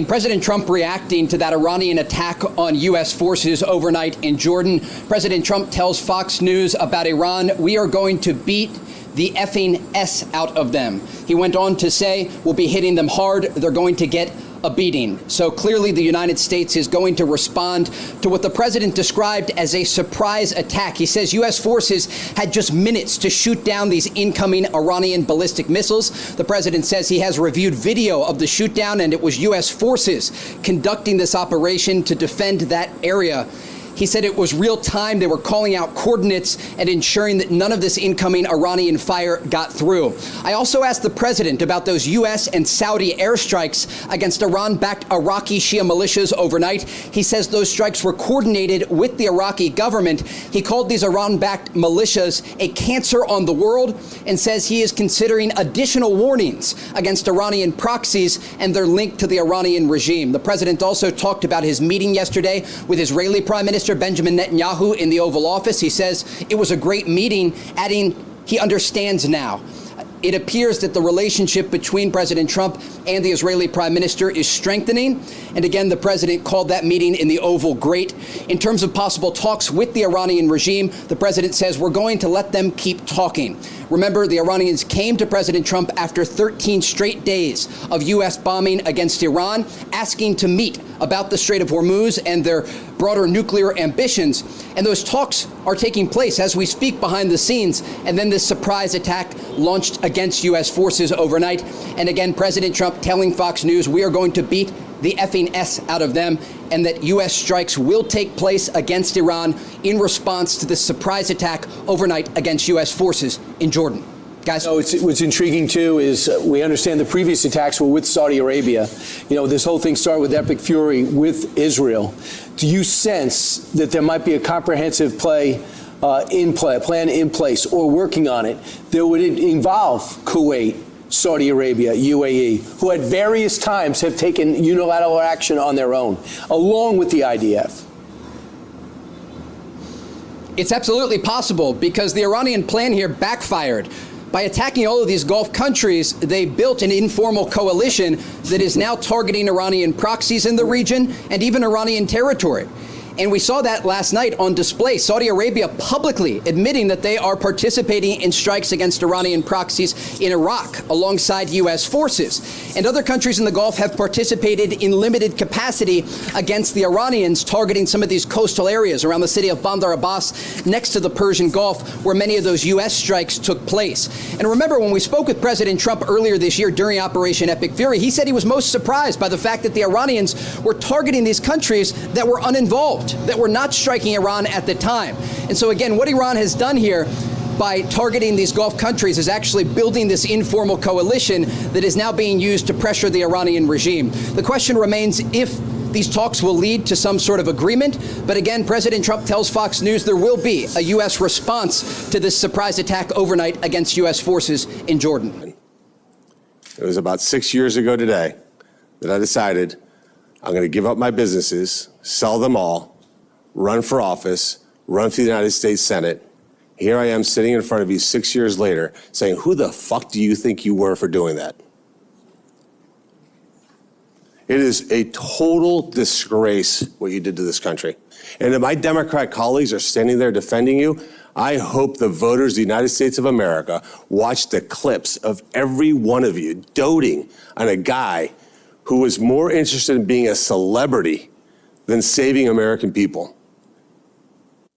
President Trump reacting to that Iranian attack on U.S. forces overnight in Jordan. President Trump tells Fox News about Iran, "We are going to beat the effing S out of them." He went on to say, "We'll be hitting them hard. They're going to get a beating." So clearly the United States is going to respond to what the president described as a surprise attack. He says U.S. forces had just minutes to shoot down these incoming Iranian ballistic missiles. The president says he has reviewed video of the shoot down, and it was U.S. forces conducting this operation to defend that area. He said it was real time. They were calling out coordinates and ensuring that none of this incoming Iranian fire got through. I also asked the president about those U.S. and Saudi airstrikes against Iran-backed Iraqi Shia militias overnight. He says those strikes were coordinated with the Iraqi government. He called these Iran-backed militias a cancer on the world and says he is considering additional warnings against Iranian proxies and their link to the Iranian regime. The president also talked about his meeting yesterday with Israeli Prime Minister Benjamin Netanyahu in the Oval Office. He says it was a great meeting, adding he understands now. It appears that the relationship between President Trump and the Israeli Prime Minister is strengthening. And again, the president called that meeting in the Oval great. In terms of possible talks with the Iranian regime, the president says we're going to let them keep talking. Remember, the Iranians came to President Trump after 13 straight days of U.S. bombing against Iran, asking to meet about the Strait of Hormuz and their broader nuclear ambitions. And those talks are taking place as we speak behind the scenes. And then this surprise attack launched against U.S. forces overnight. And again, President Trump telling Fox News we are going to beat the effing S out of them, and that U.S. strikes will take place against Iran in response to this surprise attack overnight against U.S. forces in Jordan. Guys? What's intriguing, too, is we understand the previous attacks were with Saudi Arabia. You know, this whole thing started with epic fury with Israel. Do you sense that there might be a comprehensive plan in place, or working on it, that would involve Kuwait, Saudi Arabia, UAE, who at various times have taken unilateral action on their own, along with the IDF? It's absolutely possible, because the Iranian plan here backfired. By attacking all of these Gulf countries, they built an informal coalition that is now targeting Iranian proxies in the region and even Iranian territory. And we saw that last night on display. Saudi Arabia publicly admitting that they are participating in strikes against Iranian proxies in Iraq alongside U.S. forces. And other countries in the Gulf have participated in limited capacity against the Iranians, targeting some of these coastal areas around the city of Bandar Abbas next to the Persian Gulf, where many of those U.S. strikes took place. And remember, when we spoke with President Trump earlier this year during Operation Epic Fury, he said he was most surprised by the fact that the Iranians were targeting these countries that were uninvolved, that were not striking Iran at the time. And so again, what Iran has done here by targeting these Gulf countries is actually building this informal coalition that is now being used to pressure the Iranian regime. The question remains if these talks will lead to some sort of agreement. But again, President Trump tells Fox News there will be a U.S. response to this surprise attack overnight against U.S. forces in Jordan. It was about 6 years ago today that I decided I'm going to give up my businesses, sell them all, run for office, run for the United States Senate. Here I am sitting in front of you 6 years later saying, who the fuck do you think you were for doing that? It is a total disgrace what you did to this country. And if my Democrat colleagues are standing there defending you, I hope the voters of the United States of America watch the clips of every one of you doting on a guy who was more interested in being a celebrity than saving American people.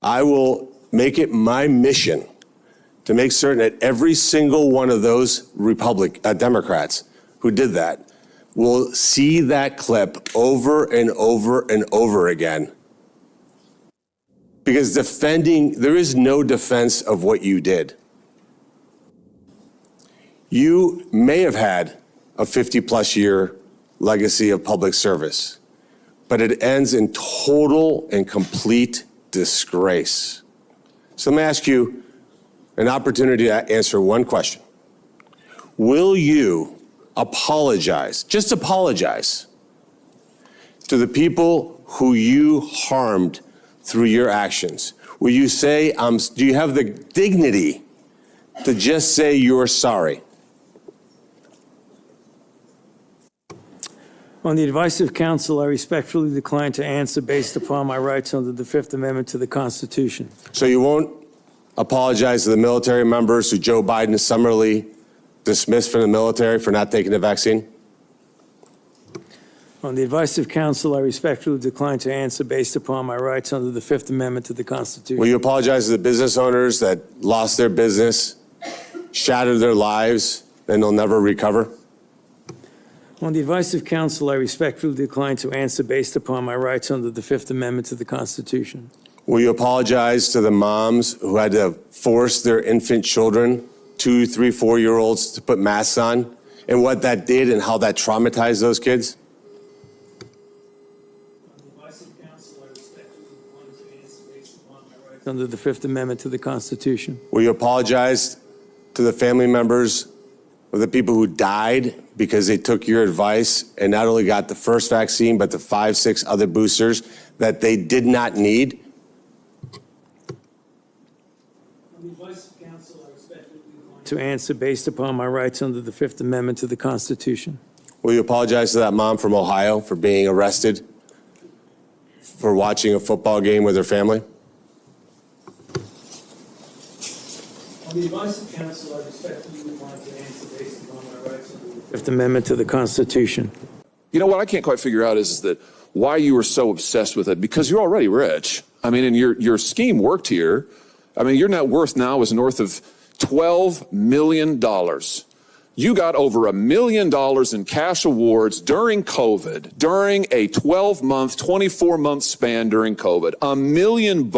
I will make it my mission to make certain that every single one of those Democrats who did that will see that clip over and over and over again. Because there is no defense of what you did. You may have had a 50-plus year legacy of public service, but it ends in total and complete disgrace. So let me ask you an opportunity to answer one question. Will you apologize, just apologize, to the people who you harmed through your actions? Will you say, do you have the dignity to just say you're sorry? On the advice of counsel, I respectfully decline to answer based upon my rights under the Fifth Amendment to the Constitution. So you won't apologize to the military members who Joe Biden summarily dismissed from the military for not taking the vaccine? On the advice of counsel, I respectfully decline to answer based upon my rights under the Fifth Amendment to the Constitution. Will you apologize to the business owners that lost their business, shattered their lives, and they'll never recover? On the advice of counsel, I respectfully decline to answer based upon my rights under the Fifth Amendment to the Constitution. Will you apologize to the moms who had to force their infant children, 2, 3, 4-year-olds, to put masks on, and what that did and how that traumatized those kids? On the advice of counsel, I respectfully decline to answer based upon my rights under the Fifth Amendment to the Constitution. Will you apologize to the family members of the people who died because they took your advice and not only got the first vaccine, but the 5, 6 other boosters that they did not need? On the advice of counsel, I respectfully decline to answer based upon my rights under the Fifth Amendment to the Constitution. Will you apologize to that mom from Ohio for being arrested for watching a football game with her family? On the advice of counsel, I respectfully decline to answer based upon my rights under the Fifth Amendment to the Constitution. You know, what I can't quite figure out is that why you were so obsessed with it, because you're already rich. I mean, and your scheme worked here. I mean, your net worth now is north of $12 million. You got over $1 million in cash awards during COVID, during a 12-month, 24-month span during COVID. $1 million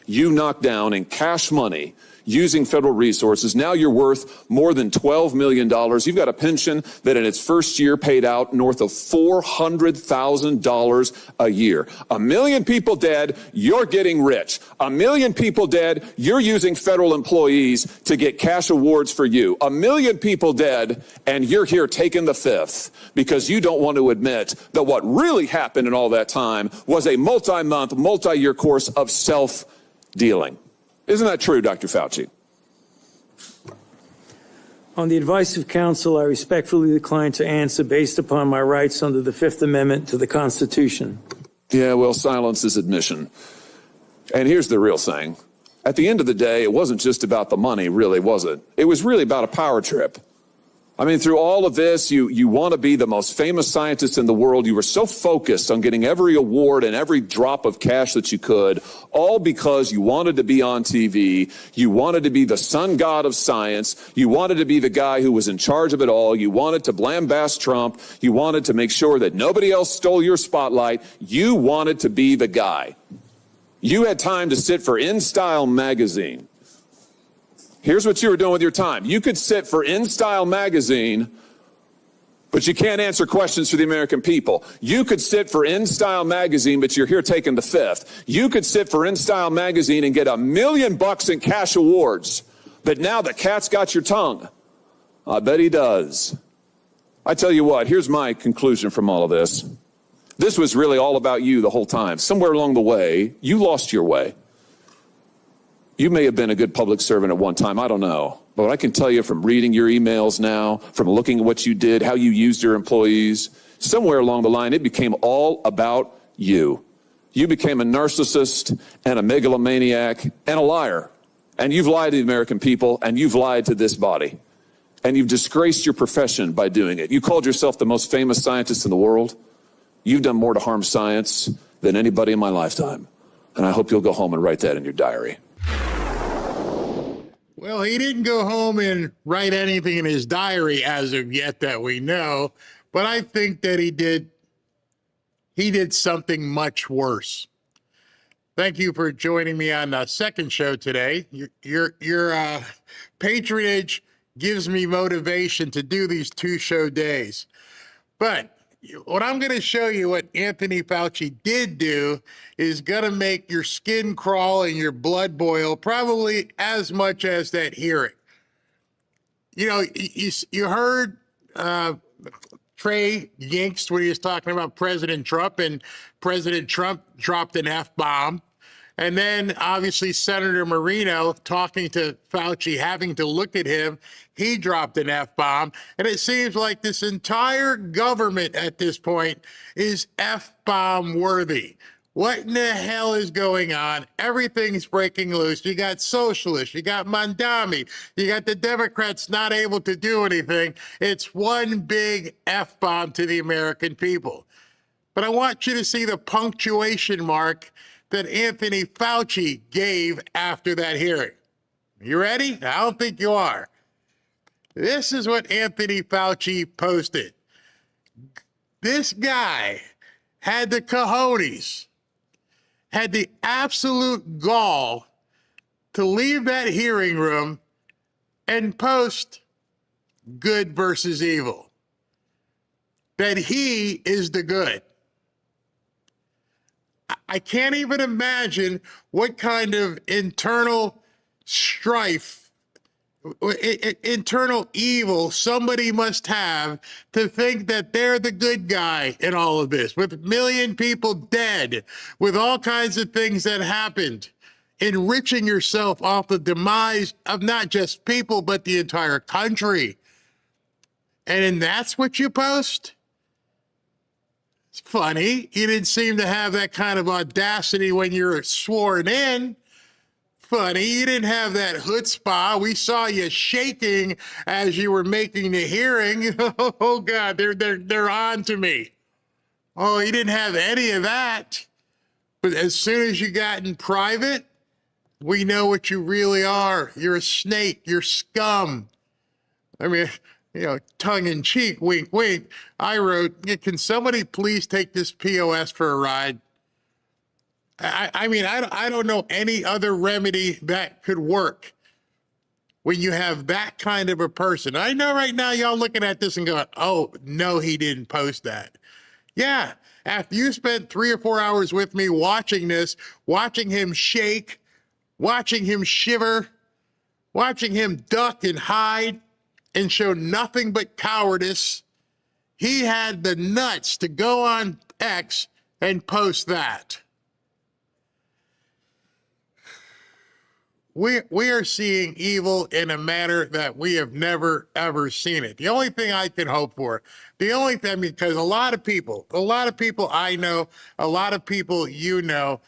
you knocked down in cash money using federal resources. Now you're worth more than $12 million. You've got a pension that in its first year paid out north of $400,000 a year. 1 million people dead, you're getting rich. 1 million people dead, you're using federal employees to get cash awards for you. 1 million people dead, and you're here taking the fifth because you don't want to admit that what really happened in all that time was a multi-month, multi-year course of self-dealing. Isn't that true, Dr. Fauci? On the advice of counsel, I respectfully decline to answer based upon my rights under the Fifth Amendment to the Constitution. Yeah, well, silence is admission. And here's the real thing. At the end of the day, it wasn't just about the money, really, was it? It was really about a power trip. I mean, through all of this, you want to be the most famous scientist in the world. You were so focused on getting every award and every drop of cash that you could, all because you wanted to be on TV. You wanted to be the sun god of science. You wanted to be the guy who was in charge of it all. You wanted to lambast Trump. You wanted to make sure that nobody else stole your spotlight. You wanted to be the guy. You had time to sit for InStyle magazine. Here's what you were doing with your time. You could sit for InStyle magazine, but you can't answer questions for the American people. You could sit for InStyle magazine, but you're here taking the fifth. You could sit for InStyle magazine and get $1 million in cash awards, but now the cat's got your tongue. I bet he does. I tell you what, here's my conclusion from all of this. This was really all about you the whole time. Somewhere along the way, you lost your way. You may have been a good public servant at one time, I don't know. But I can tell you from reading your emails now, from looking at what you did, how you used your employees, somewhere along the line, it became all about you. You became a narcissist and a megalomaniac and a liar. And you've lied to the American people, and you've lied to this body. And you've disgraced your profession by doing it. You called yourself the most famous scientist in the world. You've done more to harm science than anybody in my lifetime. And I hope you'll go home and write that in your diary. Well, he didn't go home and write anything in his diary as of yet that we know, but I think that he did something much worse. Thank you for joining me on the second show today. Your patronage gives me motivation to do these 2-show days. But what I'm going to show you, what Anthony Fauci did do, is going to make your skin crawl and your blood boil probably as much as that hearing. You know, you heard Trey Yingst when he was talking about President Trump, and President Trump dropped an F-bomb. And then obviously Senator Marino talking to Fauci, having to look at him, he dropped an F-bomb. And it seems like this entire government at this point is F-bomb worthy. What in the hell is going on? Everything's breaking loose. You got socialists, you got Mandami, you got the Democrats not able to do anything. It's one big F-bomb to the American people. But I want you to see the punctuation mark that Anthony Fauci gave after that hearing. You ready? I don't think you are. This is what Anthony Fauci posted. This guy had the cojones, had the absolute gall to leave that hearing room and post good versus evil. That he is the good. I can't even imagine what kind of internal strife, internal evil somebody must have to think that they're the good guy in all of this, with a million people dead, with all kinds of things that happened, enriching yourself off the demise of not just people, but the entire country. And then that's what you post? It's funny. You didn't seem to have that kind of audacity when you were sworn in. Funny. You didn't have that chutzpah. We saw you shaking as you were making the hearing. Oh, God, they're on to me. Oh, you didn't have any of that. But as soon as you got in private, we know what you really are. You're a snake. You're scum. I mean, tongue in cheek, wink, wink. I wrote, can somebody please take this POS for a ride? I mean, I don't know any other remedy that could work when you have that kind of a person. I know right now y'all looking at this and going, oh, no, he didn't post that. Yeah, after you spent 3 or 4 hours with me watching this, watching him shake, watching him shiver, watching him duck and hide, and show nothing but cowardice, he had the nuts to go on X and post that. We are seeing evil in a manner that we have never, ever seen it. The only thing I can hope for, because a lot of people I know, a lot of people you know,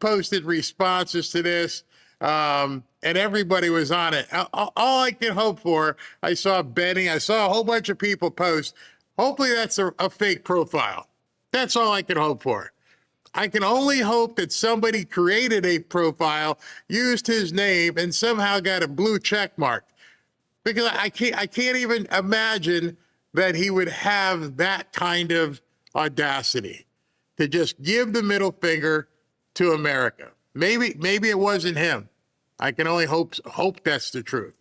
posted responses to this, and everybody was on it. All I can hope for, I saw Benny, I saw a whole bunch of people post. Hopefully that's a fake profile. That's all I can hope for. I can only hope that somebody created a profile, used his name, and somehow got a blue check mark. Because I can't even imagine that he would have that kind of audacity to just give the middle finger to America. Maybe it wasn't him. I can only hope that's the truth.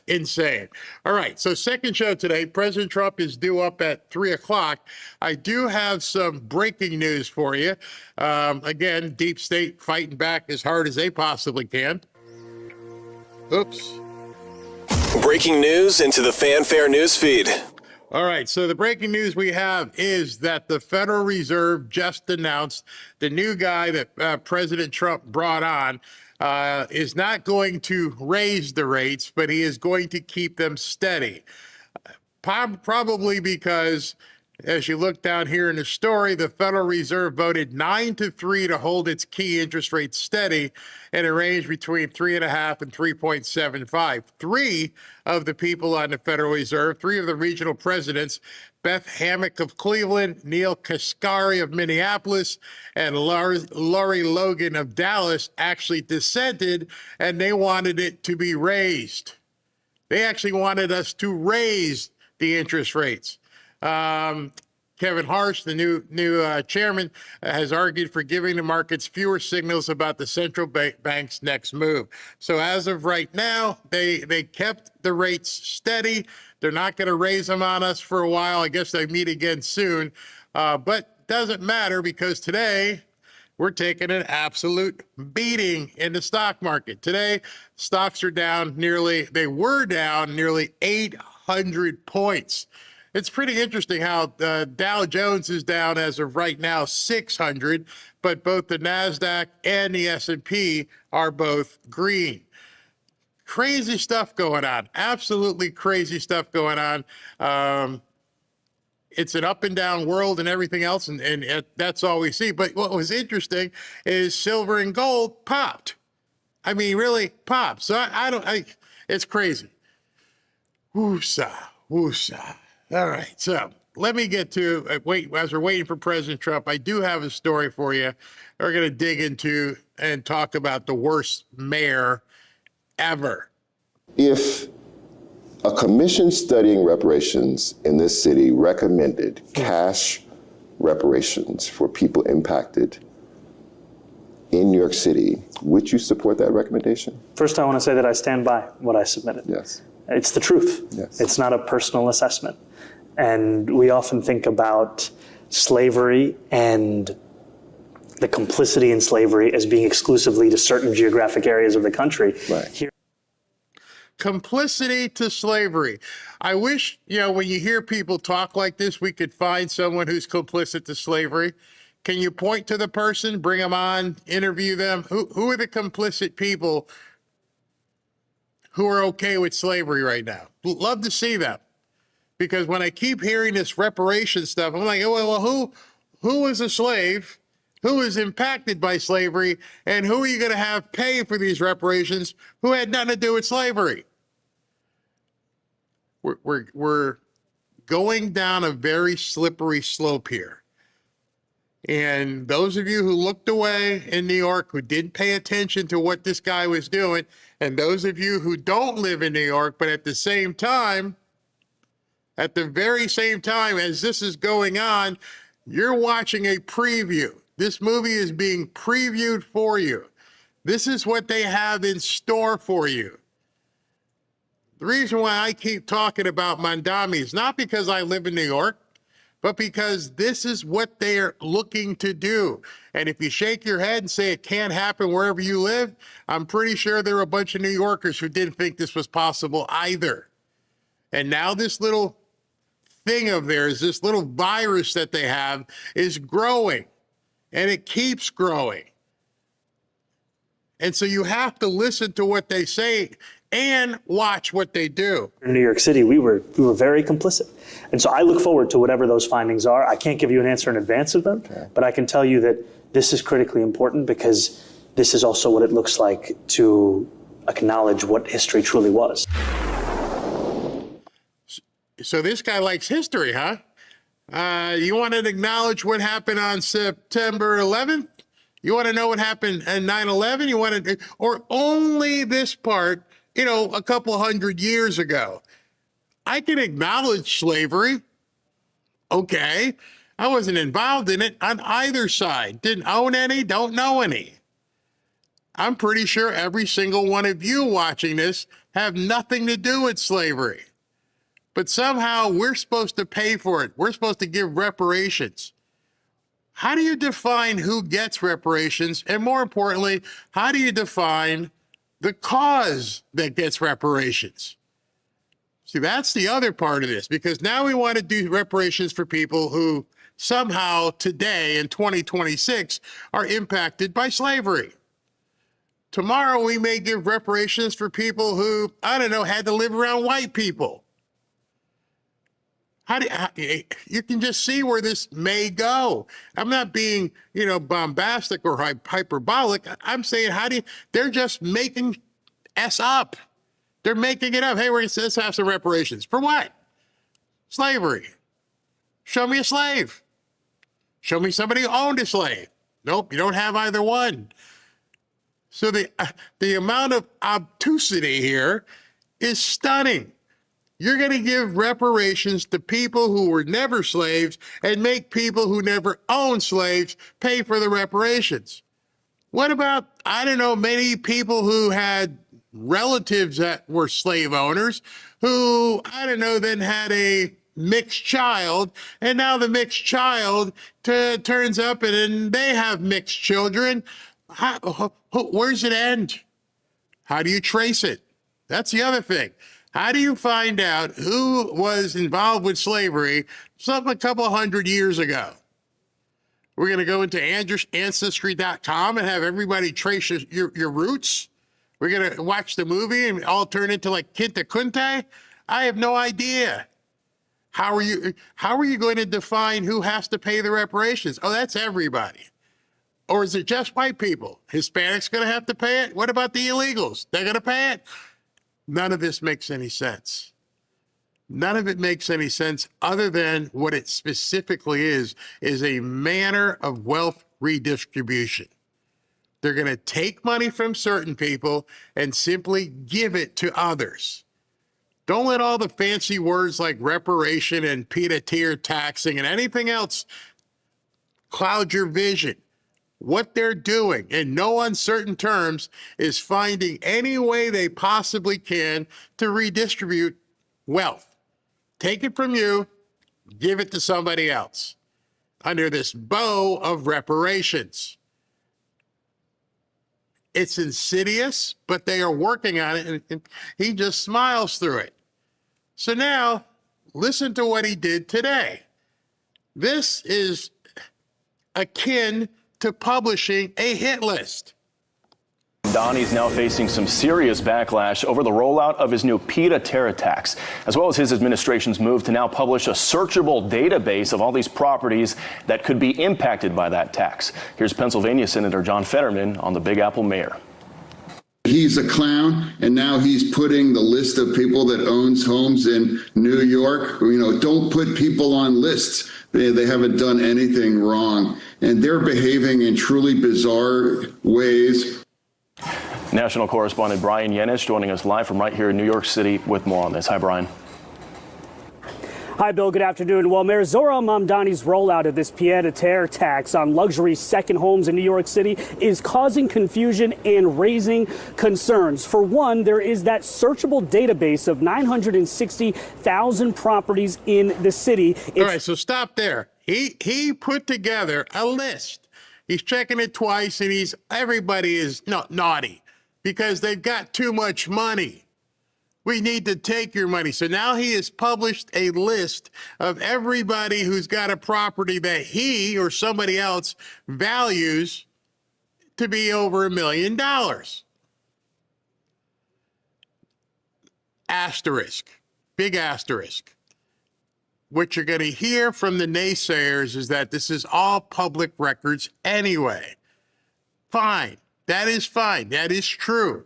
Insane. All right. So second show today, President Trump is due up at 3 o'clock. I do have some breaking news for you. Again, deep state fighting back as hard as they possibly can. Oops. Breaking news into the Fanfare news feed. All right, so the breaking news we have is that the Federal Reserve just announced the new guy that President Trump brought on is not going to raise the rates, but he is going to keep them steady. Probably because, as you look down here in the story, the Federal Reserve voted 9-3 to hold its key interest rate steady in a range between 3.5 and 3.75. Three of the people on the Federal Reserve, three of the regional presidents, Beth Hammack of Cleveland, Neil Kashkari of Minneapolis, and Lori Logan of Dallas, actually dissented, and they wanted it to be raised. They actually wanted us to raise the interest rates. Kevin Harsh, the new chairman, has argued for giving the markets fewer signals about the central bank's next move. So as of right now, they kept the rates steady. They're not going to raise them on us for a while. I guess they meet again soon. But doesn't matter because today we're taking an absolute beating in the stock market. Today, stocks are down they were down nearly 800 points. It's pretty interesting how Dow Jones is down as of right now 600, but both the NASDAQ and the S&P are both green. Crazy stuff going on. Absolutely crazy stuff going on. It's an up and down world and everything else, and that's all we see. But what was interesting is silver and gold popped. I mean, really popped. So it's crazy. Woosah, woosah. All right, so let me get to, as we're waiting for President Trump, I do have a story for you. We're going to dig into and talk about the worst mayor ever. If a commission studying reparations in this city recommended cash reparations for people impacted in New York City, would you support that recommendation? First, I want to say that I stand by what I submitted. Yes. It's the truth. Yes. It's not a personal assessment. And we often think about slavery and the complicity in slavery as being exclusively to certain geographic areas of the country. Right. Complicity to slavery. I wish, when you hear people talk like this, we could find someone who's complicit to slavery. Can you point to the person, bring them on, interview them? Who are the complicit people who are okay with slavery right now? Love to see them. Because when I keep hearing this reparation stuff, I'm like, well, who is a slave? Who is impacted by slavery? And who are you going to have pay for these reparations who had nothing to do with slavery? We're going down a very slippery slope here. And those of you who looked away in New York, who didn't pay attention to what this guy was doing, and those of you who don't live in New York, but at the very same time as this is going on, you're watching a preview. This movie is being previewed for you. This is what they have in store for you. The reason why I keep talking about Mandami is not because I live in New York, but because this is what they're looking to do. And if you shake your head and say it can't happen wherever you live, I'm pretty sure there are a bunch of New Yorkers who didn't think this was possible either. And now this little thing of theirs, this little virus that they have, is growing, and it keeps growing. And so you have to listen to what they say and watch what they do. In New York City, we were very complicit. And so I look forward to whatever those findings are. I can't give you an answer in advance of them, but I can tell you that this is critically important because this is also what it looks like to acknowledge what history truly was. So this guy likes history, huh? You want to acknowledge what happened on September 11th? You want to know what happened in 9/11? You want to, or only this part, a couple hundred years ago? I can acknowledge slavery. Okay. I wasn't involved in it on either side. Didn't own any, don't know any. I'm pretty sure every single one of you watching this have nothing to do with slavery. But somehow we're supposed to pay for it. We're supposed to give reparations. How do you define who gets reparations? And more importantly, how do you define the cause that gets reparations? See, that's the other part of this, because now we want to do reparations for people who somehow today in 2026 are impacted by slavery. Tomorrow we may give reparations for people who, had to live around white people. You can just see where this may go. I'm not being, bombastic or hyperbolic. I'm saying, they're just making up. They're making it up. Hey, let's have some reparations. For what? Slavery. Show me a slave. Show me somebody who owned a slave. Nope, you don't have either one. So the amount of obtusity here is stunning. You're going to give reparations to people who were never slaves and make people who never owned slaves pay for the reparations. What about, many people who had relatives that were slave owners who, then had a mixed child, and now the mixed child turns up and then they have mixed children? Where's it end? How do you trace it? That's the other thing. How do you find out who was involved with slavery a couple hundred years ago? We're going to go into Ancestry.com and have everybody trace your roots. We're going to watch the movie and all turn into like Kinte Kunte. I have no idea. How are you going to define who has to pay the reparations? Oh, that's everybody. Or is it just white people? Hispanics going to have to pay it? What about the illegals? They're going to pay it? None of this makes any sense. None of it makes any sense other than what it specifically is a manner of wealth redistribution. They're going to take money from certain people and simply give it to others. Don't let all the fancy words like reparation and pied-à-terre taxing and anything else cloud your vision. What they're doing, in no uncertain terms, is finding any way they possibly can to redistribute wealth. Take it from you, give it to somebody else under this bow of reparations. It's insidious, but they are working on it, and he just smiles through it. So now, listen to what he did today. This is akin to publishing a hit list. Donnie's now facing some serious backlash over the rollout of his new pied-à-terre tax, as well as his administration's move to now publish a searchable database of all these properties that could be impacted by that tax. Here's Pennsylvania Senator John Fetterman on the Big Apple mayor. He's a clown, and now he's putting the list of people that owns homes in New York. Don't put people on lists. They haven't done anything wrong, and they're behaving in truly bizarre ways. National correspondent Brian Yenish joining us live from right here in New York City with more on this. Hi, Brian. Hi, Bill. Good afternoon. Well, Mayor Zohran Mamdani's rollout of this pied-à-terre tax on luxury second homes in New York City is causing confusion and raising concerns. For one, there is that searchable database of 960,000 properties in the city. All right, so stop there. He put together a list. He's checking it twice, and everybody is naughty because they've got too much money. We need to take your money. So now he has published a list of everybody who's got a property that he or somebody else values to be over $1 million. Asterisk, big asterisk. What you're going to hear from the naysayers is that this is all public records anyway. Fine. That is fine. That is true.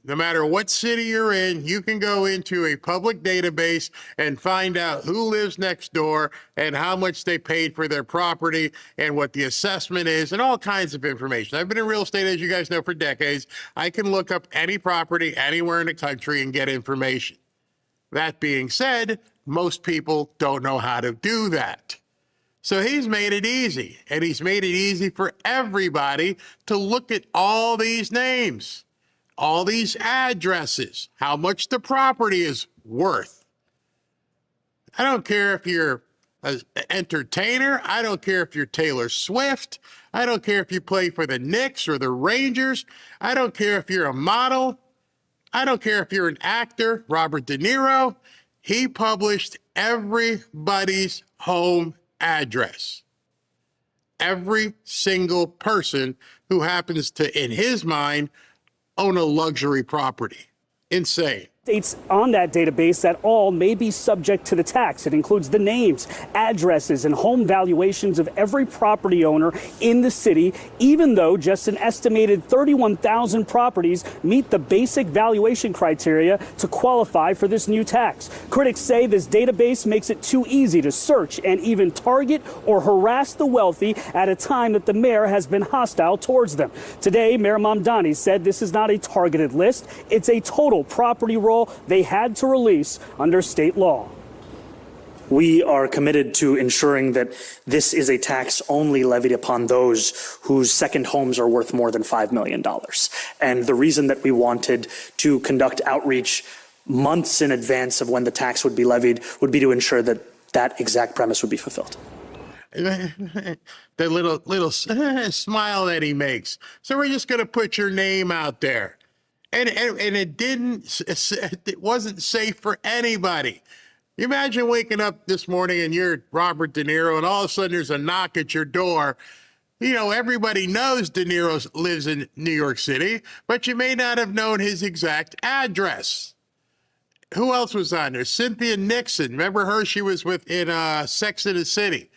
No matter what city you're in, you can go into a public database and find out who lives next door and how much they paid for their property and what the assessment is and all kinds of information. I've been in real estate, as you guys know, for decades. I can look up any property anywhere in the country and get information. That being said, most people don't know how to do that. So he's made it easy, and he's made it easy for everybody to look at all these names, all these addresses, how much the property is worth. I don't care if you're an entertainer. I don't care if you're Taylor Swift. I don't care if you play for the Knicks or the Rangers. I don't care if you're a model. I don't care if you're an actor, Robert De Niro. He published everybody's home address. Every single person who happens to, in his mind, own a luxury property. Insane. States on that database that all may be subject to the tax. It includes the names, addresses, and home valuations of every property owner in the city, even though just an estimated 31,000 properties meet the basic valuation criteria to qualify for this new tax. Critics say this database makes it too easy to search and even target or harass the wealthy at a time that the mayor has been hostile towards them. Today, Mayor Mamdani said this is not a targeted list. It's a total property roll they had to release under state law. We are committed to ensuring that this is a tax only levied upon those whose second homes are worth more than $5 million. And the reason that we wanted to conduct outreach months in advance of when the tax would be levied would be to ensure that that exact premise would be fulfilled. The little smile that he makes. So we're just going to put your name out there. And it wasn't safe for anybody. You imagine waking up this morning and you're Robert De Niro and all of a sudden there's a knock at your door. You know, everybody knows De Niro lives in New York City, but you may not have known his exact address. Who else was on there? Cynthia Nixon. Remember her? She was in Sex and the City.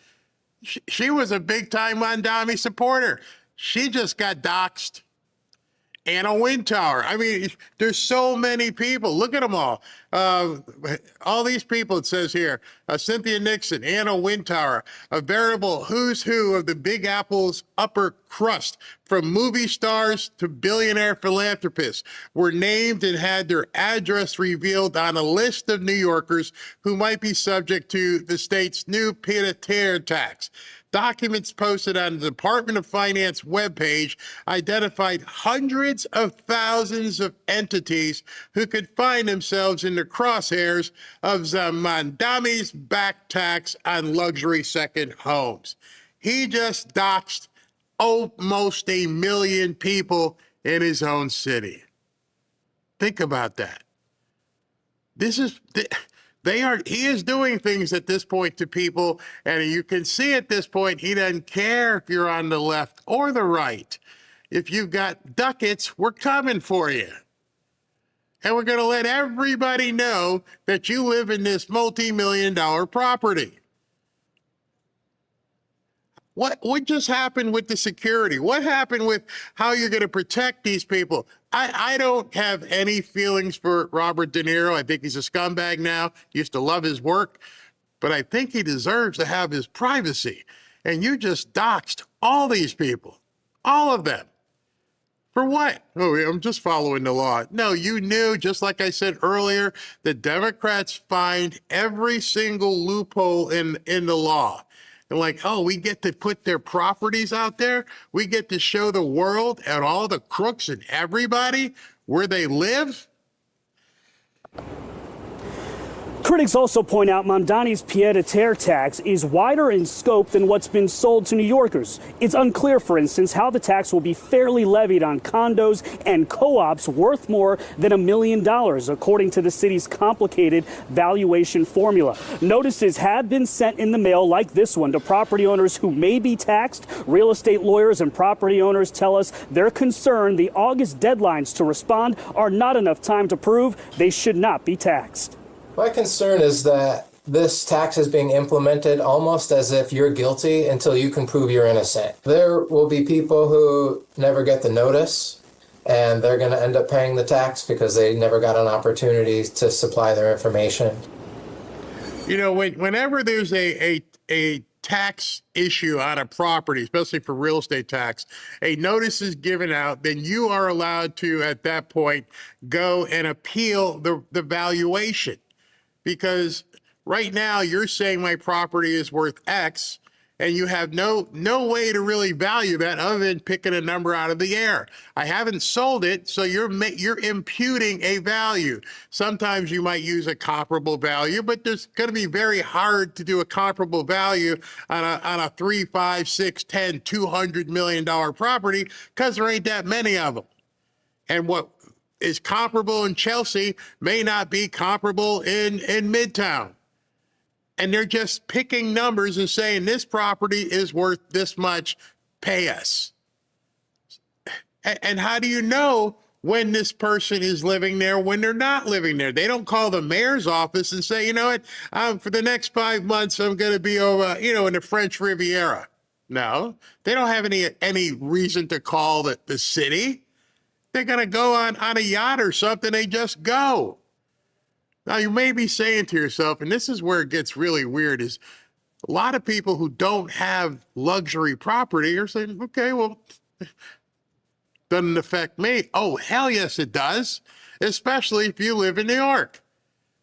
She was a big-time Mondami supporter. She just got doxxed. Anna Wintour. I mean, there's so many people. Look at them all. All these people, it says here. Cynthia Nixon, Anna Wintour, a veritable who's who of the Big Apple's upper crust, from movie stars to billionaire philanthropists, were named and had their address revealed on a list of New Yorkers who might be subject to the state's new pied-à-terre tax. Documents posted on the Department of Finance webpage identified hundreds of thousands of entities who could find themselves in the crosshairs of Mondami's back tax on luxury second homes. He just doxed almost 1 million people in his own city. Think about that. He is doing things at this point to people, and you can see at this point, he doesn't care if you're on the left or the right. If you've got ducats, we're coming for you. And we're going to let everybody know that you live in this multi-million-dollar property. What just happened with the security? What happened with how you're going to protect these people? I don't have any feelings for Robert De Niro. I think he's a scumbag now. Used to love his work, but I think he deserves to have his privacy. And you just doxed all these people, all of them. For what? Oh, I'm just following the law. No, you knew, just like I said earlier, the Democrats find every single loophole in the law. They're like, oh, we get to put their properties out there. We get to show the world and all the crooks and everybody where they live. Critics also point out Mondami's pied-à-terre tax is wider in scope than what's been sold to New Yorkers. It's unclear, for instance, how the tax will be fairly levied on condos and co-ops worth more than $1 million, according to the city's complicated valuation formula. Notices have been sent in the mail, like this one, to property owners who may be taxed. Real estate lawyers and property owners tell us they're concerned the August deadlines to respond are not enough time to prove they should not be taxed. My concern is that this tax is being implemented almost as if you're guilty until you can prove you're innocent. There will be people who never get the notice, and they're going to end up paying the tax because they never got an opportunity to supply their information. You know, whenever there's a tax issue on a property, especially for real estate tax, a notice is given out, then you are allowed to, at that point, go and appeal the valuation. Because right now you're saying my property is worth X, and you have no way to really value that other than picking a number out of the air. I haven't sold it, so you're imputing a value. Sometimes you might use a comparable value, but it's going to be very hard to do a comparable value on a 3, 5, 6, 10, $200 million property because there ain't that many of them. And what is comparable in Chelsea may not be comparable in Midtown. And they're just picking numbers and saying this property is worth this much, pay us. And how do you know when this person is living there, when they're not living there? They don't call the mayor's office and say, you know what, for the next 5 months, I'm going to be over, in the French Riviera. No, they don't have any reason to call the city. They're going to go on a yacht or something. They just go. Now, you may be saying to yourself, and this is where it gets really weird, is a lot of people who don't have luxury property are saying, okay, well, doesn't affect me. Oh, hell yes, it does, especially if you live in New York.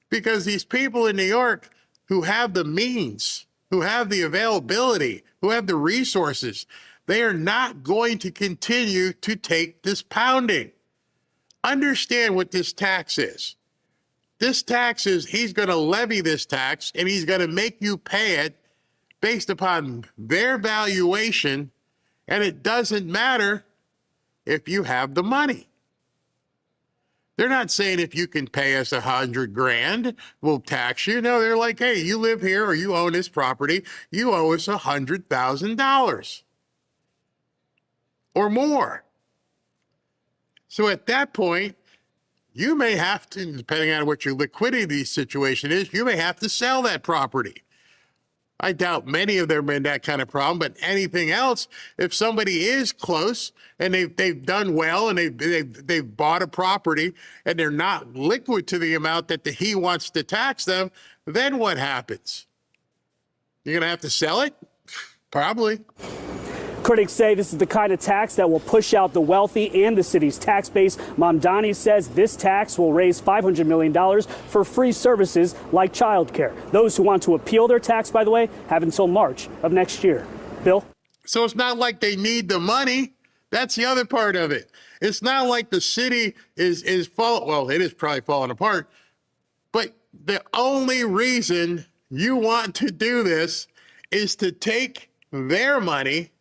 Because these people in New York who have the means, who have the availability, who have the resources, they are not going to continue to take this pounding. Understand what this tax is. This tax is, he's going to levy this tax, and he's going to make you pay it based upon their valuation, and it doesn't matter if you have the money. They're not saying if you can pay us $100,000, we'll tax you. No, they're like, hey, you live here or you own this property, you owe us $100,000 or more. So at that point, you may have to, depending on what your liquidity situation is, you may have to sell that property. I doubt many of them are in that kind of problem, but anything else, if somebody is close and they've done well and they've bought a property and they're not liquid to the amount that he wants to tax them, then what happens? You're going to have to sell it? Probably. Critics say this is the kind of tax that will push out the wealthy and the city's tax base. Mamdani says this tax will raise $500 million for free services like childcare. Those who want to appeal their tax, by the way, have until March of next year. Bill? So it's not like they need the money. That's the other part of it. It's not like the city is falling. Well, it is probably falling apart. But the only reason you want to do this is to take their money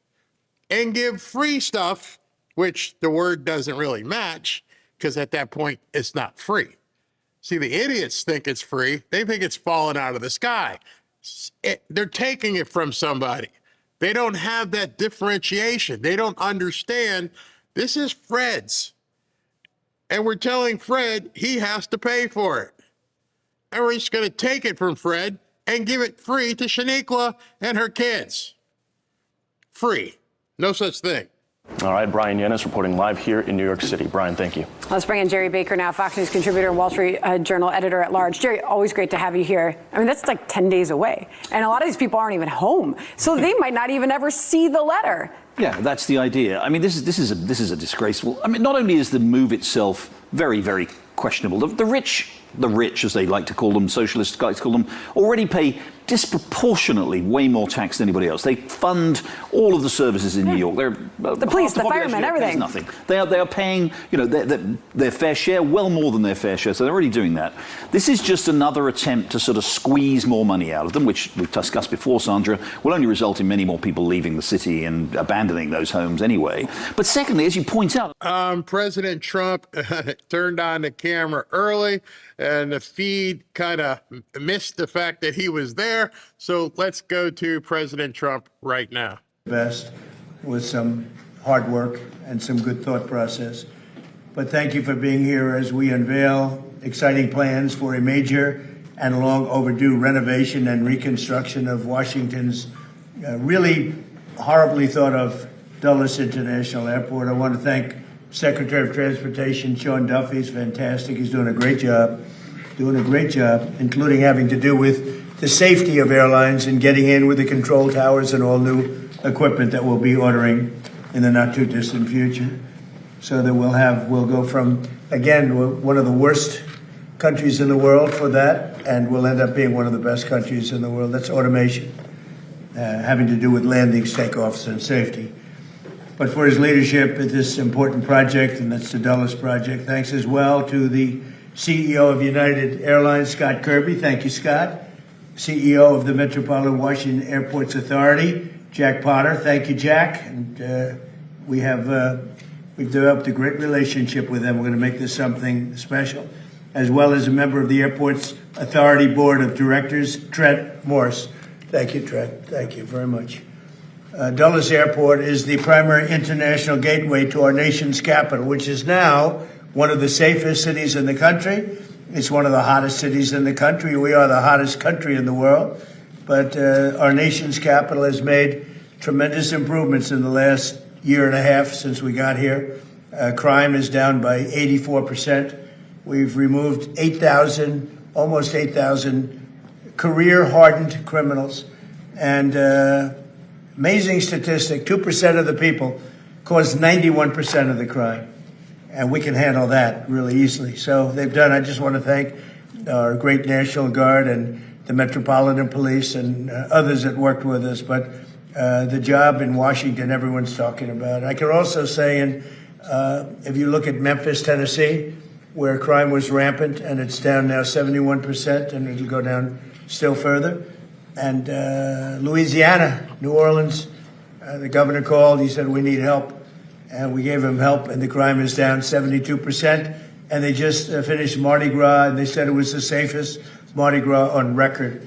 and give free stuff, which the word doesn't really match, because at that point, it's not free. See, the idiots think it's free. They think it's falling out of the sky. They're taking it from somebody. They don't have that differentiation. They don't understand this is Fred's. And we're telling Fred he has to pay for it. And we're just going to take it from Fred and give it free to Shaniqua and her kids. Free. No such thing. All right, Brian Yennis reporting live here in New York City. Brian, thank you. Let's bring in Jerry Baker now, Fox News contributor and Wall Street Journal editor at large. Jerry, always great to have you here. I mean, that's like 10 days away. And a lot of these people aren't even home. So they might not even ever see the letter. Yeah, that's the idea. I mean, this is a disgraceful. I mean, not only is the move itself very, very questionable, the rich, as they like to call them, socialists like to call them, already pay disproportionately way more tax than anybody else. They fund all of the services in New York. They're the police, the firemen, everything. Nothing. They are paying, their fair share, well more than their fair share. So they're already doing that. This is just another attempt to sort of squeeze more money out of them, which we've discussed before, Sandra, will only result in many more people leaving the city and abandoning those homes anyway. But secondly, as you point out, President Trump turned on the camera early, and the feed kind of missed the fact that he was there. So let's go to President Trump right now. Best with some hard work and some good thought process. But thank you for being here as we unveil exciting plans for a major and long overdue renovation and reconstruction of Washington's really horribly thought of Dulles International Airport. I want to thank Secretary of Transportation Sean Duffy. He's fantastic. He's doing a great job, including having to do with the safety of airlines and getting in with the control towers and all new equipment that we'll be ordering in the not too distant future. So that we'll go from, again, one of the worst countries in the world for that, and we'll end up being one of the best countries in the world. That's automation, having to do with landings, takeoffs, and safety. But for his leadership at this important project, and that's the Dulles project, thanks as well to the CEO of United Airlines, Scott Kirby. Thank you, Scott. CEO of the Metropolitan Washington Airports Authority, Jack Potter. Thank you, Jack. And we've developed a great relationship with them. We're going to make this something special. As well as a member of the Airports Authority Board of Directors, Trent Morse. Thank you, Trent. Thank you very much. Dulles Airport is the primary international gateway to our nation's capital, which is now one of the safest cities in the country. It's one of the hottest cities in the country. We are the hottest country in the world. But our nation's capital has made tremendous improvements in the last year and a half since we got here. Crime is down by 84%. We've removed almost 8,000 career-hardened criminals. And amazing statistic, 2% of the people cause 91% of the crime. And we can handle that really easily. So they've done, I just want to thank our great National Guard and the Metropolitan Police and others that worked with us. But the job in Washington, everyone's talking about. I can also say, if you look at Memphis, Tennessee, where crime was rampant, and it's down now 71%, and it'll go down still further. And Louisiana, New Orleans, the governor called. He said, we need help. And we gave him help, and the crime is down 72%. and they just finished Mardi Gras, and they said it was the safest Mardi Gras on record.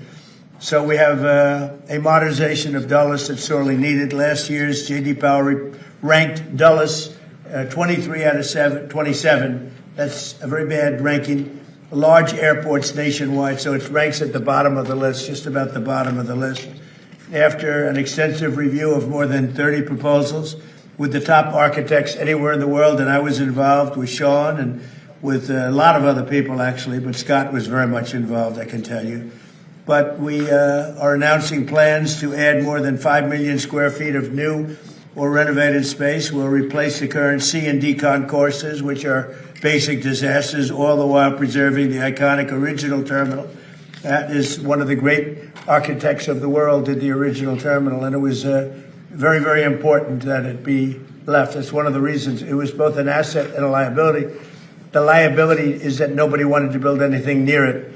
So we have a modernization of Dulles that's sorely needed. Last year's J.D. Power ranked Dulles 23 out of 27. That's a very bad ranking. Large airports nationwide, so it ranks at the bottom of the list, just about the bottom of the list. After an extensive review of more than 30 proposals with the top architects anywhere in the world, and I was involved with Sean and with a lot of other people, actually, but Scott was very much involved, I can tell you. But we are announcing plans to add more than 5 million square feet of new or renovated space. We'll replace the current C and D concourses, which are basic disasters, all the while preserving the iconic original terminal. That is one of the great architects of the world did the original terminal, and it was very, very important that it be left. That's one of the reasons. It was both an asset and a liability. The liability is that nobody wanted to build anything near it,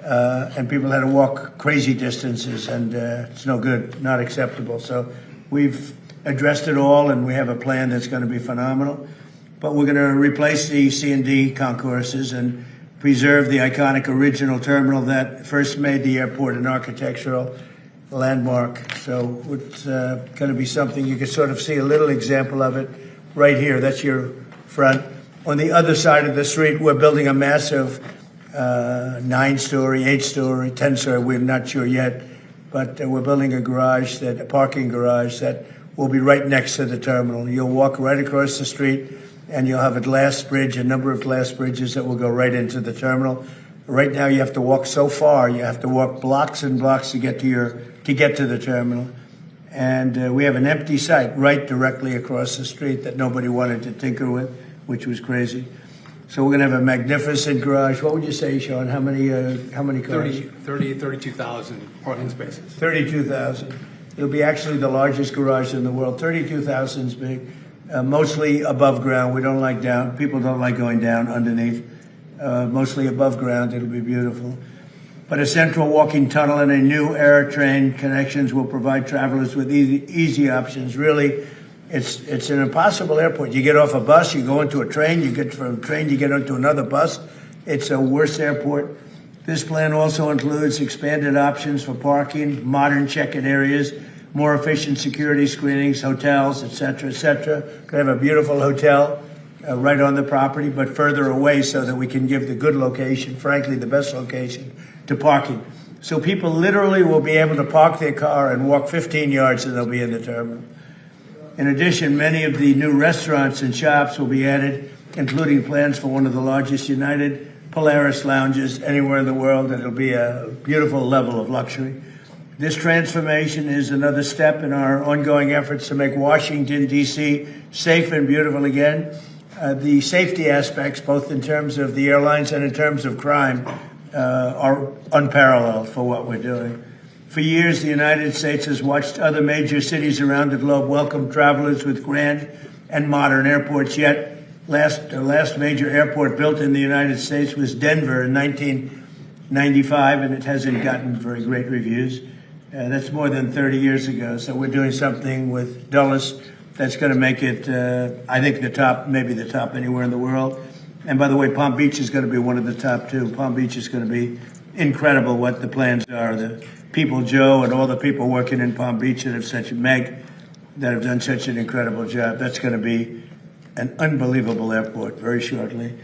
and people had to walk crazy distances, and it's no good, not acceptable. So we've addressed it all, and we have a plan that's going to be phenomenal. But we're going to replace the C&D concourses and preserve the iconic original terminal that first made the airport an architectural landmark. So it's going to be something you can sort of see a little example of it right here. That's your front. On the other side of the street, we're building a massive 9-story, 8-story, 10-story. We're not sure yet, but we're building a parking garage that will be right next to the terminal. You'll walk right across the street, and you'll have a glass bridge, a number of glass bridges that will go right into the terminal. Right now, you have to walk so far. You have to walk blocks and blocks to get to the terminal. And we have an empty site right directly across the street that nobody wanted to tinker with, which was crazy. So we're going to have a magnificent garage. What would you say, Sean? How many cars? 32,000 parking spaces. 32,000. It'll be actually the largest garage in the world. 32,000 is big. Mostly above ground. We don't like down. People don't like going down underneath. Mostly above ground. It'll be beautiful. But a central walking tunnel and a new air train connections will provide travelers with easy options. Really, it's an impossible airport. You get off a bus, you go into a train, you get from a train, you get onto another bus. It's a worse airport. This plan also includes expanded options for parking, modern check-in areas, more efficient security screenings, hotels, et cetera, et cetera. Could have a beautiful hotel right on the property, but further away so that we can give the good location, frankly, the best location, to parking. So people literally will be able to park their car and walk 15 yards and they'll be in the terminal. In addition, many of the new restaurants and shops will be added, including plans for one of the largest United Polaris lounges anywhere in the world. It'll be a beautiful level of luxury. This transformation is another step in our ongoing efforts to make Washington, D.C. safe and beautiful again. The safety aspects, both in terms of the airlines and in terms of crime, are unparalleled for what we're doing. For years, the United States has watched other major cities around the globe welcome travelers with grand and modern airports, yet the last major airport built in the United States was Denver in 1995, and it hasn't gotten very great reviews. That's more than 30 years ago. So we're doing something with Dulles that's going to make it, I think, the top, maybe the top anywhere in the world. And by the way, Palm Beach is going to be one of the top too. Palm Beach is going to be incredible what the plans are. The people, Joe, and all the people working in Palm Beach that have done such an incredible job. That's going to be an unbelievable airport very shortly.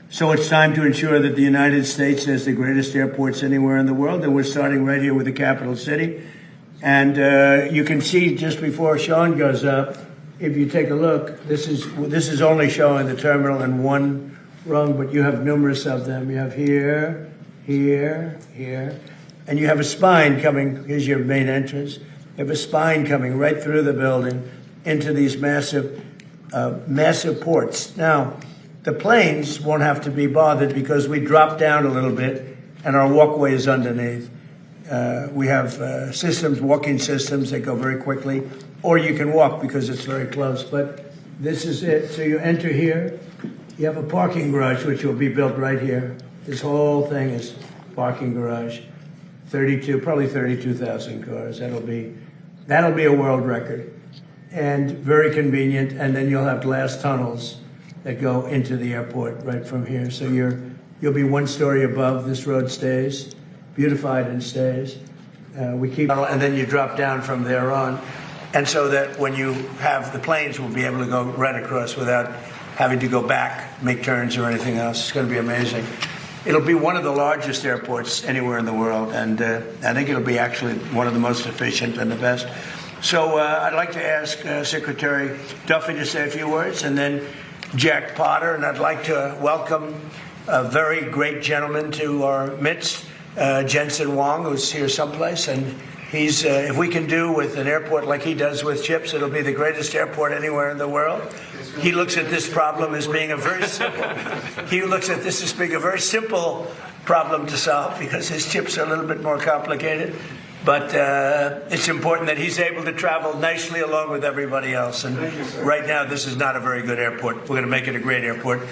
So it's time to ensure that the United States has the greatest airports anywhere in the world, and we're starting right here with the capital city. And you can see just before Sean goes up, if you take a look, this is only showing the terminal in one rung, but you have numerous of them. You have here, here, here, and you have a spine coming. Here's your main entrance. You have a spine coming right through the building into these massive ports. Now, the planes won't have to be bothered because we drop down a little bit and our walkway is underneath. We have walking systems that go very quickly, or you can walk because it's very close. But this is it. So you enter here. You have a parking garage, which will be built right here. This whole thing is parking garage. Probably 32,000 cars. That'll be a world record. And very convenient. And then you'll have glass tunnels that go into the airport right from here. So you'll be one story above. This road stays, beautified and stays. We keep, and then you drop down from there on. And so that when you have the planes, we'll be able to go right across without having to go back, make turns or anything else. It's going to be amazing. It'll be one of the largest airports anywhere in the world, and I think it'll be actually one of the most efficient and the best. So I'd like to ask Secretary Duffy to say a few words, and then Jack Potter, and I'd like to welcome a very great gentleman to our midst, Jensen Huang, who's here someplace, and he's, if we can do with an airport like he does with chips, it'll be the greatest airport anywhere in the world. He looks at this problem as being a very simple, problem to solve because his chips are a little bit more complicated. But it's important that he's able to travel nicely along with everybody else. And right now, this is not a very good airport. We're going to make it a great airport.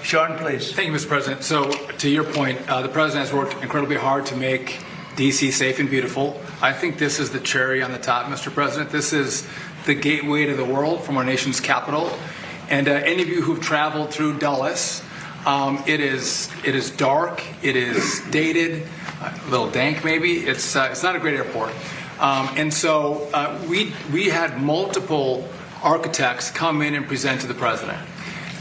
Sean, please. Thank you, Mr. President. So to your point, the president has worked incredibly hard to make D.C. safe and beautiful. I think this is the cherry on the top, Mr. President. This is the gateway to the world from our nation's capital. And any of you who've traveled through Dulles, it is dark, it is dated, a little dank maybe. It's not a great airport. And so we had multiple architects come in and present to the president.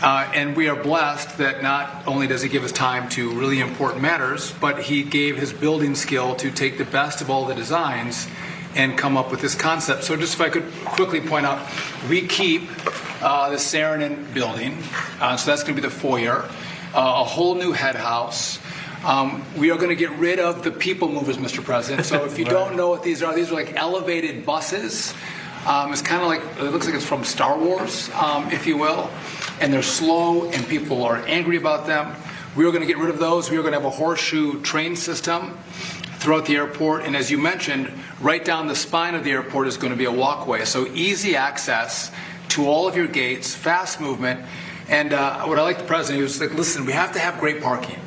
And we are blessed that not only does he give us time to really important matters, but he gave his building skill to take the best of all the designs and come up with this concept. So just if I could quickly point out, we keep the Saarinen building, so that's going to be the foyer, a whole new head house. We are going to get rid of the people movers, Mr. President. So if you don't know what these are like elevated buses. It's kind of like, it looks like it's from Star Wars, if you will. And they're slow and people are angry about them. We are going to get rid of those. We are going to have a horseshoe train system throughout the airport. And as you mentioned, right down the spine of the airport is going to be a walkway. So easy access to all of your gates, fast movement. And what I like the president, he was like, listen, we have to have great parking.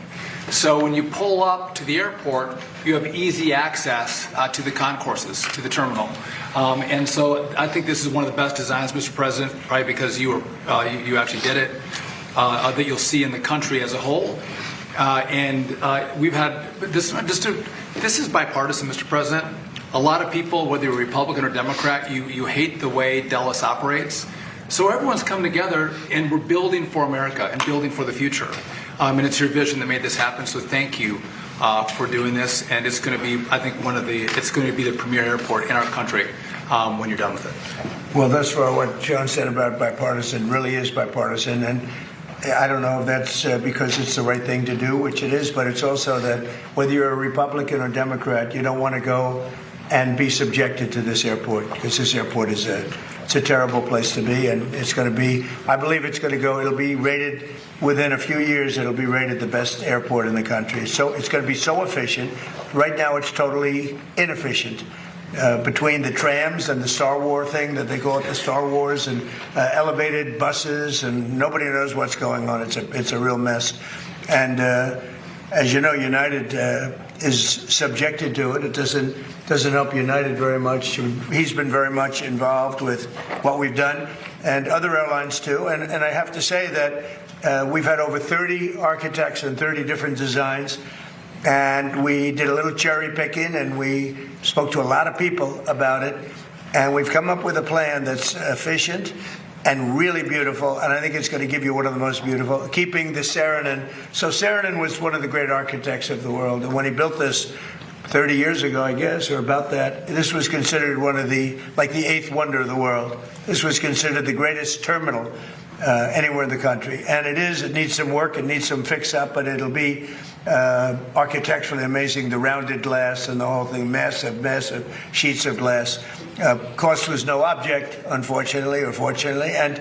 So when you pull up to the airport, you have easy access to the concourses, to the terminal. And so I think this is one of the best designs, Mr. President, probably because you actually did it, that you'll see in the country as a whole. And we've had this is bipartisan, Mr. President. A lot of people, whether you're Republican or Democrat, you hate the way Dulles operates. So everyone's come together and we're building for America and building for the future. And it's your vision that made this happen. So thank you for doing this. And it's going to be, I think, it's going to be the premier airport in our country when you're done with it. Well, thus far, what John said about bipartisan really is bipartisan. And I don't know if that's because it's the right thing to do, which it is, but it's also that whether you're a Republican or Democrat, you don't want to go and be subjected to this airport because this airport is it's a terrible place to be. And it's going to be, I believe it's going to go, it'll be rated within a few years, it'll be rated the best airport in the country. So it's going to be so efficient. Right now, it's totally inefficient. Between the trams and the Star Wars thing that they call it the Star Wars and elevated buses and nobody knows what's going on. It's a real mess. And as you know, United is subjected to it. It doesn't help United very much. He's been very much involved with what we've done and other airlines too. And I have to say that we've had over 30 architects and 30 different designs. And we did a little cherry picking and we spoke to a lot of people about it. And we've come up with a plan that's efficient and really beautiful. And I think it's going to give you one of the most beautiful, keeping the Saarinen. So Saarinen was one of the great architects of the world. And when he built this 30 years ago, I guess, or about that, this was considered one of the eighth wonder of the world. This was considered the greatest terminal anywhere in the country. And it needs some work, it needs some fix up, but it'll be architecturally amazing, the rounded glass and the whole thing, massive sheets of glass. Cost was no object, unfortunately or fortunately, and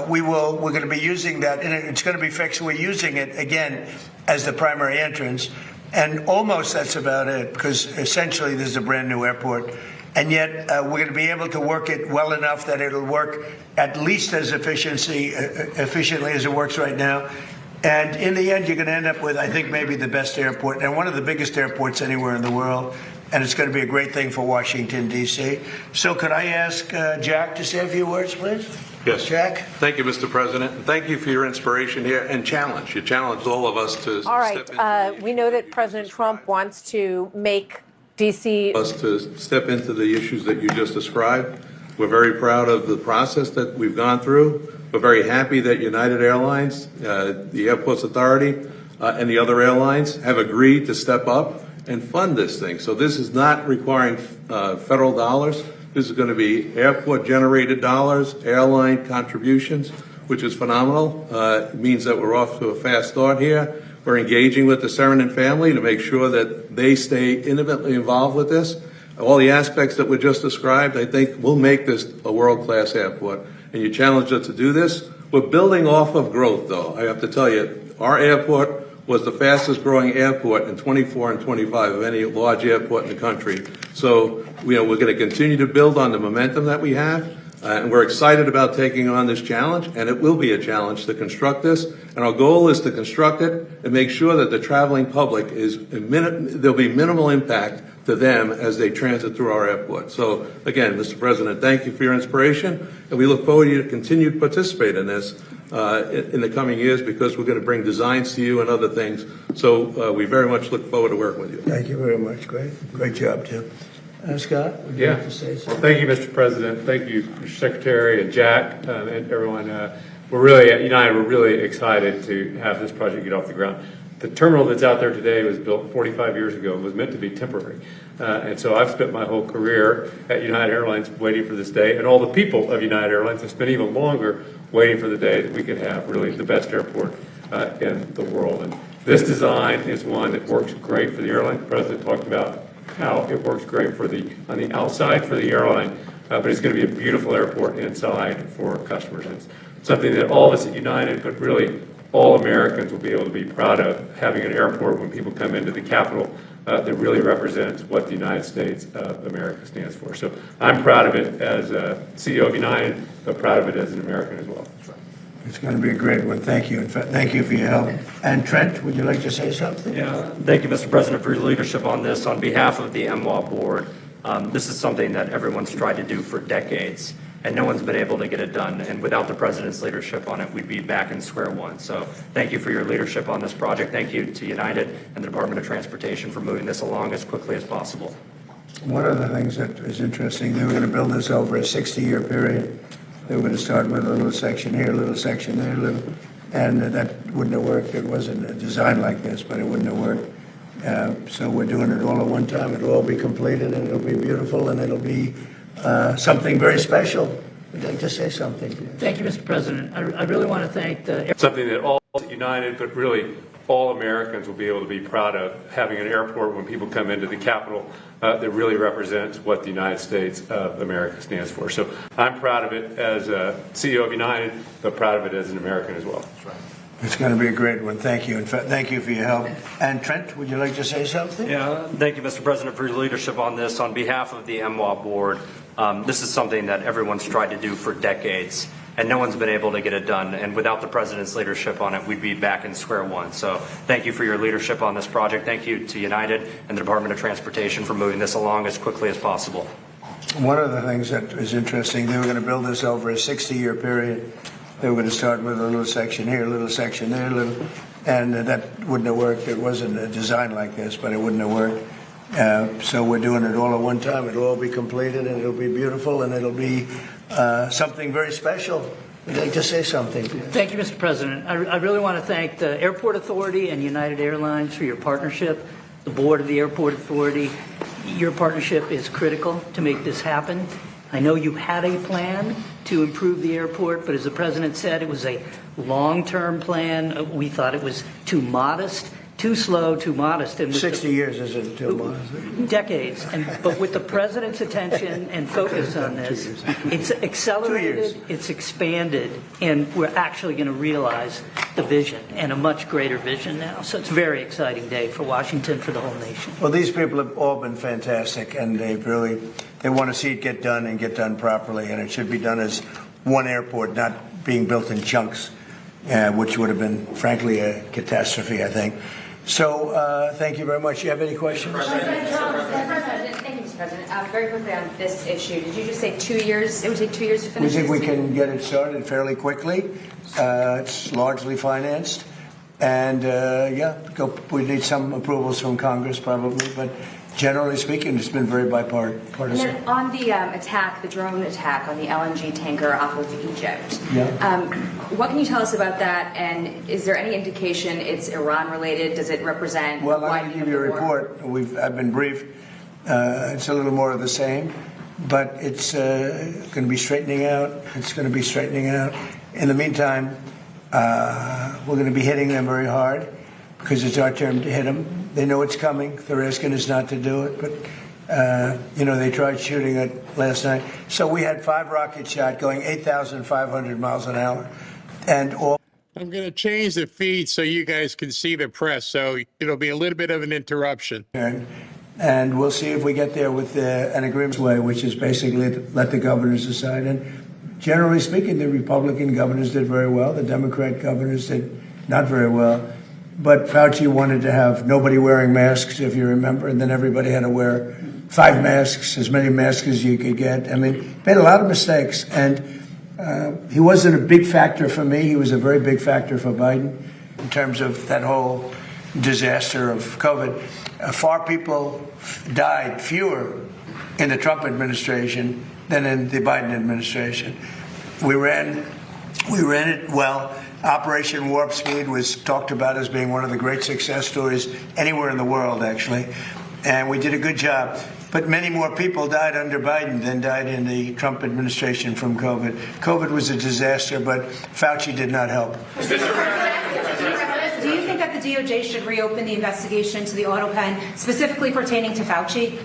we're going to be using that, and it's going to be fixed. We're using it again as the primary entrance, and almost that's about it, because essentially this is a brand new airport. And yet we're going to be able to work it well enough that it'll work at least as efficiently as it works right now. And in the end, you're going to end up with, I think, maybe the best airport and one of the biggest airports anywhere in the world. And it's going to be a great thing for Washington, D.C. So could I ask Jack to say a few words, please? Yes. Jack? Thank you, Mr. President, and thank you for your inspiration here and challenge. You challenged all of us to All right. We know that President Trump wants to make D.C. step into the issues that you just described. We're very proud of the process that we've gone through. We're very happy that United Airlines, the Airports Authority, and the other airlines have agreed to step up and fund this thing. So this is not requiring federal dollars. This is going to be airport-generated dollars, airline contributions, which is phenomenal. It means that we're off to a fast start here. We're engaging with the Serenin family to make sure that they stay intimately involved with this. All the aspects that were just described, I think, will make this a world-class airport. And you challenged us to do this. We're building off of growth, though. I have to tell you, our airport was the fastest growing airport in 24 and 25 of any large airport in the country. So, we're going to continue to build on the momentum that we have. And we're excited about taking on this challenge, and it will be a challenge to construct this. And our goal is to construct it and make sure that the traveling public there'll be minimal impact to them as they transit through our airport. So, again, Mr. President, thank you for your inspiration, and we look forward to you to continue to participate in this in the coming years, because we're going to bring designs to you and other things. So we very much look forward to working with you. Thank you very much. Great job, Tim. Scott, would you like to say something? Thank you, Mr. President. Thank you, Mr. Secretary and Jack and everyone. We're really, at United, we're really excited to have this project get off the ground. The terminal that's out there today was built 45 years ago and was meant to be temporary. And so I've spent my whole career at United Airlines waiting for this day, and all the people of United Airlines have spent even longer waiting for the day that we could have really the best airport in the world. And this design is one that works great for the airline. The President talked about how it works great for on the outside for the airline, but it's going to be a beautiful airport inside for customers. It's something that all of us at United, but really all Americans, will be able to be proud of, having an airport when people come into the capital that really represents what the United States of America stands for. So I'm proud of it as a CEO of United, but proud of it as an American as well. It's going to be a great one. Thank you. Thank you for your help. And Trent, would you like to say something? Yeah, thank you, Mr. President, for your leadership on this. On behalf of the MWA board, this is something that everyone's tried to do for decades, and no one's been able to get it done. And without the President's leadership on it, we'd be back in square one. So thank you for your leadership on this project. Thank you to United and the Department of Transportation for moving this along as quickly as possible. One of the things that is interesting, they were going to build this over a 60-year period. They were going to start with a little section here, a little section there, and that wouldn't have worked. It wasn't a design like this, but it wouldn't have worked. So we're doing it all at one time. It'll all be completed, and it'll be beautiful, and it'll be something very special. Would you like to say something? Thank you, Mr. President. I really want to thank the Something that all United, but really all Americans, will be able to be proud of, having an airport when people come into the capital that really represents what the United States of America stands for. So I'm proud of it as a CEO of United, but proud of it as an American as well. That's right. It's going to be a great one. Thank you. In fact, thank you for your help. And Trent, would you like to say something? Yeah, thank you, Mr. President, for your leadership on this. On behalf of the MWA board, this is something that everyone's tried to do for decades, and no one's been able to get it done. And without the President's leadership on it, we'd be back in square one. So thank you for your leadership on this project. Thank you to United and the Department of Transportation for moving this along as quickly as possible. One of the things that is interesting, they were going to build this over a 60-year period. They were going to start with a little section here, a little section there, and that wouldn't have worked. It wasn't a design like this, but it wouldn't have worked. So we're doing it all at one time. It'll all be completed, and it'll be beautiful, and it'll be something very special. Would you like to say something? Thank you, Mr. President. I really want to thank the Airport Authority and United Airlines for your partnership, the board of the Airport Authority. Your partnership is critical to make this happen. I know you had a plan to improve the airport, but as the President said, it was a long-term plan. We thought it was too modest, too slow, too modest. And 60 years isn't too modest. Decades. But with the President's attention and focus on this, it's accelerated, it's expanded, and we're actually going to realize the vision, and a much greater vision now. So it's a very exciting day for Washington, for the whole nation. Well, these people have all been fantastic, and they want to see it get done and get done properly, and it should be done as one airport, not being built in chunks, which would have been, frankly, a catastrophe, I think. So thank you very much. You have any questions? President, thank you. President. Very quickly on this issue, did you just say 2 years? It would take 2 years to We finish think we this? can get it started fairly quickly. It's largely financed. And we need some approvals from Congress probably, but generally speaking, it's been very bipartisan. And then on the attack, the drone attack on the LNG tanker off of Egypt, what can you tell us about that? And is there any indication it's Iran related? Does it represent? Well, I'm going to give you a report. I've been briefed. It's a little more of the same, but it's going to be straightening out. It's going to be straightening out. In the meantime, we're going to be hitting them very hard because it's our turn to hit them. They know it's coming. They're asking us not to do it, but they tried shooting it last night. So we had 5 rockets shot going 8,500 miles an hour, and all. I'm going to change the feed so you guys can see the press, so it'll be a little bit of an interruption. And we'll see if we get there with an agreement way, which is basically let the governors decide. And generally speaking, the Republican governors did very well. The Democrat governors did not very well. But Fauci wanted to have nobody wearing masks, if you remember, and then everybody had to wear 5 masks, as many masks as you could get. I mean, made a lot of mistakes. And he wasn't a big factor for me. He was a very big factor for Biden in terms of that whole disaster of COVID. Far people died, fewer in the Trump administration than in the Biden administration. We ran it well. Operation Warp Speed was talked about as being one of the great success stories anywhere in the world, actually. And we did a good job. But many more people died under Biden than died in the Trump administration from COVID. COVID was a disaster, but Fauci did not help. Do you think that the DOJ should reopen the investigation into the auto pen, specifically pertaining to Fauci?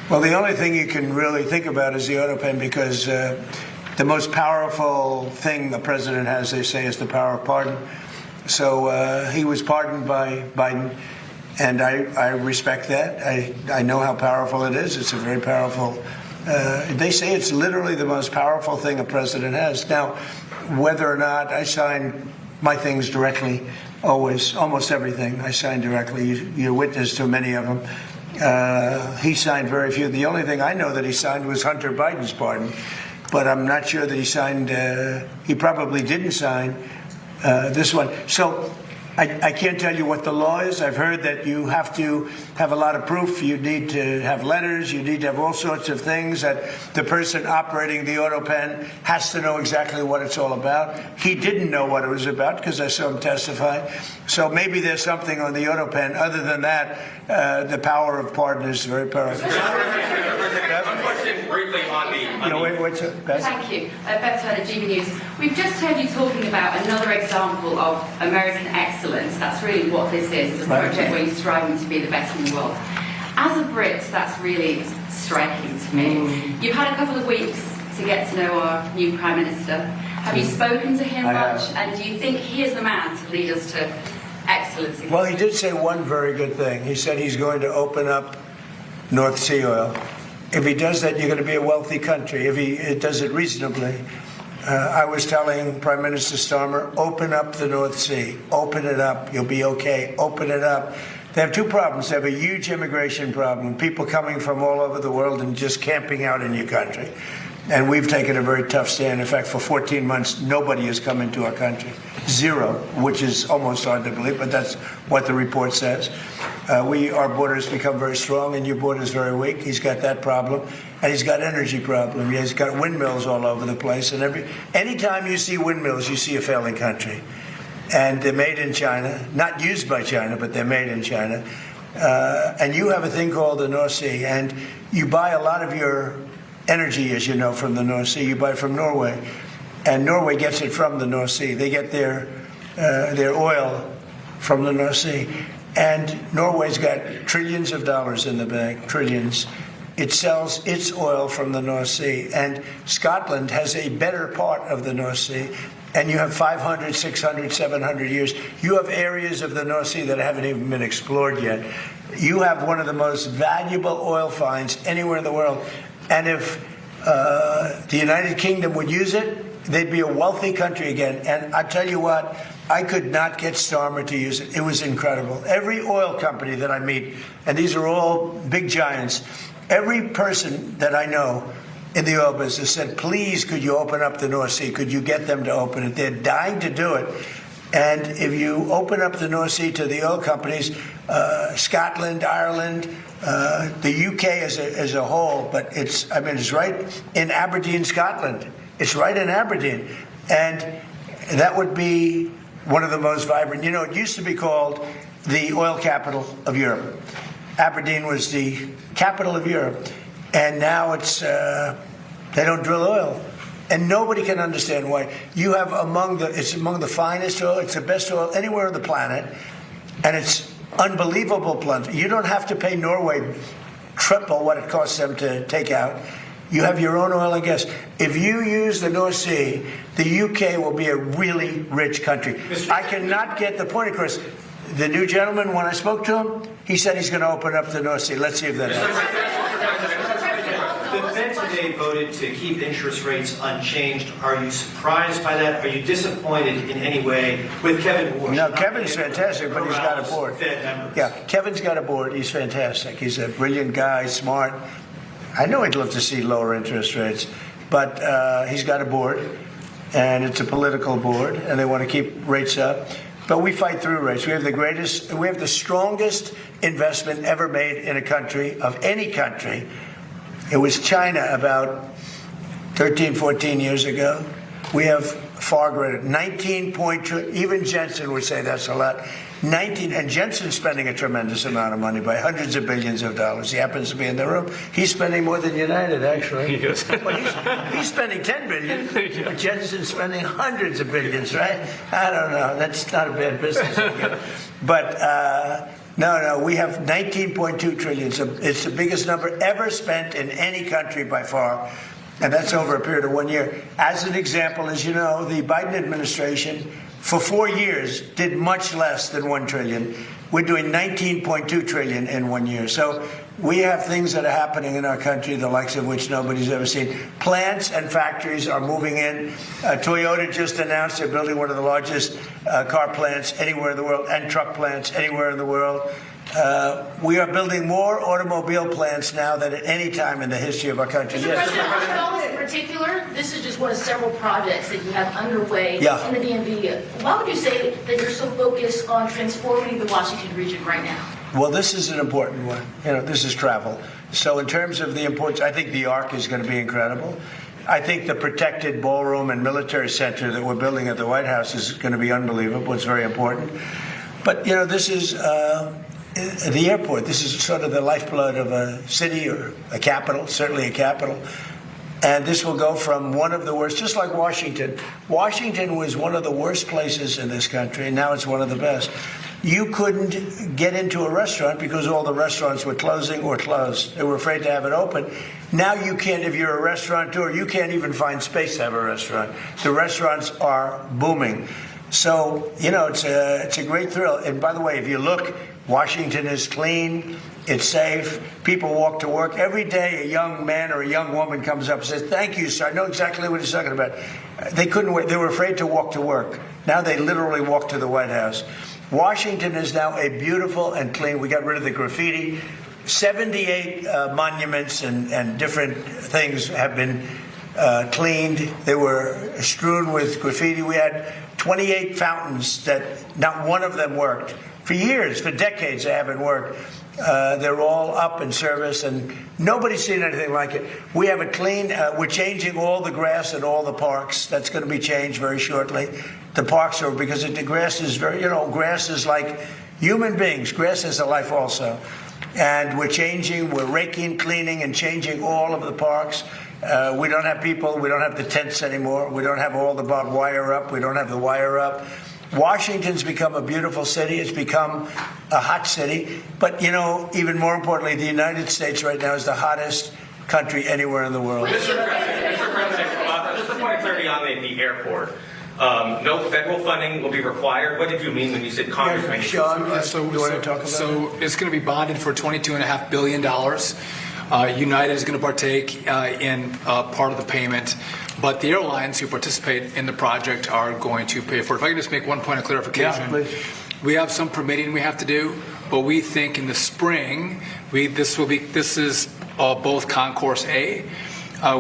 Well, the only thing you can really think about is the auto pen, because the most powerful thing the president has, they say, is the power of pardon. So he was pardoned by Biden, and I respect that. I know how powerful it is. It's a very powerful. They say it's literally the most powerful thing a president has. Now, whether or not I sign my things directly, almost everything I sign directly. You're witness to many of them. He signed very few. The only thing I know that he signed was Hunter Biden's pardon. But I'm not sure that he signed, he probably didn't sign this one. So I can't tell you what the law is. I've heard that you have to have a lot of proof. You need to have letters. You need to have all sorts of things that the person operating the auto pen has to know exactly what it's all about. He didn't know what it was about because I saw him testify. So maybe there's something on the auto pen. Other than that, the power of pardon is very powerful. One question briefly on the. Thank you. Beth Turner, GB News. We've just heard you talking about another example of American excellence. That's really what this is. It's a project where you're striving to be the best in the world. As a Brit, that's really striking to me. You've had a couple of weeks to get to know our new Prime Minister. Have you spoken to him much? And do you think he is the man to lead us to excellence? Well, he did say one very good thing. He said he's going to open up North Sea oil. If he does that, you're going to be a wealthy country. If he does it reasonably. I was telling Prime Minister Starmer, open up the North Sea. Open it up. You'll be okay. Open it up. They have 2 problems. They have a huge immigration problem, people coming from all over the world and just camping out in your country. And we've taken a very tough stand. In fact, for 14 months, nobody has come into our country. 0, which is almost hard to believe, but that's what the report says. Our borders become very strong, and your border is very weak. He's got that problem, and he's got energy problem. He's got windmills all over the place. And anytime you see windmills, you see a failing country. And they're made in China, not used by China, but they're made in China. And you have a thing called the North Sea, and you buy a lot of your energy, as you know, from the North Sea. You buy it from Norway, and Norway gets it from the North Sea. They get their oil from the North Sea, and Norway's got trillions of dollars in the bank, trillions. It sells its oil from the North Sea, and Scotland has a better part of the North Sea, and you have 500, 600, 700 years. You have areas of the North Sea that haven't even been explored yet. You have one of the most valuable oil finds anywhere in the world. And if the United Kingdom would use it, they'd be a wealthy country again. And I tell you what, I could not get Starmer to use it. It was incredible. Every oil company that I meet, and these are all big giants, Every person that I know in the oil business said, please, could you open up the North Sea? Could you get them to open it? They're dying to do it. And if you open up the North Sea to the oil companies, Scotland, Ireland, the UK as a whole, but it's right in Aberdeen, Scotland. It's right in Aberdeen. And that would be one of the most vibrant. You know, it used to be called the oil capital of Europe. Aberdeen was the capital of Europe. And now it's, they don't drill oil. And nobody can understand why. You have it's among the finest oil, it's the best oil anywhere on the planet, and it's unbelievable plenty. You don't have to pay Norway triple what it costs them to take out. You have your own oil and gas. If you use the North Sea, the UK will be a really rich country. I cannot get the point across. The new gentleman, when I spoke to him, he said he's going to open up the North Sea. Let's see if that happens. The Fed today voted to keep interest rates unchanged. Are you surprised by that? Are you disappointed in any way with Kevin Warsh? No, Kevin's fantastic, but he's got a board. Yeah, Kevin's got a board. He's fantastic. He's a brilliant guy, smart. I know he'd love to see lower interest rates, but he's got a board, and it's a political board, and they want to keep rates up. But we fight through rates. We have the strongest investment ever made in a country, of any country. It was China about 13, 14 years ago. We have far greater, 19.2, even Jensen would say that's a lot. 19, and Jensen's spending a tremendous amount of money by hundreds of billions of dollars. He happens to be in the room. He's spending more than United, actually. Yes. Well, he's spending $10 billion, but Jensen's spending hundreds of billions, right? I don't know. That's not a bad business. But no, we have 19.2 trillion. It's the biggest number ever spent in any country by far. And that's over a period of 1 year. As an example, as you know, the Biden administration for 4 years did much less than 1 trillion. We're doing 19.2 trillion in 1 year. So we have things that are happening in our country, the likes of which nobody's ever seen. Plants and factories are moving in. Toyota just announced they're building one of the largest car plants anywhere in the world, and truck plants anywhere in the world. We are building more automobile plants now than at any time in the history of our country. Mr. President, in particular, this is just one of several projects that you have underway in the DMV. Why would you say that you're so focused on transforming the Washington region right now? Well, this is an important one. You know, this is travel. So in terms of the importance, I think the Arc is going to be incredible. I think the protected ballroom and military center that we're building at the White House is going to be unbelievable. It's very important. But, you know, this is the airport. This is sort of the lifeblood of a city or a capital, certainly a capital. And this will go from one of the worst, just like Washington. Washington was one of the worst places in this country, and now it's one of the best. You couldn't get into a restaurant because all the restaurants were closing or closed. They were afraid to have it open. Now you can't, if you're a restaurateur, you can't even find space to have a restaurant. The restaurants are booming. So, you know, it's a great thrill. And by the way, if you look, Washington is clean. It's safe. People walk to work. Every day a young man or a young woman comes up and says, thank you, sir. I know exactly what he's talking about. They couldn't wait. They were afraid to walk to work. Now they literally walk to the White House. Washington is now a beautiful and clean. We got rid of the graffiti. 78 monuments and different things have been cleaned. They were strewn with graffiti. We had 28 fountains that not one of them worked. For years, for decades, they haven't worked. They're all up in service, and nobody's seen anything like it. We have it clean. We're changing all the grass in all the parks. That's going to be changed very shortly. The parks are, because the grass is very, you know, grass is like human beings. Grass is a life also. And we're changing, we're raking, cleaning, and changing all of the parks. We don't have people, we don't have the tents anymore. We don't have all the barbed wire up. We don't have the wire up. Washington's become a beautiful city. It's become a hot city. But, you know, even more importantly, the United States right now is the hottest country anywhere in the world. Mr. President, just a point of clarity on the airport. No federal funding will be required. What did you mean when you said Congress? Sean, you want to talk about So it's going to be bonded for $22.5 billion. United is going to partake in part of the payment, but the airlines who participate in the project are going to pay for it. If I can just make one point of clarification. Yeah, please. We have some permitting we have to do, but we think in the spring, this is both Concourse A.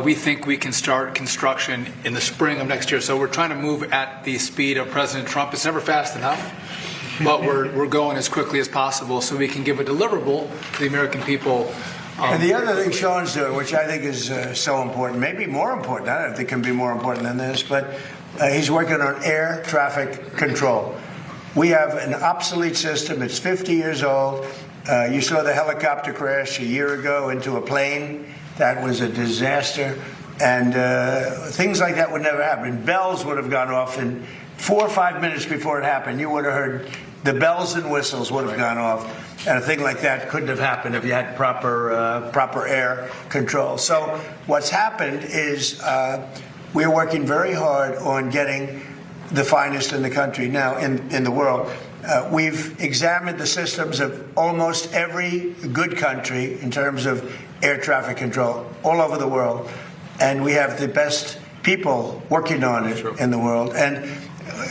We think we can start construction in the spring of next year. So we're trying to move at the speed of President Trump. It's never fast enough, but we're going as quickly as possible so we can give a deliverable to the American people. And the other thing Sean's doing, which I think is so important, maybe more important, I don't think it can be more important than this, but he's working on air traffic control. We have an obsolete system. It's 50 years old. You saw the helicopter crash a year ago into a plane. That was a disaster. And things like that would never happen. Bells would have gone off in 4 or 5 minutes before it happened. You would have heard the bells and whistles would have gone off. And a thing like that couldn't have happened if you had proper air control. So what's happened is we're working very hard on getting the finest in the country now, in the world. We've examined the systems of almost every good country in terms of air traffic control all over the world. And we have the best people working on it in the world. And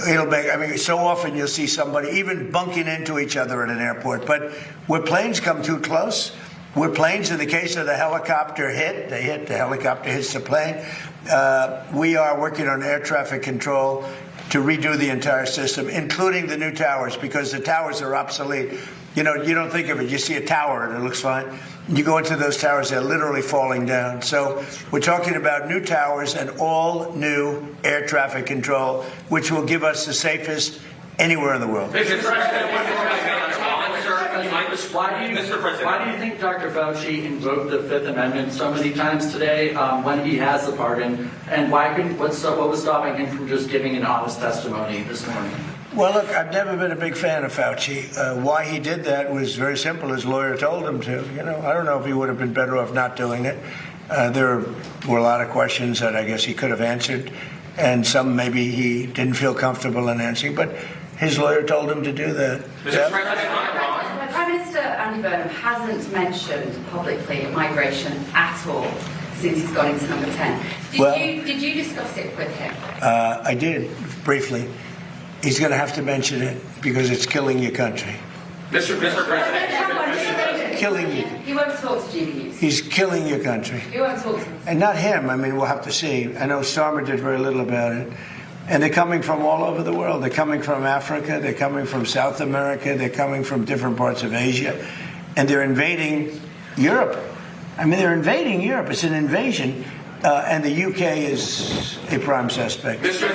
it'll make, I mean, so often you'll see somebody even bunking into each other at an airport. But where planes come too close, where planes, in the case of the helicopter the helicopter hits the plane, we are working on air traffic control to redo the entire system, including the new towers, because the towers are obsolete. You know, you don't think of it. You see a tower and it looks fine. You go into those towers, they're literally falling down. So we're talking about new towers and all new air traffic control, which will give us the safest anywhere in the world. Why do you think Dr. Fauci invoked the Fifth Amendment so many times today when he has the pardon? And what was stopping him from just giving an honest testimony this morning? Well, look, I've never been a big fan of Fauci. Why he did that was very simple. His lawyer told him to. You know, I don't know if he would have been better off not doing it. There were a lot of questions that I guess he could have answered, and some maybe he didn't feel comfortable in answering, but his lawyer told him to do that. Prime Minister Andy Burnham hasn't mentioned publicly migration at all since he's gone into number 10. Did you discuss it with him? I did, briefly. He's going to have to mention it because it's killing your country. Mr. President, killing you. He won't talk to GB News. He's killing your country. He won't talk to him. And not him. I mean, we'll have to see. I know Starmer did very little about it. And they're coming from all over the world. They're coming from Africa. They're coming from South America. They're coming from different parts of Asia. And they're invading Europe. I mean, they're invading Europe. It's an invasion. And the UK is a prime suspect. Mr.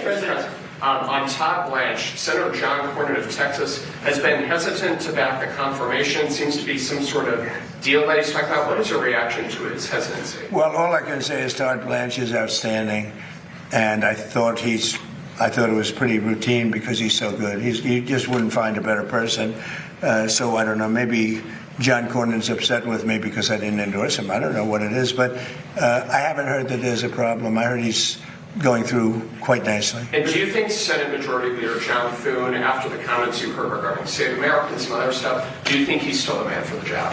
President, on Todd Blanche, Senator John Cornyn of Texas has been hesitant to back the confirmation. Seems to be some sort of deal that he's talking about. What is your reaction to his hesitancy? Well, all I can say is Todd Blanche is outstanding. And I thought it was pretty routine because he's so good. You just wouldn't find a better person. So I don't know, maybe John Cornyn's upset with me because I didn't endorse him. I don't know what it is, but I haven't heard that there's a problem. I heard he's going through quite nicely. And do you think Senate Majority Leader John Thune, after the comments you heard regarding Save America and some other stuff, do you think he's still the man for the job?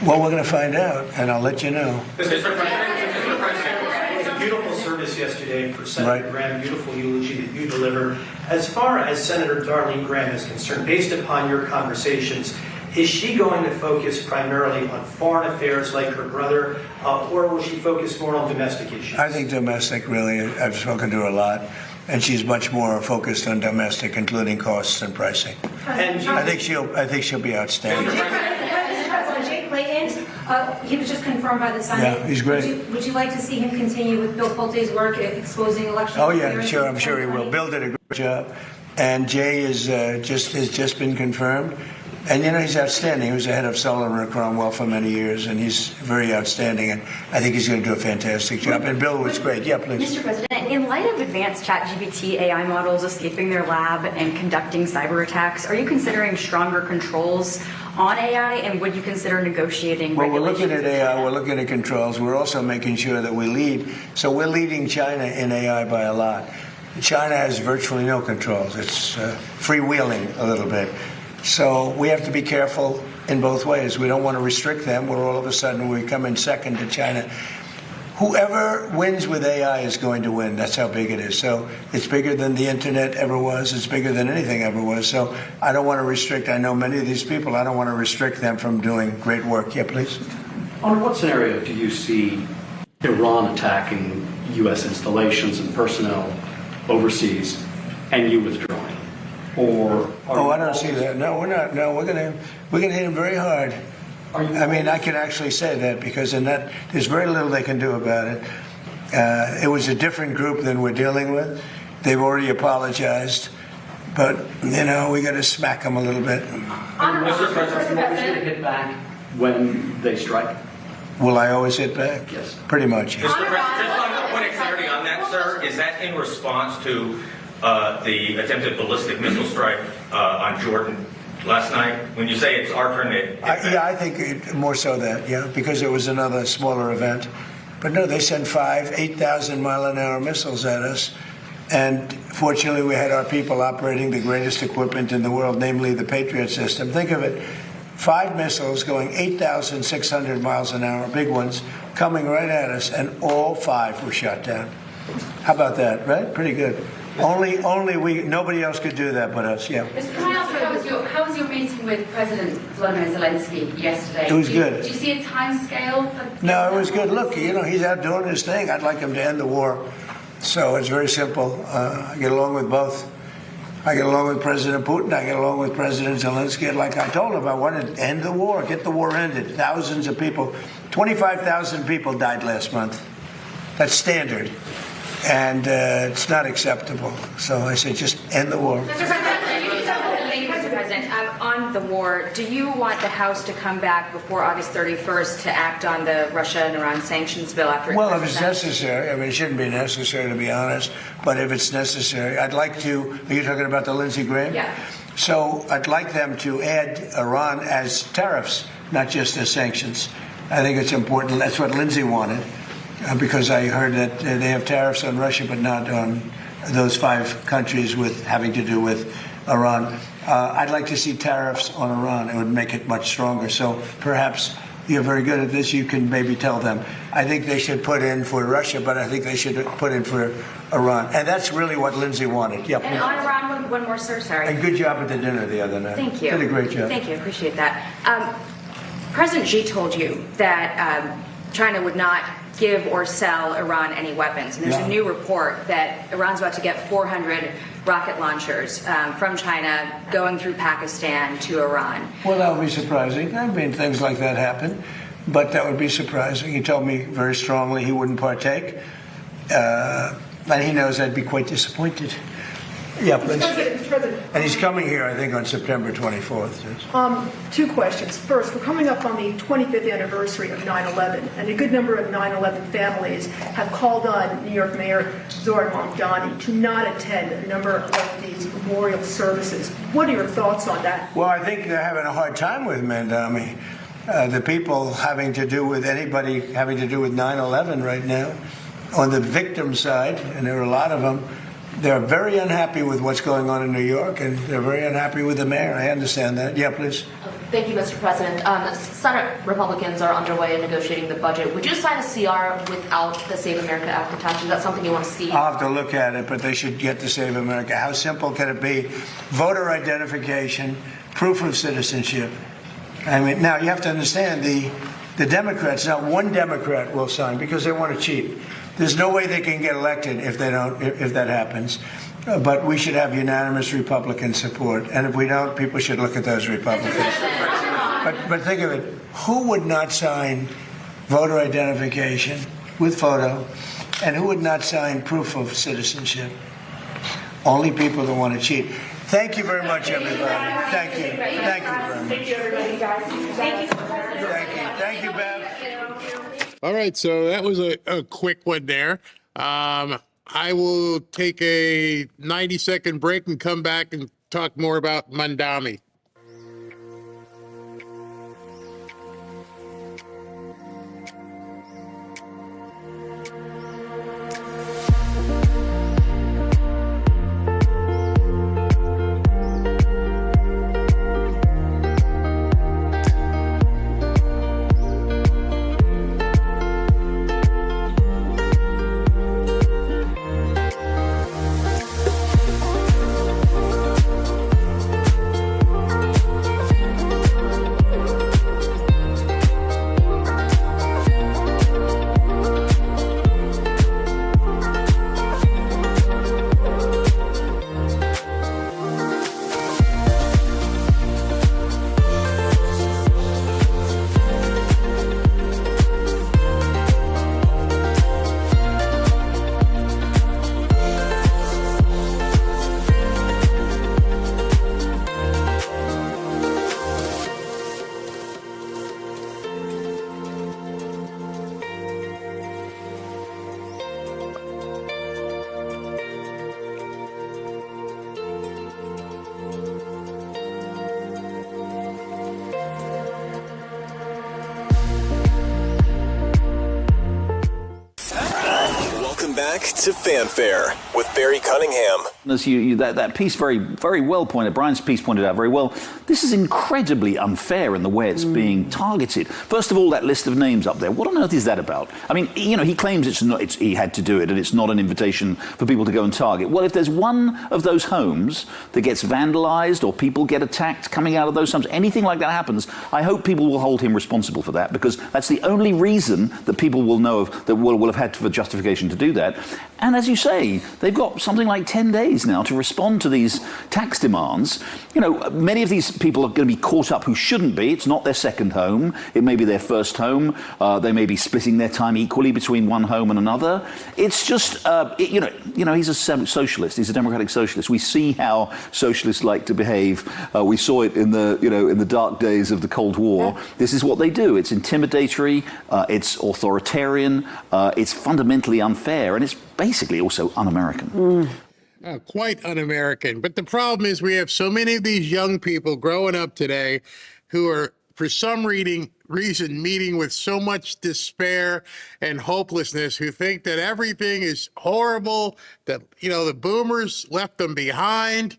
Well, we're going to find out, and I'll let you know. Mr. President, it was a beautiful service yesterday for Senator Graham, beautiful eulogy that you delivered. As far as Senator Darlene Graham is concerned, based upon your conversations, is she going to focus primarily on foreign affairs like her brother, or will she focus more on domestic issues? I think domestic, really. I've spoken to her a lot, and she's much more focused on domestic, including costs and pricing. And I think she'll be outstanding. Jay Clayton, he was just confirmed by the Senate. Yeah, he's great. Would you like to see him continue with Bill Pulte's work at exposing election? Oh yeah, sure. I'm sure he will. Bill did a great job, and Jay has just been confirmed. And you know, he's outstanding. He was the head of Sullivan and Cromwell for many years, and he's very outstanding. And I think he's going to do a fantastic job. And Bill was great. Yeah, please. Mr. President, in light of advanced ChatGPT AI models escaping their lab and conducting cyber attacks, are you considering stronger controls on AI, and would you consider negotiating Well, we're regulations? looking at AI. We're looking at controls. We're also making sure that we lead. So we're leading China in AI by a lot. China has virtually no controls. It's freewheeling a little bit. So we have to be careful in both ways. We don't want to restrict them, where all of a sudden we come in second to China. whoever wins with AI is going to win. That's how big it is. So it's bigger than the internet ever was. It's bigger than anything ever was. So I don't want to restrict. I know many of these people. I don't want to restrict them from doing great work. Yeah, please. Under what scenario do you see Iran attacking U.S. installations and personnel overseas and you withdrawing? Or I don't see that. No, we're not. No, we're gonna hit them very hard. I mean, I can actually say that because in that there's very little they can do about it. It was a different group than we're dealing with. They've already apologized, but we got to smack them a little bit. Mr. President, you want me to hit back when they strike? Will I always hit back? Yes. Pretty much. Mr. President, just on a point of clarity on that, sir, is that in response to the attempted ballistic missile strike on Jordan last night? When you say it's our turn to... Yeah, I think more so that, because it was another smaller event. But no, they sent 8,000 mile-an-hour missiles at us. And fortunately, we had our people operating the greatest equipment in the world, namely the Patriot system. Think of it, 5 missiles going 8,600 miles an hour, big ones, coming right at us, and all 5 were shot down. How about that, right? Pretty good. Nobody else could do that but us, yeah. Can I ask, how was your meeting with President Volodymyr Zelensky yesterday? It was good. Did you see a time scale? No, it was good. Look, he's out doing his thing. I'd like him to end the war. So it's very simple. I get along with both. I get along with President Putin. I get along with President Zelensky. Like I told him, I wanted to end the war, get the war ended. Thousands of people, 25,000 people died last month. That's standard. And it's not acceptable. So I said, just end the war. Mr. President, on the war, do you want the House to come back before August 31st to act on the Russia and Iran sanctions bill after? Well, if it's necessary. I mean, it shouldn't be necessary, to be honest. But if it's necessary, I'd like to. Are you talking about the Lindsey Graham? Yeah. So I'd like them to add Iran as tariffs, not just as sanctions. I think it's important. That's what Lindsey wanted. Because I heard that they have tariffs on Russia, but not on those 5 countries having to do with Iran. I'd like to see tariffs on Iran. It would make it much stronger. So perhaps you're very good at this. You can maybe tell them. I think they should put in for Russia, but I think they should put in for Iran. And that's really what Lindsey wanted. Yep. And on Iran, one more, sir. Sorry. And good job at the dinner the other night. Thank you. Did a great job. Thank you. Appreciate that. President Xi told you that China would not give or sell Iran any weapons. And there's a new report that Iran's about to get 400 rocket launchers from China going through Pakistan to Iran. Well, that would be surprising. I mean, things like that happen, but that would be surprising. He told me very strongly he wouldn't partake, and he knows I'd be quite disappointed. Yeah, please. Mr. President. And he's coming here, I think, on September 24th. Yes. 2 questions. First, we're coming up on the 25th anniversary of 9/11, and a good number of 9/11 families have called on New York Mayor Zohran Mamdani to not attend a number of these memorial services. What are your thoughts on that? Well, I think they're having a hard time with Mamdani. The people having to do with anybody having to do with 9/11 right now, on the victim side, and there are a lot of them, they're very unhappy with what's going on in New York, and they're very unhappy with the mayor. I understand that. Yeah, please. Thank you, Mr. President. Senate Republicans are underway in negotiating the budget. Would you sign a CR without the Save America Act attached? Is that something you want to see? I'll have to look at it, but they should get to Save America. How simple can it be? Voter identification, proof of citizenship. I mean, now you have to understand the Democrats, not one Democrat will sign because they want to cheat. There's no way they can get elected if that happens. But we should have unanimous Republican support. And if we don't, people should look at those Republicans. But think of it. Who would not sign voter identification with photo? And who would not sign proof of citizenship? Only people that want to cheat. Thank you very much, everybody. Thank you. Thank you very much. Thank you, everybody, guys. Thank you. Thank you, Bev. All right, so that was a quick one there. I will take a 90-second break and come back and talk more about Mamdani. back to Fanfare with Barry Cunningham. As that piece very well pointed, Brian's piece pointed out very well, this is incredibly unfair in the way it's being targeted. First of all, that list of names up there, what on earth is that about? I mean, he claims he had to do it and it's not an invitation for people to go and target. Well, if there's one of those homes that gets vandalized or people get attacked coming out of those homes, anything like that happens, I hope people will hold him responsible for that, because that's the only reason that people will know of, that will have had for justification to do that. And as you say, they've got something like 10 days now to respond to these tax demands. Many of these people are going to be caught up who shouldn't be. It's not their second home. It may be their first home. They may be splitting their time equally between one home and another. It's just, he's a socialist. He's a democratic socialist. We see how socialists like to behave. We saw it in the dark days of the Cold War. This is what they do. It's intimidatory. It's authoritarian. It's fundamentally unfair, and it's basically also un-American. Quite un-American. But the problem is we have so many of these young people growing up today who are, for some reason, meeting with so much despair and hopelessness, who think that everything is horrible, that, the boomers left them behind.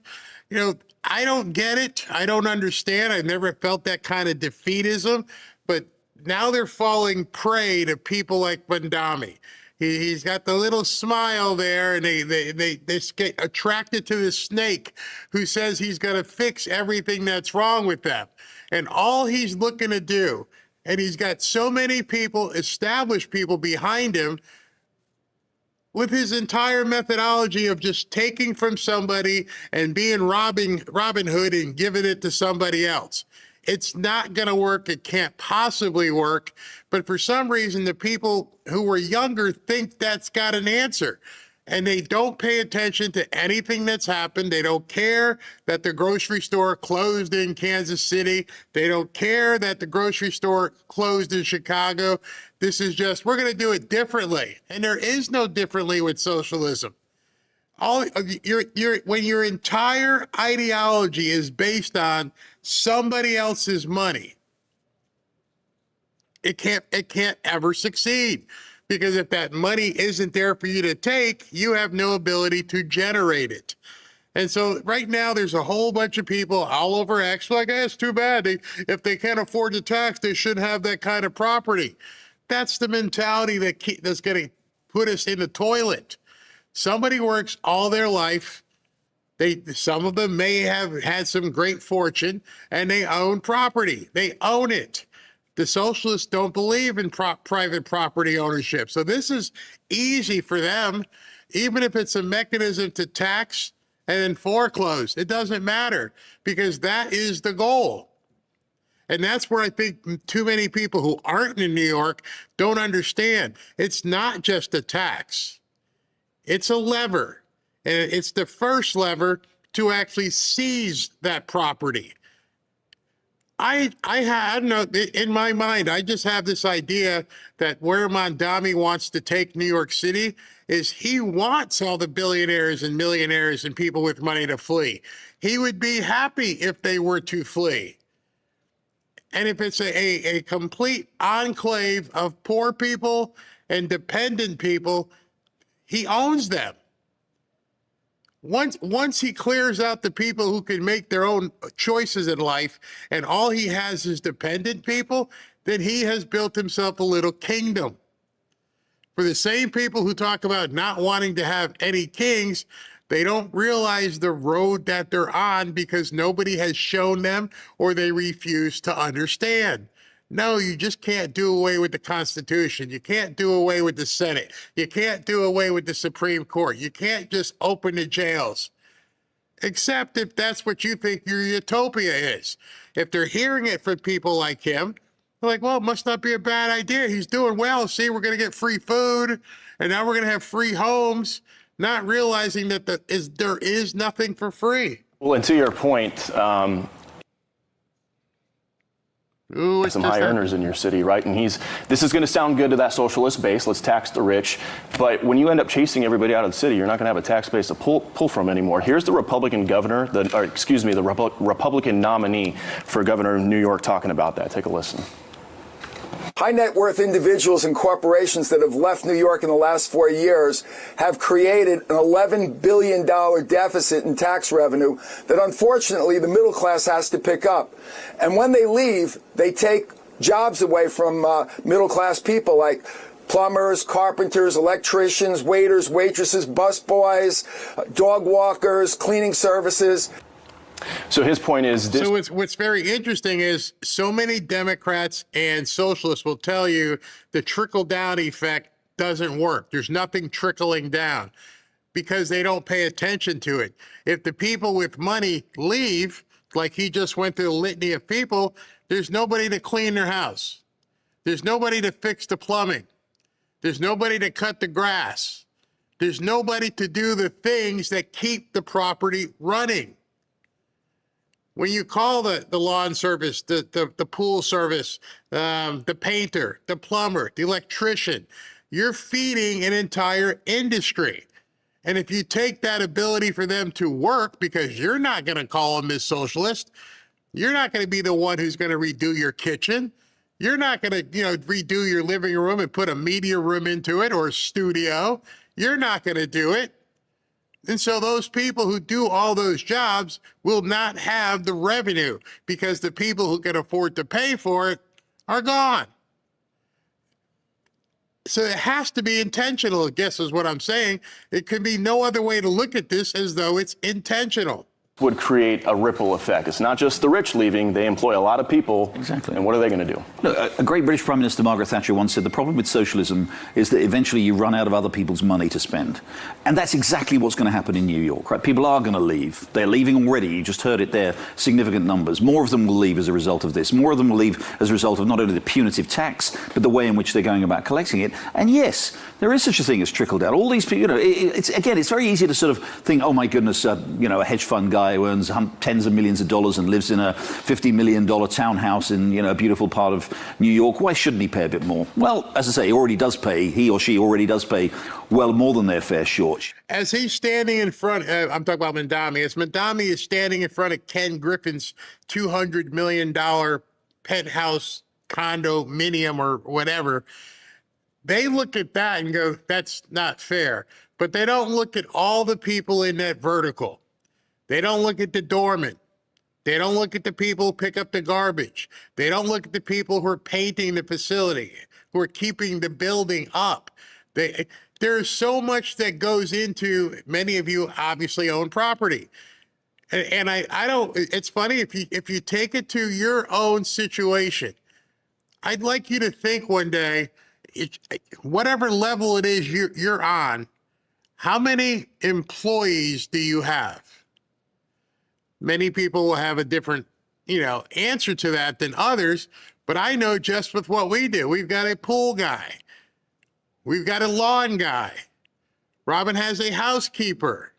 I don't get it. I don't understand. I've never felt that kind of defeatism. But now they're falling prey to people like Bandami. He's got the little smile there, and they get attracted to this snake who says he's going to fix everything that's wrong with them. And all he's looking to do, and he's got so many people, established people behind him, with his entire methodology of just taking from somebody and being Robin Hood and giving it to somebody else. It's not going to work. It can't possibly work. But for some reason, the people who were younger think that's got an answer. And they don't pay attention to anything that's happened. They don't care that the grocery store closed in Kansas City. They don't care that the grocery store closed in Chicago. This is just, we're going to do it differently. And there is no differently with socialism. When your entire ideology is based on somebody else's money, it can't ever succeed. Because if that money isn't there for you to take, you have no ability to generate it. And so right now there's a whole bunch of people all over X like, it's too bad. If they can't afford the tax, they shouldn't have that kind of property. That's the mentality that's going to put us in the toilet. Somebody works all their life. Some of them may have had some great fortune, and they own property. They own it. The socialists don't believe in private property ownership. So this is easy for them, even if it's a mechanism to tax and then foreclose. It doesn't matter, because that is the goal. And that's where I think too many people who aren't in New York don't understand. It's not just a tax. It's a lever. And it's the first lever to actually seize that property. I don't know, in my mind, I just have this idea that where Mondami wants to take New York City is he wants all the billionaires and millionaires and people with money to flee. He would be happy if they were to flee. And if it's a complete enclave of poor people and dependent people, he owns them. Once he clears out the people who can make their own choices in life, and all he has is dependent people, then he has built himself a little kingdom. For the same people who talk about not wanting to have any kings, they don't realize the road that they're on because nobody has shown them or they refuse to understand. No, you just can't do away with the Constitution. You can't do away with the Senate. You can't do away with the Supreme Court. You can't just open the jails. Except if that's what you think your utopia is. If they're hearing it from people like him, they're like, well, it must not be a bad idea. He's doing well. See, we're going to get free food, and now we're going to have free homes, not realizing that there is nothing for free. Well, and to your point, some high earners in your city, right? And this is going to sound good to that socialist base. Let's tax the rich. But when you end up chasing everybody out of the city, you're not going to have a tax base to pull from anymore. Here's the Republican governor, the Republican nominee for governor of New York talking about that. Take a listen. High net worth individuals and corporations that have left New York in the last 4 years have created an $11 billion deficit in tax revenue that unfortunately the middle class has to pick up. And when they leave, they take jobs away from middle class people like plumbers, carpenters, electricians, waiters, waitresses, busboys, dog walkers, cleaning services. So his point is this. So what's very interesting is so many Democrats and socialists will tell you the trickle-down effect doesn't work. There's nothing trickling down because they don't pay attention to it. If the people with money leave, like he just went through a litany of people, there's nobody to clean their house. There's nobody to fix the plumbing. There's nobody to cut the grass. There's nobody to do the things that keep the property running. When you call the lawn service, the pool service, the painter, the plumber, the electrician, you're feeding an entire industry. And if you take that ability for them to work, because you're not going to call them as socialist, you're not going to be the one who's going to redo your kitchen. You're not going to, redo your living room and put a media room into it or a studio. You're not going to do it. And so those people who do all those jobs will not have the revenue because the people who can afford to pay for it are gone. So it has to be intentional, I guess is what I'm saying. It could be no other way to look at this as though it's intentional. Would create a ripple effect. It's not just the rich leaving, they employ a lot of people. Exactly. And what are they going to do? Look, a great British Prime Minister, Margaret Thatcher, once said the problem with socialism is that eventually you run out of other people's money to spend. And that's exactly what's going to happen in New York, right? People are going to leave. They're leaving already. You just heard it there, significant numbers. More of them will leave as a result of this. More of them will leave as a result of not only the punitive tax, but the way in which they're going about collecting it. And yes, there is such a thing as trickle down. All these people, it's very easy to sort of think, oh my goodness, a hedge fund guy who earns tens of millions of dollars and lives in a $50 million townhouse in a beautiful part of New York. Why shouldn't he pay a bit more? Well, as I say, he or she already does pay well more than their fair share. As he's standing in front, I'm talking about Mandami, as Mandami is standing in front of Ken Griffin's $200 million penthouse condominium or whatever, they look at that and go, that's not fair. But they don't look at all the people in that vertical. They don't look at the doorman. They don't look at the people who pick up the garbage. They don't look at the people who are painting the facility, who are keeping the building up. There's so much that goes into, many of you obviously own property. And I don't, it's funny, if you take it to your own situation, I'd like you to think one day, whatever level it is you're on, how many employees do you have? Many people will have a different, answer to that than others, but I know just with what we do. We've got a pool guy. We've got a lawn guy. Robin has a housekeeper.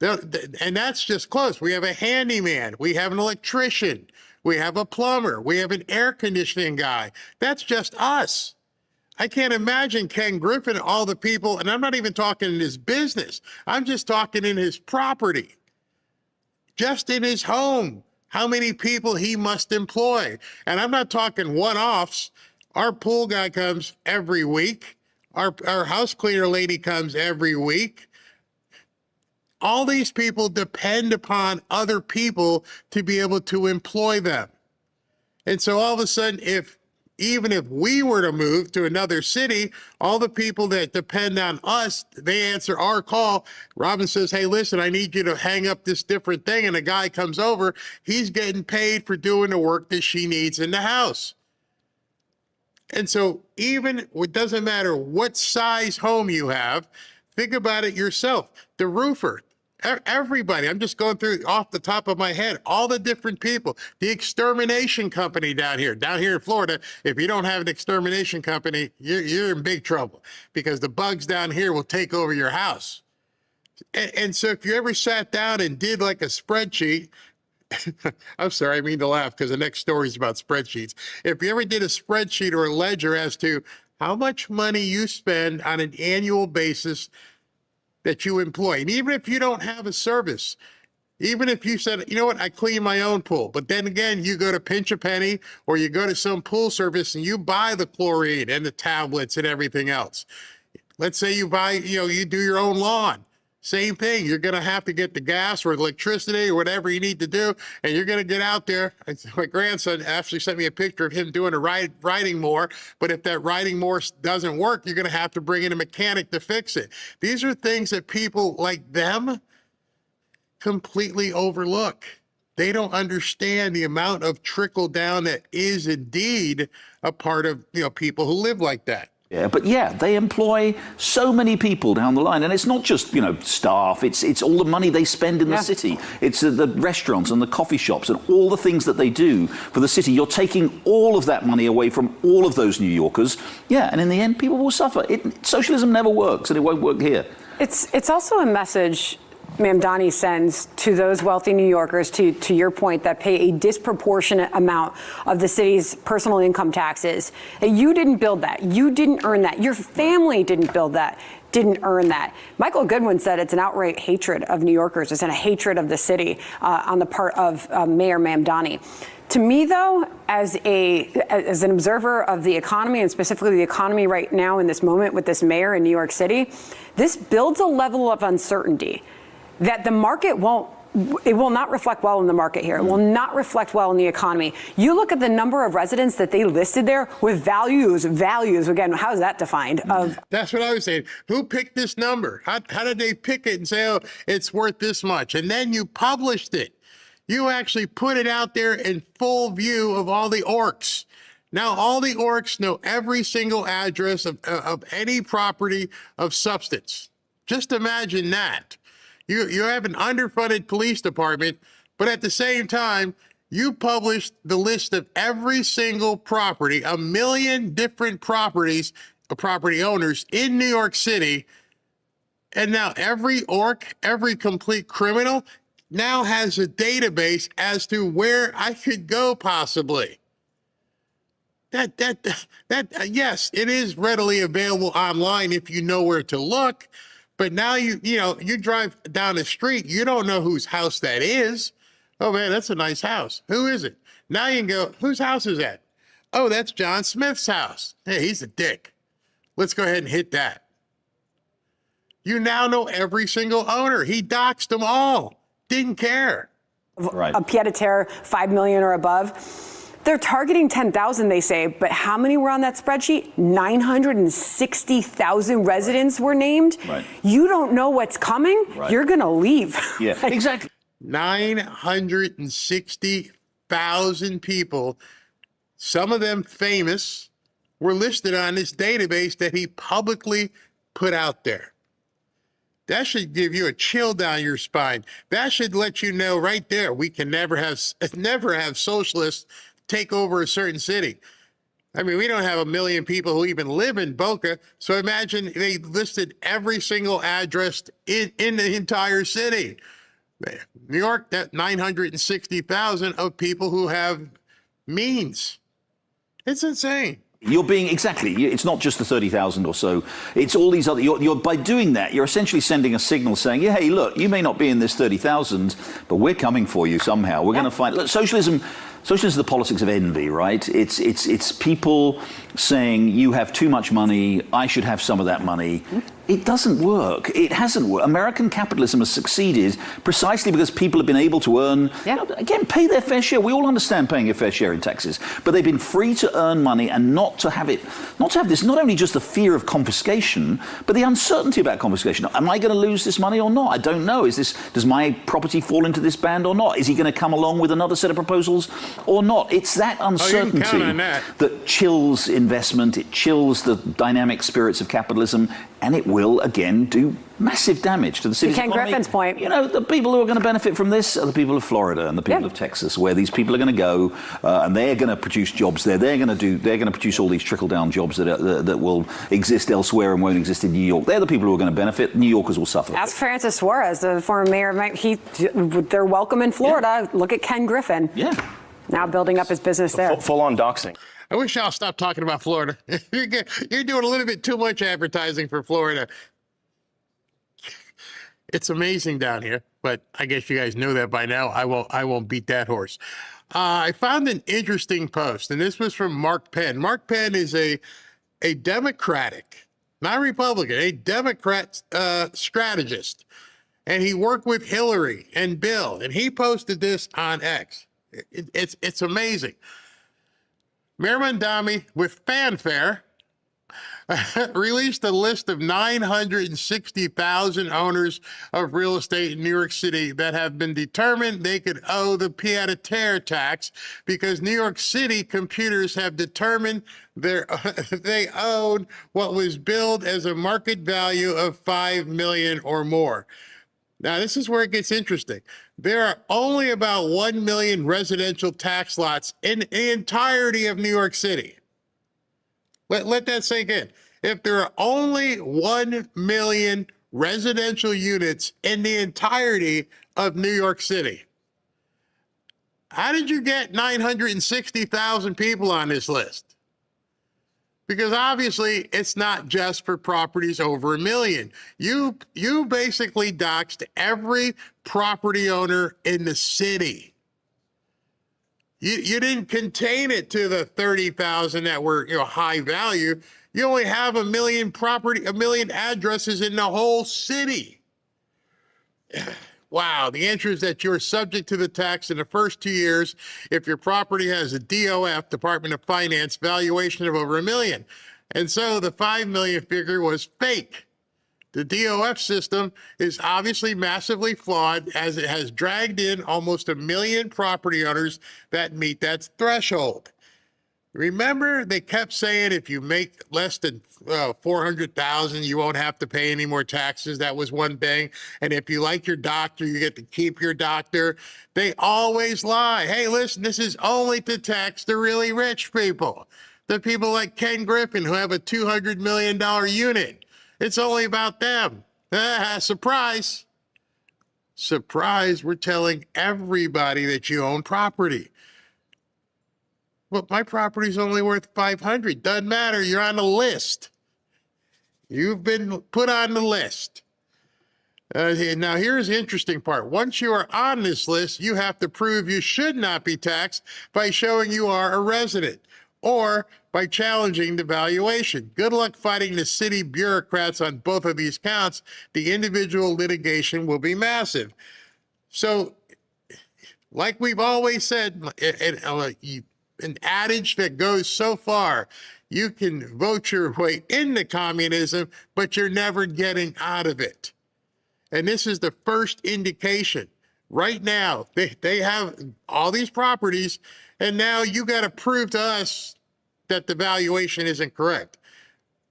And that's just close. We have a handyman. We have an electrician. We have a plumber. We have an air conditioning guy. That's just us. I can't imagine Ken Griffin, all the people, and I'm not even talking in his business. I'm just talking in his property. Just in his home, how many people he must employ. And I'm not talking one-offs. Our pool guy comes every week. Our house cleaner lady comes every week. All these people depend upon other people to be able to employ them. And so all of a sudden, even if we were to move to another city, all the people that depend on us, they answer our call. Robin says, hey, listen, I need you to hang up this different thing. And a guy comes over, he's getting paid for doing the work that she needs in the house. And so even, it doesn't matter what size home you have, think about it yourself. The roofer, everybody, I'm just going through off the top of my head, all the different people, the extermination company down here in Florida. If you don't have an extermination company, you're in big trouble because the bugs down here will take over your house. And so if you ever sat down and did like a spreadsheet, I'm sorry, I mean to laugh because the next story is about spreadsheets. If you ever did a spreadsheet or a ledger as to how much money you spend on an annual basis that you employ, and even if you don't have a service, Even if you said, you know what, I clean my own pool. But then again, you go to Pinch a Penny or you go to some pool service and you buy the chlorine and the tablets and everything else. Let's say you buy, you do your own lawn. Same thing. You're going to have to get the gas or electricity or whatever you need to do. And you're going to get out there. My grandson actually sent me a picture of him doing a riding mower. But if that riding mower doesn't work, you're going to have to bring in a mechanic to fix it. These are things that people like them completely overlook. They don't understand the amount of trickle down that is indeed a part of, people who live like that. Yeah, but they employ so many people down the line, and it's not just staff. It's all the money they spend in the city. It's the restaurants and the coffee shops and all the things that they do for the city. You're taking all of that money away from all of those New Yorkers. Yeah, and in the end, people will suffer. Socialism never works, and it won't work here. It's also a message Mamdani sends to those wealthy New Yorkers, to your point, that pay a disproportionate amount of the city's personal income taxes. And you didn't build that. You didn't earn that. Your family didn't build that, didn't earn that. Michael Goodwin said it's an outright hatred of New Yorkers. It's a hatred of the city on the part of Mayor Mamdani. To me, though, as an observer of the economy, and specifically the economy right now in this moment with this mayor in New York City, this builds a level of uncertainty that the market will not reflect well in the market here. It will not reflect well in the economy. You look at the number of residents that they listed there with values. Again, how is that defined? That's what I was saying. Who picked this number? How did they pick it and say, oh, it's worth this much? And then you published it. You actually put it out there in full view of all the orcs. Now, all the orcs know every single address of any property of substance. Just imagine that. You have an underfunded police department, but at the same time, you published the list of every single property, 1 million different property owners in New York City. And now every orc, every complete criminal now has a database as to where I could go possibly. Yes, it is readily available online if you know where to look. But now you drive down the street, you don't know whose house that is. Oh man, that's a nice house. Who is it? Now you can go, whose house is that? Oh, that's John Smith's house. Hey, he's a dick. Let's go ahead and hit that. You now know every single owner. He doxed them all. Didn't care. Right. A pied-à-terre, 5 million or above. They're targeting 10,000, they say, but how many were on that spreadsheet? 960,000 residents were named. Right. You don't know what's coming. Right. You're going to leave. Yeah, exactly. 960,000 people, some of them famous, were listed on this database that he publicly put out there. That should give you a chill down your spine. That should let you know right there, we can never have socialists take over a certain city. I mean, we don't have 1 million people who even live in Boca. So imagine they listed every single address in the entire city. New York, that 960,000 of people who have means. It's insane. You're being it's not just the 30,000 or so. It's all these other, you're by doing that, you're essentially sending a signal saying, yeah, hey, look, you may not be in this 30,000, but we're coming for you somehow. We're going to find, look, socialism is the politics of envy, right? It's people saying you have too much money, I should have some of that money. It doesn't work. It hasn't worked. American capitalism has succeeded precisely because people have been able to earn, again, pay their fair share. We all understand paying a fair share in taxes, but they've been free to earn money and not to have this, not only just the fear of confiscation, but the uncertainty about confiscation. Am I going to lose this money or not? I don't know. Does my property fall into this band or not? Is he going to come along with another set of proposals or not? It's that uncertainty that chills investment. It chills the dynamic spirits of capitalism. And it will, again, do massive damage to the city's economy. Ken Griffin's point. The people who are going to benefit from this are the people of Florida and the people of Texas, where these people are going to go, and they're going to produce jobs there. They're going to produce all these trickle-down jobs that will exist elsewhere and won't exist in New York. They're the people who are going to benefit. New Yorkers will suffer. Ask Francis Suarez, the former mayor. They're welcome in Florida. Yeah. Look at Ken Griffin. Yeah. Now building up his business there. Full-on doxing. I wish y'all stopped talking about Florida. You're doing a little bit too much advertising for Florida. It's amazing down here, but I guess you guys know that by now. I won't beat that horse. I found an interesting post, and this was from Mark Penn. Mark Penn is a Democratic, not Republican, a Democrat strategist. And he worked with Hillary and Bill, and he posted this on X. It's amazing. Mayor Mondani, with fanfare, released a list of 960,000 owners of real estate in New York City that have been determined they could owe the pied-à-terre tax because New York City computers have determined they owed what was billed as a market value of $5 million or more. Now, this is where it gets interesting. There are only about 1 million residential tax lots in the entirety of New York City. Let that sink in. If there are only 1 million residential units in the entirety of New York City, how did you get 960,000 people on this list? Because obviously it's not just for properties over 1 million. You basically doxed every property owner in the city. You didn't contain it to the 30,000 that were, high value. You only have 1 million addresses in the whole city. Wow, the answer is that you're subject to the tax in the first 2 years if your property has a DOF, Department of Finance, valuation of over 1 million. And so the 5 million figure was fake. The DOF system is obviously massively flawed as it has dragged in almost 1 million property owners that meet that threshold. Remember, they kept saying if you make less than 400,000, you won't have to pay any more taxes. That was one thing. And if you like your doctor, you get to keep your doctor. They always lie. Hey, listen, this is only to tax the really rich people. The people like Ken Griffin who have a $200 million unit. It's only about them. Surprise. Surprise, we're telling everybody that you own property. Well, my property's only worth 500. Doesn't matter, you're on the list. You've been put on the list. Now, here's the interesting part. Once you are on this list, you have to prove you should not be taxed by showing you are a resident or by challenging the valuation. Good luck fighting the city bureaucrats on both of these counts. The individual litigation will be massive. So, like we've always said, an adage that goes so far, you can vote your way into communism, but you're never getting out of it. And this is the first indication. Right now, they have all these properties, and now you got to prove to us that the valuation isn't correct.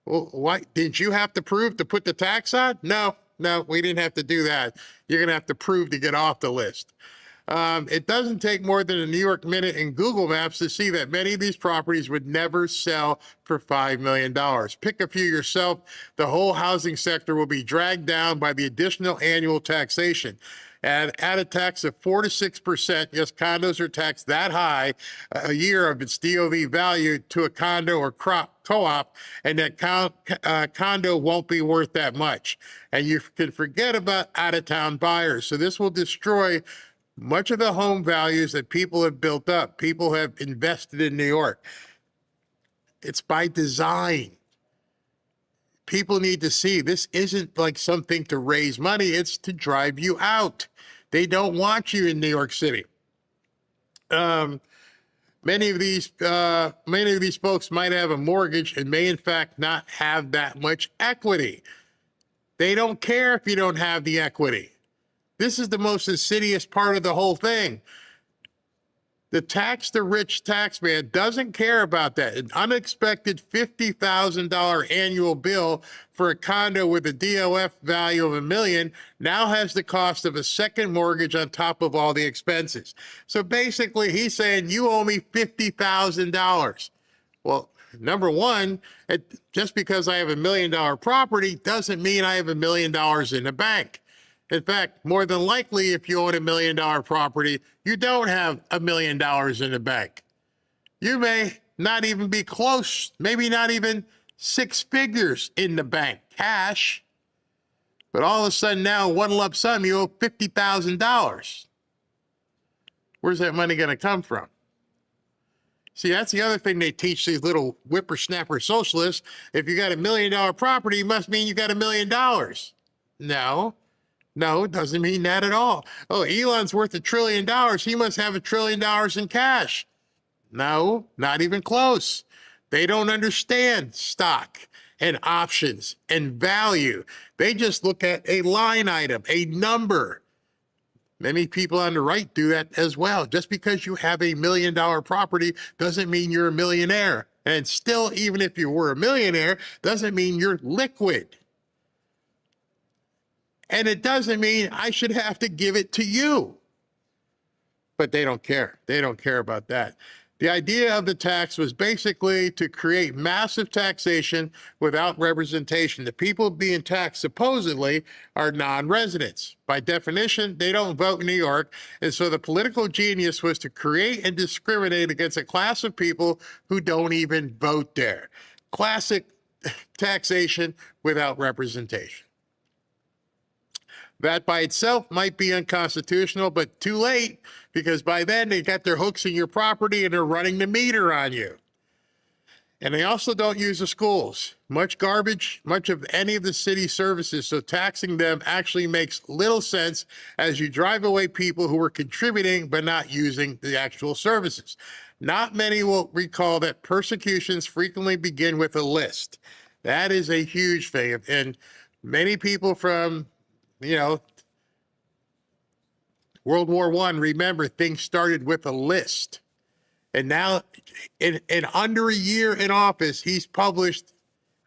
Well, why didn't you have to prove to put the tax on? No, we didn't have to do that. You're going to have to prove to get off the list. It doesn't take more than a New York Minute in Google Maps to see that many of these properties would never sell for $5 million. Pick a few yourself. The whole housing sector will be dragged down by the additional annual taxation. And add a tax of 4 to 6%, yes, condos are taxed that high a year of its DOV value to a condo or co-op, and that condo won't be worth that much. And you can forget about out-of-town buyers. So this will destroy much of the home values that people have built up. People have invested in New York. It's by design. People need to see this isn't like something to raise money, it's to drive you out. They don't want you in New York City. Many of these folks might have a mortgage and may in fact not have that much equity. They don't care if you don't have the equity. This is the most insidious part of the whole thing. The rich tax man doesn't care about that. An unexpected $50,000 annual bill for a condo with a DOF value of $1 million now has the cost of a second mortgage on top of all the expenses. So basically, he's saying, you owe me $50,000. Well, number one, just because I have $1 million property doesn't mean I have $1 million in the bank. In fact, more than likely, if you own $1 million property, you don't have $1 million in the bank. You may not even be close, maybe not even 6 figures in the bank, cash. But all of a sudden now, one lump sum, you owe $50,000. Where's that money going to come from? See, that's the other thing they teach these little whippersnapper socialists. If you got $1 million property, it must mean you got $1 million. No, it doesn't mean that at all. Oh, Elon's worth $1 trillion. He must have $1 trillion in cash. No, not even close. They don't understand stock and options and value. They just look at a line item, a number. Many people on the right do that as well. Just because you have $1 million property doesn't mean you're a millionaire. And still, even if you were a millionaire, doesn't mean you're liquid. And it doesn't mean I should have to give it to you. But they don't care. They don't care about that. The idea of the tax was basically to create massive taxation without representation. The people being taxed supposedly are non-residents. By definition, they don't vote in New York. And so the political genius was to create and discriminate against a class of people who don't even vote there. Classic taxation without representation. That by itself might be unconstitutional, but too late, because by then they got their hooks in your property and they're running the meter on you. And they also don't use the schools. Much garbage, much of any of the city services, so taxing them actually makes little sense as you drive away people who are contributing but not using the actual services. Not many will recall that persecutions frequently begin with a list. That is a huge thing. And many people from World War I, remember, things started with a list. And now, in under a year in office, he's published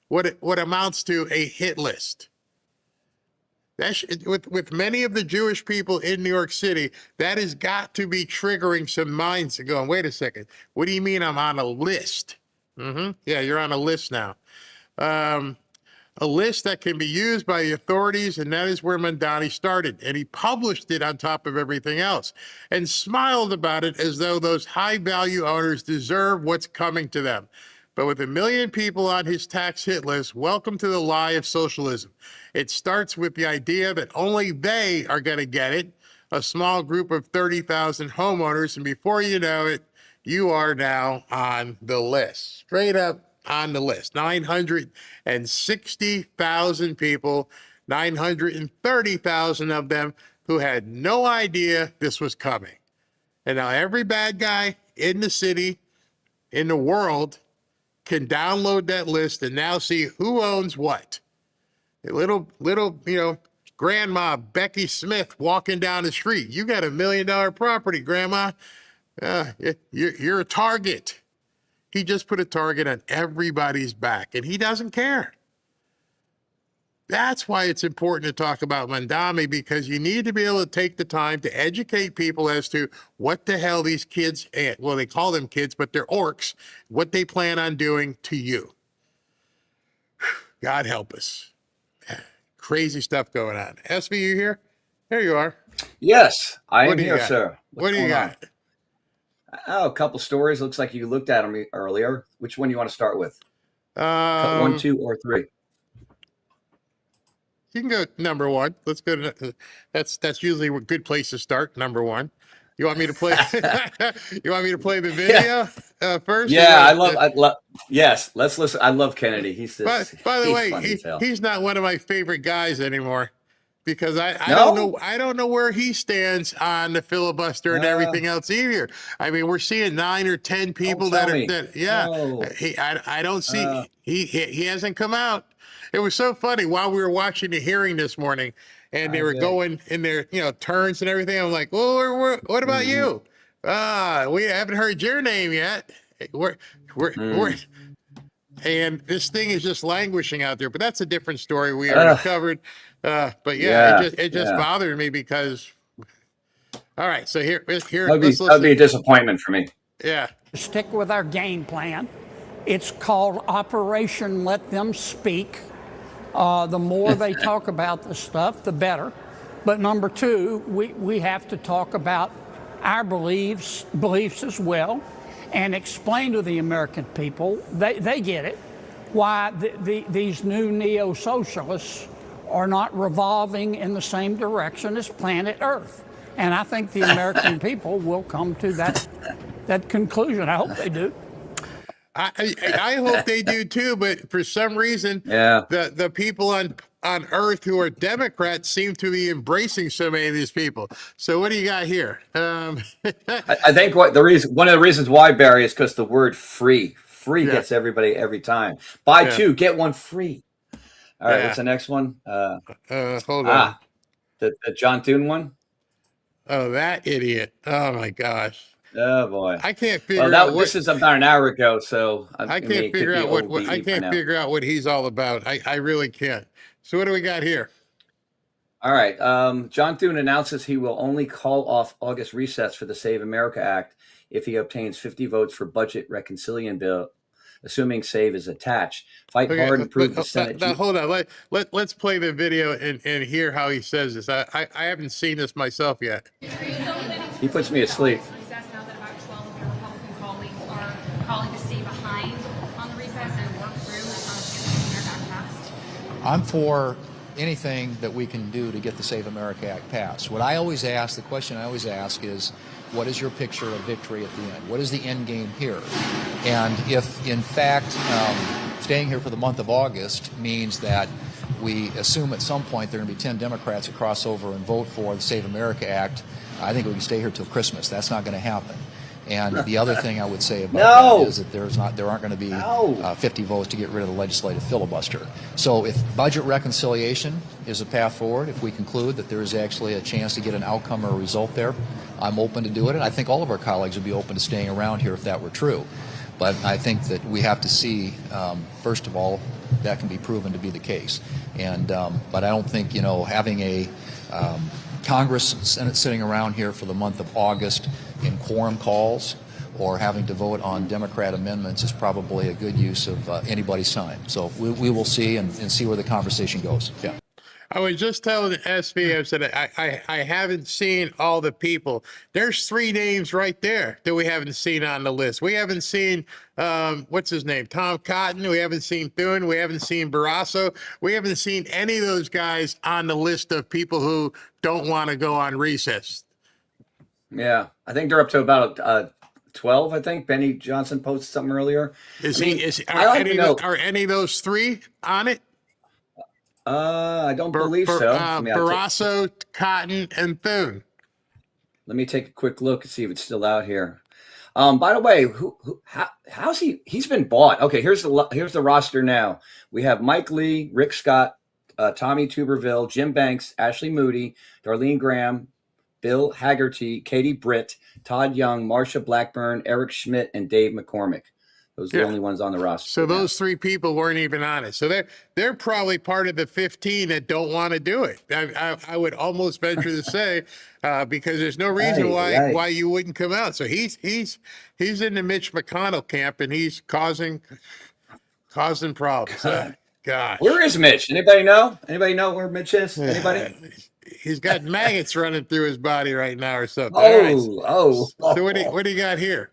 what amounts to a hit list. With many of the Jewish people in New York City, that has got to be triggering some minds going, wait a second, what do you mean I'm on a list? Yeah, you're on a list now. A list that can be used by the authorities, and that is where Mandani started. And he published it on top of everything else and smiled about it as though those high-value owners deserve what's coming to them. But with 1 million people on his tax hit list, welcome to the lie of socialism. It starts with the idea that only they are going to get it, a small group of 30,000 homeowners, and before you know it, you are now on the list. Straight up on the list. 960,000 people, 930,000 of them who had no idea this was coming. And now every bad guy in the city, in the world, can download that list and now see who owns what. A little, Grandma Becky Smith walking down the street. You got $1 million property, Grandma. You're a target. He just put a target on everybody's back, and he doesn't care. That's why it's important to talk about Mandami, because you need to be able to take the time to educate people as to what the hell these kids, well, they call them kids, but they're orcs, what they plan on doing to you. God help us. Crazy stuff going on. SB, you here? There you are. Yes, I am here, sir. What do you got? Oh, a couple stories. Looks like you looked at them earlier. Which one do you want to start with? 1, 2, or 3? You can go number 1. Let's go to that's usually a good place to start. Number 1. You want me to play? You want me to play the video first? Yeah, I love. Yes, let's listen. I love Kennedy. He's just. By the way, he's not one of my favorite guys anymore. Because I don't know where he stands on the filibuster and everything else either. I mean, we're seeing 9 or 10 people I don't see. He hasn't come out. It was so funny while we were watching the hearing this morning, and they were going in their turns and everything. I'm like, well, what about you? We haven't heard your name yet. And this thing is just languishing out there. But that's a different story we already covered. But it just bothered me because. All right, so here. That'd be a disappointment for me. Yeah. Stick with our game plan. It's called Operation Let Them Speak. The more they talk about the stuff, the better. But number 2, we have to talk about our beliefs as well, and explain to the American people, they get it, why these new neo-socialists are not revolving in the same direction as planet Earth. And I think the American people will come to that conclusion. I hope they do. I hope they do too, but for some reason, the people on Earth who are Democrats seem to be embracing so many of these people. So what do you got here? I think one of the reasons why, Barry, is because the word free gets everybody every time. Buy two, get one free. All right, what's the next one? Hold on. The John Thune one. Oh, that idiot! Oh my gosh! Oh boy! I can't figure out what this is about an hour ago, so I can't figure out what I can't figure out what he's all about. I really can't. So what do we got here? All right. John Thune announces he will only call off August recess for the Save America Act if he obtains 50 votes for budget reconciliation bill, assuming Save is attached. Fight hard and prove the Senate. Now, hold on. Let's play the video and hear how he says this. I haven't seen this myself yet. He puts me asleep. Calling to stay behind on the recess and work through getting the America Act passed? I'm for anything that we can do to get the Save America Act passed. The question I always ask is, what is your picture of victory at the end? What is the end game here? And if, in fact, staying here for the month of August means that we assume at some point there are going to be 10 Democrats that cross over and vote for the Save America Act, I think we can stay here till Christmas. That's not going to happen. And the other thing I would say about that is that there aren't going to be 50 votes to get rid of the legislative filibuster. So if budget reconciliation is a path forward, if we conclude that there is actually a chance to get an outcome or a result there, I'm open to do it. And I think all of our colleagues would be open to staying around here if that were true. But I think that we have to see, first of all, that can be proven to be the case. And but I don't think, having a Congress and Senate sitting around here for the month of August in quorum calls or having to vote on Democrat amendments is probably a good use of anybody's time. So we will see and see where the conversation goes. Yeah. I was just telling SB, I said, I haven't seen all the people. There's 3 names right there that we haven't seen on the list. We haven't seen, what's his name, Tom Cotton. We haven't seen Thune. We haven't seen Barrasso. We haven't seen any of those guys on the list of people who don't want to go on recess. Yeah, I think they're up to about 12, I think. Benny Johnson posted something earlier. Are any of those 3 on it? I don't believe so. Barrasso, Cotton, and Thune. Let me take a quick look and see if it's still out here. By the way, how's he? He's been bought. Okay, here's the roster now. We have Mike Lee, Rick Scott, Tommy Tuberville, Jim Banks, Ashley Moody, Darlene Graham, Bill Haggerty, Katie Britt, Todd Young, Marsha Blackburn, Eric Schmidt, and Dave McCormick. Those are the only ones on the roster. So those 3 people weren't even on it. So they're probably part of the 15 that don't want to do it. I would almost venture to say because there's no reason why you wouldn't come out. So he's in the Mitch McConnell camp and he's causing problems. Gosh, where is Mitch? Anybody know? Anybody know where Mitch is? Anybody? He's got maggots running through his body right now or something. So what do you got here?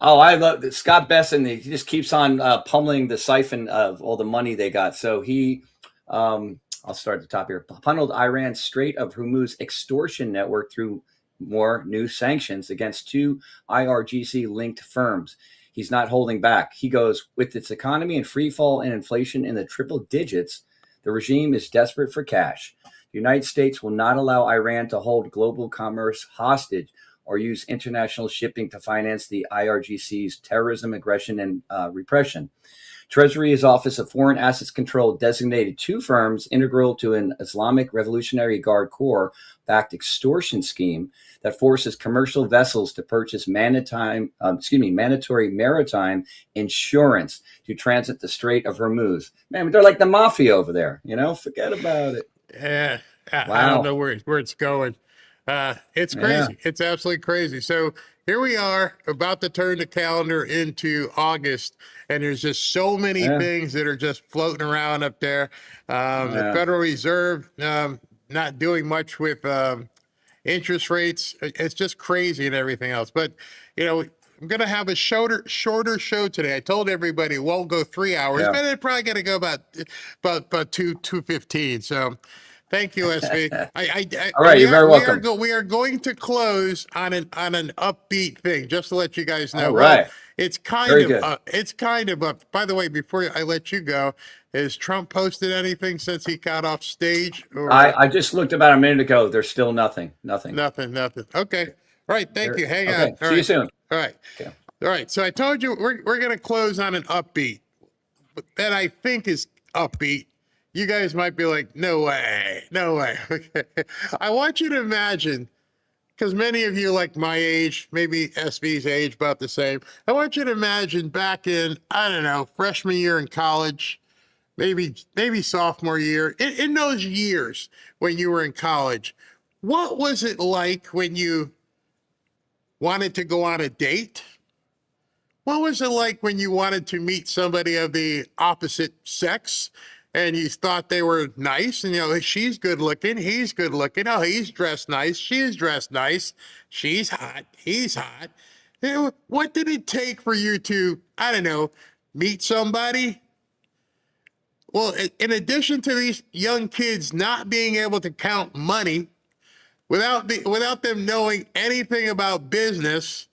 Oh, I love Scott Besson. He just keeps on pummeling the siphon of all the money they got. So he, I'll start at the top here, funneled Iran's Strait of Hormuz extortion network through more new sanctions against 2 IRGC-linked firms. He's not holding back. He goes, with its economy in free fall and inflation in the triple digits, the regime is desperate for cash. The United States will not allow Iran to hold global commerce hostage or use international shipping to finance the IRGC's terrorism, aggression, and repression. Treasury's Office of Foreign Assets Control designated 2 firms integral to an Islamic Revolutionary Guard Corps-backed extortion scheme that forces commercial vessels to purchase mandatory maritime insurance to transit the Strait of Hormuz. Man, they're like the mafia over there. Forget about it. Yeah, wow. I don't know where it's going. It's crazy. Yeah. It's absolutely crazy. So here we are about to turn the calendar into August, and there's just so many things that are just floating around up there. The Federal Reserve not doing much with interest rates. It's just crazy and everything else. But, I'm going to have a shorter show today. I told everybody it won't go 3 hours, Yeah. but it's probably going to go about 2:15. So thank you, SV. All right, you're very welcome. We are going to close on an upbeat thing, just to let you guys know. All right. Well, it's Very kind good. of up. By the way, before I let you go, has Trump posted anything since he got off stage? Or I just looked about a minute ago. There's still nothing. Nothing. Okay. All right. Thank you. Hang Okay. on. All See you right. soon. All right. Okay. All right. So I told you we're going to close on an upbeat, but that I think is upbeat. You guys might be like, no way. Okay. I want you to imagine, because many of you like my age, maybe SV's age, about the same. I want you to imagine back in, I don't know, freshman year in college, maybe sophomore year, in those years when you were in college, what was it like when you wanted to go on a date? What was it like when you wanted to meet somebody of the opposite sex and you thought they were nice and, she's good looking, he's good looking, oh, he's dressed nice, she's dressed nice, she's hot, he's hot. What did it take for you to, I don't know, meet somebody? Well, in addition to these young kids not being able to count money without them knowing anything about business,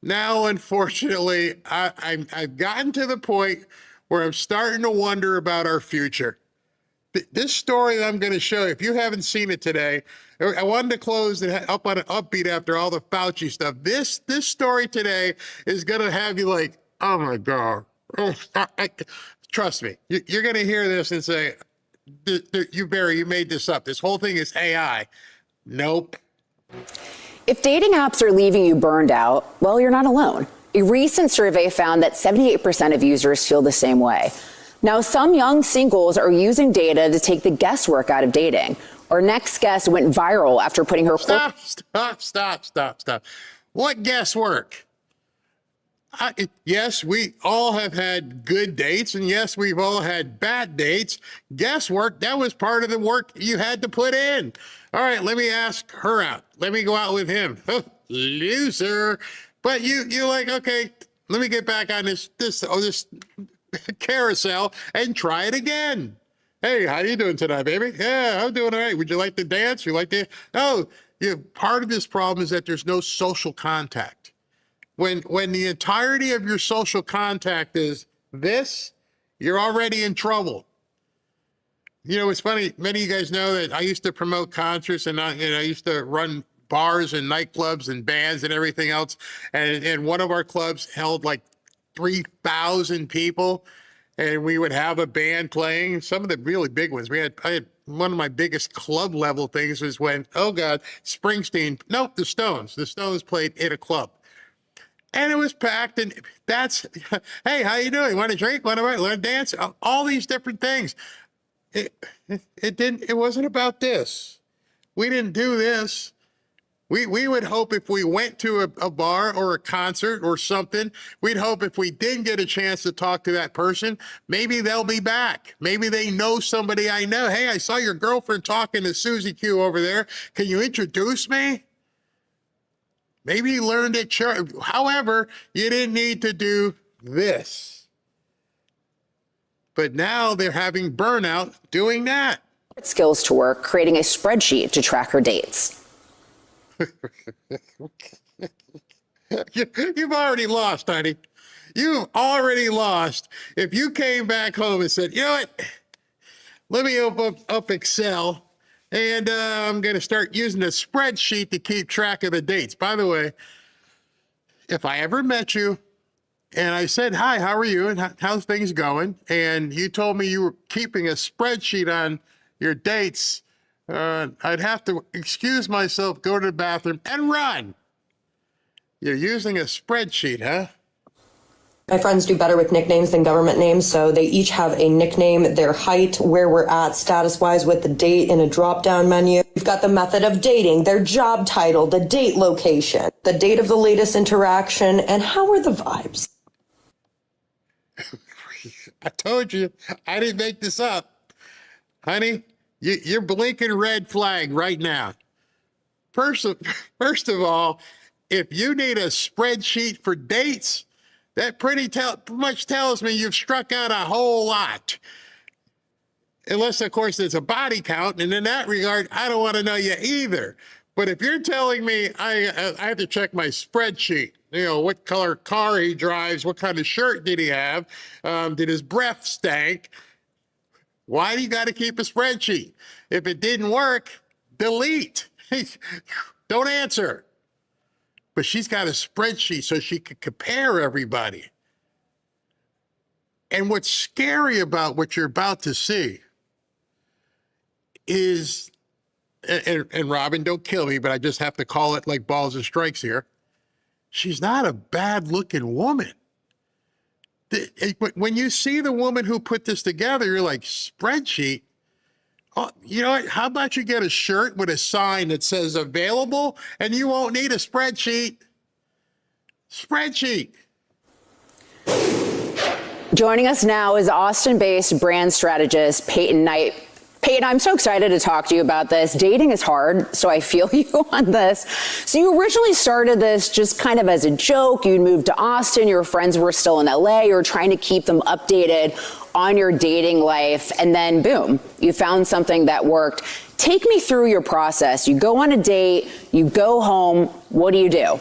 now, unfortunately, I've gotten to the point where I'm starting to wonder about our future. This story that I'm going to show you, if you haven't seen it today, I wanted to close it up on an upbeat after all the Fauci stuff. This story today is going to have you like, oh my God. Trust me, you're going to hear this and say, Barry, you made this up. This whole thing is AI. Nope. If dating apps are leaving you burned out, well, you're not alone. A recent survey found that 78% of users feel the same way. Now, some young singles are using data to take the guesswork out of dating. Our next guest went viral after putting her... Stop. What guesswork? Yes, we all have had good dates, and yes, we've all had bad dates. Guesswork, that was part of the work you had to put in. All right, let me ask her out. Let me go out with him. Oh, loser. But you're like, okay, let me get back on this carousel and try it again. Hey, how you doing tonight, baby? Yeah, I'm doing all right. Would you like to dance? No, part of this problem is that there's no social contact. When the entirety of your social contact is this, you're already in trouble. It's funny. Many of you guys know that I used to promote concerts, and I used to run bars and nightclubs and bands and everything else. And one of our clubs held like 3,000 people, and we would have a band playing. Some of the really big ones. I had one of my biggest club level things was when, oh God, the Stones. The Stones played at a club. And it was packed, and that's, hey, how you doing? Want to drink? Want to learn to dance? All these different things. It wasn't about this. We didn't do this. We would hope if we went to a bar or a concert or something, we'd hope if we didn't get a chance to talk to that person, maybe they'll be back. Maybe they know somebody I know. Hey, I saw your girlfriend talking to Susie Q over there. Can you introduce me? Maybe you learned at church. However, you didn't need to do this. But now they're having burnout doing that. Skills to work, creating a spreadsheet to track her dates. You've already lost, honey. You've already lost. If you came back home and said, you know what, let me open up Excel, and I'm going to start using a spreadsheet to keep track of the dates. By the way, if I ever met you and I said, hi, how are you? And how's things going? And you told me you were keeping a spreadsheet on your dates, I'd have to excuse myself, go to the bathroom, and run. You're using a spreadsheet, huh? My friends do better with nicknames than government names, so they each have a nickname, their height, where we're at status-wise with the date in a drop-down menu. We've got the method of dating, their job title, the date location, the date of the latest interaction, and how are the vibes. I told you, I didn't make this up. Honey, you're blinking red flag right now. First of all, if you need a spreadsheet for dates, that pretty much tells me you've struck out a whole lot. Unless, of course, there's a body count, and in that regard, I don't want to know you either. But if you're telling me I have to check my spreadsheet, you know, what color car he drives, what kind of shirt did he have, did his breath stank, why do you got to keep a spreadsheet? If it didn't work, delete. Don't answer. But she's got a spreadsheet so she can compare everybody. And what's scary about what you're about to see is, and Robin, don't kill me, but I just have to call it like balls and strikes here. She's not a bad looking woman. When you see the woman who put this together, you're like, spreadsheet? Oh, you know what? How about you get a shirt with a sign that says available and you won't need a spreadsheet? Spreadsheet. Joining us now is Austin-based brand strategist Peyton Knight. Peyton, I'm so excited to talk to you about this. Dating is hard, so I feel you on this. So you originally started this just kind of as a joke. You moved to Austin, your friends were still in LA, you were trying to keep them updated on your dating life, and then boom, you found something that worked. Take me through your process. You go on a date, you go home, what do you do?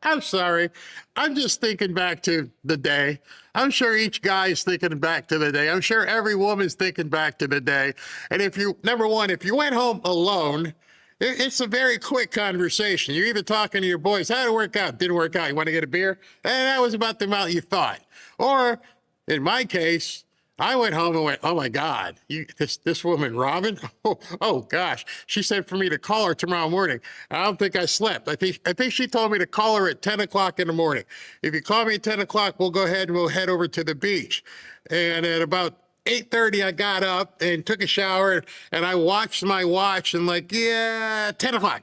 I'm sorry. I'm just thinking back to the day. I'm sure each guy is thinking back to the day. I'm sure every woman's thinking back to the day. And if you, number one, if you went home alone, it's a very quick conversation. You're either talking to your boys, how'd it work out? Didn't work out. You want to get a beer? And that was about the amount you thought. Or in my case, I went home and went, oh my God, this woman, Robin? Oh gosh. She said for me to call her tomorrow morning. I don't think I slept. I think she told me to call her at 10 o'clock in the morning. If you call me at 10 o'clock, we'll go ahead and we'll head over to the beach. And at about 8:30, I got up and took a shower and I watched my watch and like, yeah, 10 o'clock.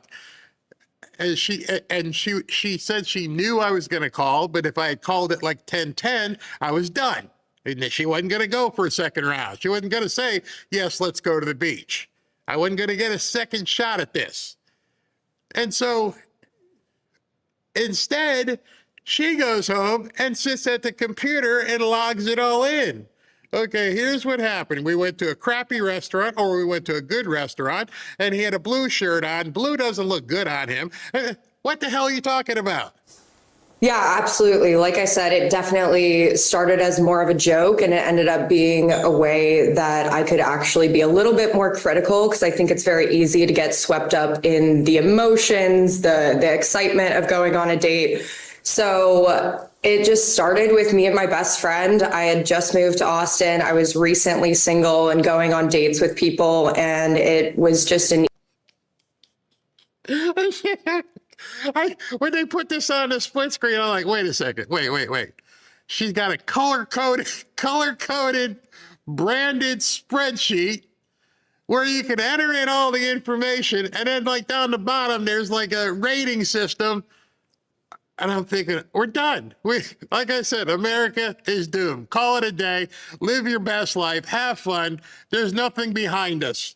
And she said she knew I was going to call, but if I had called at like 10:10, I was done. And she wasn't going to go for a second round. She wasn't going to say, yes, let's go to the beach. I wasn't going to get a second shot at this. And so instead, she goes home and sits at the computer and logs it all in. Okay, here's what happened. We went to a crappy restaurant or we went to a good restaurant and he had a blue shirt on. Blue doesn't look good on him. What the hell are you talking about? Yeah, absolutely. Like I said, it definitely started as more of a joke and it ended up being a way that I could actually be a little bit more critical because I think it's very easy to get swept up in the emotions, the excitement of going on a date. So it just started with me and my best friend. I had just moved to Austin. I was recently single and going on dates with people, and it was just an when they put this on the split screen, I'm like, wait a second, wait. She's got a color-coded, branded spreadsheet where you can enter in all the information, and then like down the bottom, there's like a rating system. And I'm thinking, we're done. Like I said, America is doomed. Call it a day. Live your best life. Have fun. There's nothing behind us.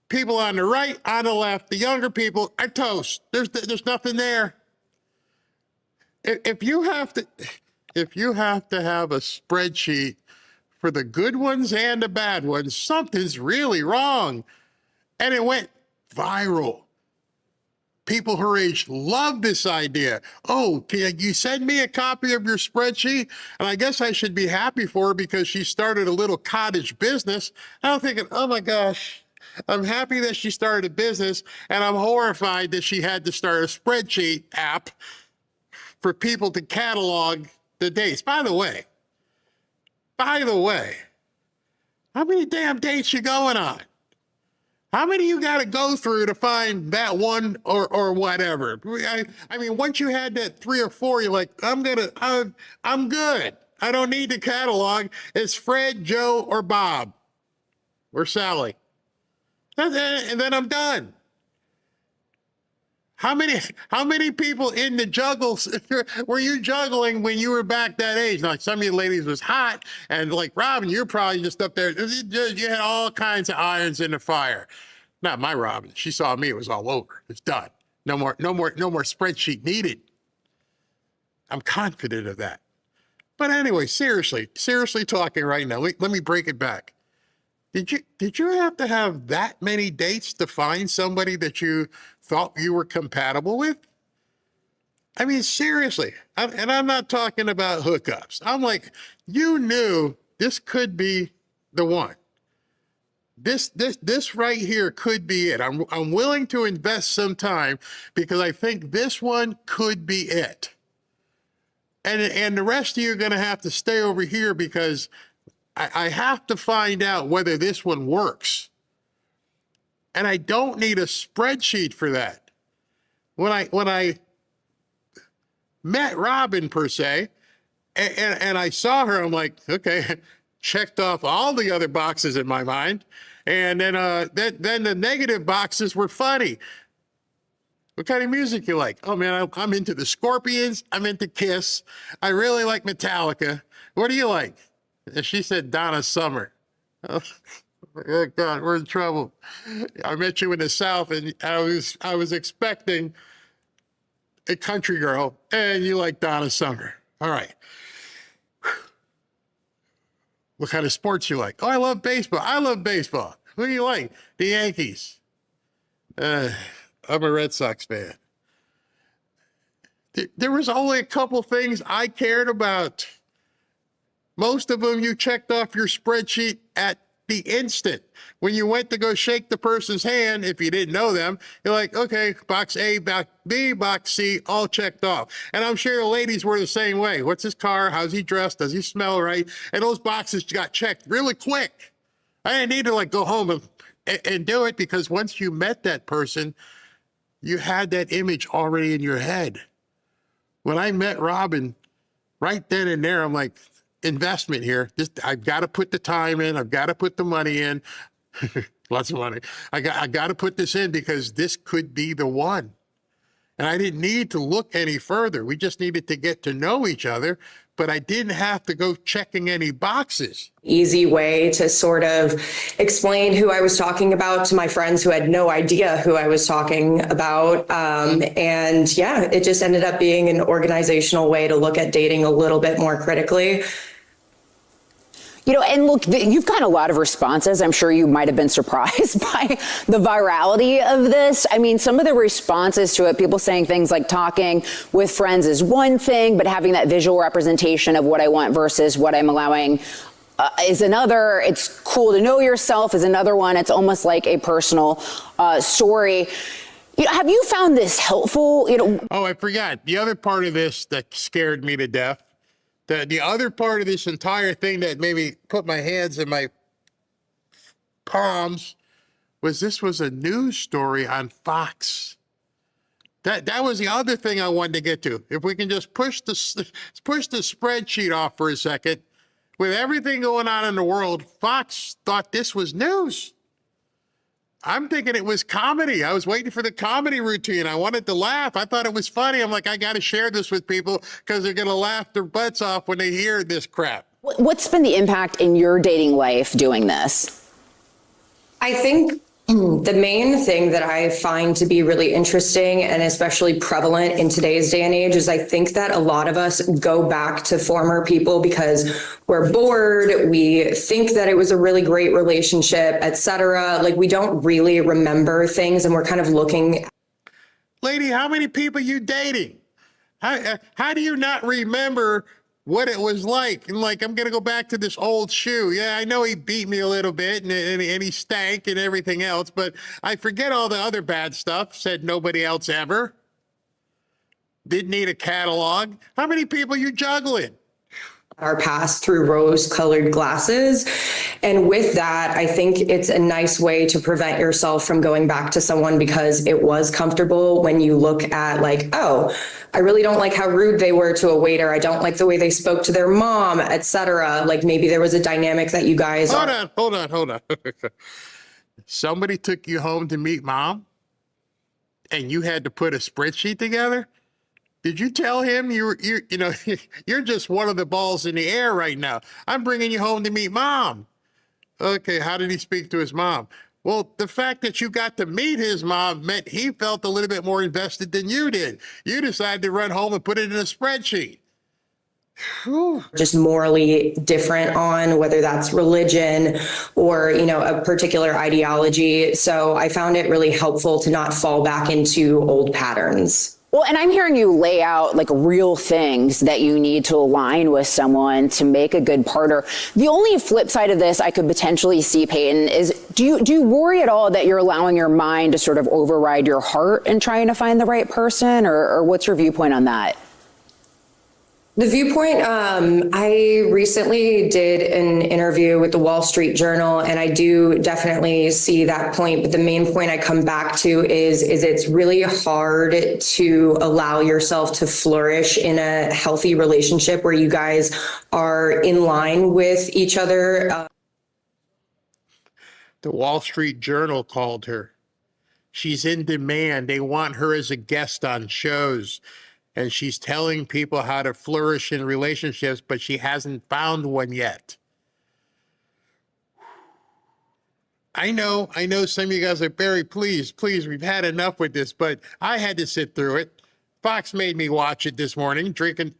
People on the right, on the left, the younger people are toast. There's nothing there. If you have to have a spreadsheet for the good ones and the bad ones, something's really wrong. And it went viral. People her age love this idea. Oh, can you send me a copy of your spreadsheet? And I guess I should be happy for her because she started a little cottage business. I'm thinking, oh my gosh. I'm happy that she started a business, and I'm horrified that she had to start a spreadsheet app for people to catalog the dates. By the way, how many damn dates you going on? How many you got to go through to find that one or whatever? I mean, once you had that 3 or 4, you're like, I'm good. I don't need the catalog. It's Fred, Joe, or Bob, or Sally. And then I'm done. How many people in the juggles were you juggling when you were back that age? Like some of you ladies was hot, and like Robin, you're probably just up there. You had all kinds of irons in the fire. Not my Robin. She saw me. It was all over. It's done. No more spreadsheet needed. I'm confident of that. But anyway, seriously talking right now. Let me break it back. Did you have to have that many dates to find somebody that you thought you were compatible with? I mean, seriously. And I'm not talking about hookups. I'm like, you knew this could be the one. This right here could be it. I'm willing to invest some time because I think this one could be it. And the rest of you are going to have to stay over here because I have to find out whether this one works. And I don't need a spreadsheet for that. When I met Robin, per se, and I saw her, I'm like, okay, checked off all the other boxes in my mind. And then the negative boxes were funny. What kind of music you like? Oh man, I'm into the Scorpions. I'm into Kiss. I really like Metallica. What do you like? And she said Donna Summer. Oh God, we're in trouble. I met you in the South, and I was expecting a country girl, and you like Donna Summer. All right. What kind of sports you like? Oh, I love baseball. I love baseball. Who do you like? The Yankees. I'm a Red Sox fan. There was only a couple things I cared about. Most of them you checked off your spreadsheet at the instant. When you went to go shake the person's hand, if you didn't know them, you're like, okay, box A, box B, box C, all checked off. And I'm sure the ladies were the same way. What's his car? How's he dressed? Does he smell right? And those boxes got checked really quick. I didn't need to like go home and do it because once you met that person, you had that image already in your head. When I met Robin, right then and there, I'm like, investment here. I've got to put the time in. I've got to put the money in. Lots of money. I got to put this in because this could be the one. And I didn't need to look any further. We just needed to get to know each other, but I didn't have to go checking any boxes. Easy way to sort of explain who I was talking about to my friends who had no idea who I was talking about. And yeah, it just ended up being an organizational way to look at dating a little bit more critically. You know, and look, you've got a lot of responses. I'm sure you might have been surprised by the virality of this. I mean, some of the responses to it, people saying things like talking with friends is one thing, but having that visual representation of what I want versus what I'm allowing is another. It's cool to know yourself is another one. It's almost like a personal story. You know, have you found this helpful? You know, oh, I forgot the other part of this that scared me to death. The other part of this entire thing that made me put my hands in my palms was this was a news story on Fox. That was the other thing I wanted to get to. If we can just push the spreadsheet off for a second, with everything going on in the world, Fox thought this was news. I'm thinking it was comedy. I was waiting for the comedy routine. I wanted to laugh. I thought it was funny. I'm like, I got to share this with people because they're going to laugh their butts off when they hear this crap. What's been the impact in your dating life doing this? I think the main thing that I find to be really interesting and especially prevalent in today's day and age is I think that a lot of us go back to former people because we're bored, we think that it was a really great relationship, etc. Like we don't really remember things and we're kind of looking. Lady, how many people you dating? How do you not remember what it was like? And like, I'm going to go back to this old shoe. Yeah, I know he beat me a little bit and he stank and everything else, but I forget all the other bad stuff. Said nobody else ever. Didn't need a catalog. How many people you juggling? Our past through rose-colored glasses. And with that, I think it's a nice way to prevent yourself from going back to someone because it was comfortable when you look at like, oh, I really don't like how rude they were to a waiter. I don't like the way they spoke to their mom, etc. Like maybe there was a dynamic that you guys... Hold on. Somebody took you home to meet mom? and you had to put a spreadsheet together? Did you tell him you know, you're just one of the balls in the air right now? I'm bringing you home to meet mom. Okay, how did he speak to his mom? Well, the fact that you got to meet his mom meant he felt a little bit more invested than you did. You decided to run home and put it in a spreadsheet. Just morally different on whether that's religion or, you know, a particular ideology. So I found it really helpful to not fall back into old patterns. Well, and I'm hearing you lay out like real things that you need to align with someone to make a good partner. The only flip side of this I could potentially see, Peyton, is do you worry at all that you're allowing your mind to sort of override your heart in trying to find the right person, or what's your viewpoint on that? The viewpoint, I recently did an interview with the Wall Street Journal, and I do definitely see that point. But the main point I come back to is it's really hard to allow yourself to flourish in a healthy relationship where you guys are in line with each other. The Wall Street Journal called her. She's in demand. They want her as a guest on shows. And she's telling people how to flourish in relationships, but she hasn't found one yet. I know some of you guys are very pleased, we've had enough with this, but I had to sit through it. Fox made me watch it this morning, drinking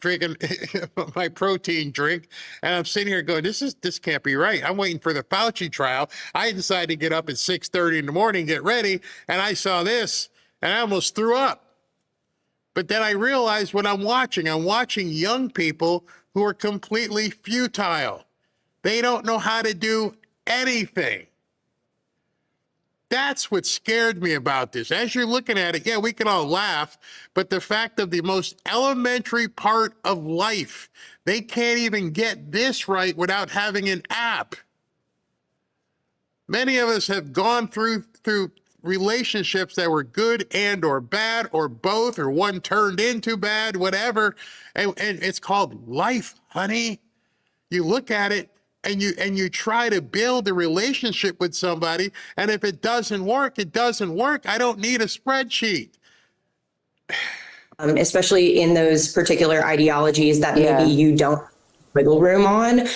my protein drink, and I'm sitting here going, this can't be right. I'm waiting for the Fauci trial. I decided to get up at 6:30 in the morning, get ready, and I saw this, and I almost threw up. But then I realized what I'm watching young people who are completely futile. They don't know how to do anything. That's what scared me about this. As you're looking at it, yeah, we can all laugh, but the fact of the most elementary part of life, they can't even get this right without having an app. Many of us have gone through relationships that were good and or bad or both, or one turned into bad, whatever. And it's called life, honey. You look at it and you try to build a relationship with somebody. And if it doesn't work, it doesn't work. I don't need a spreadsheet. Especially in those particular ideologies that maybe you don't wiggle room on.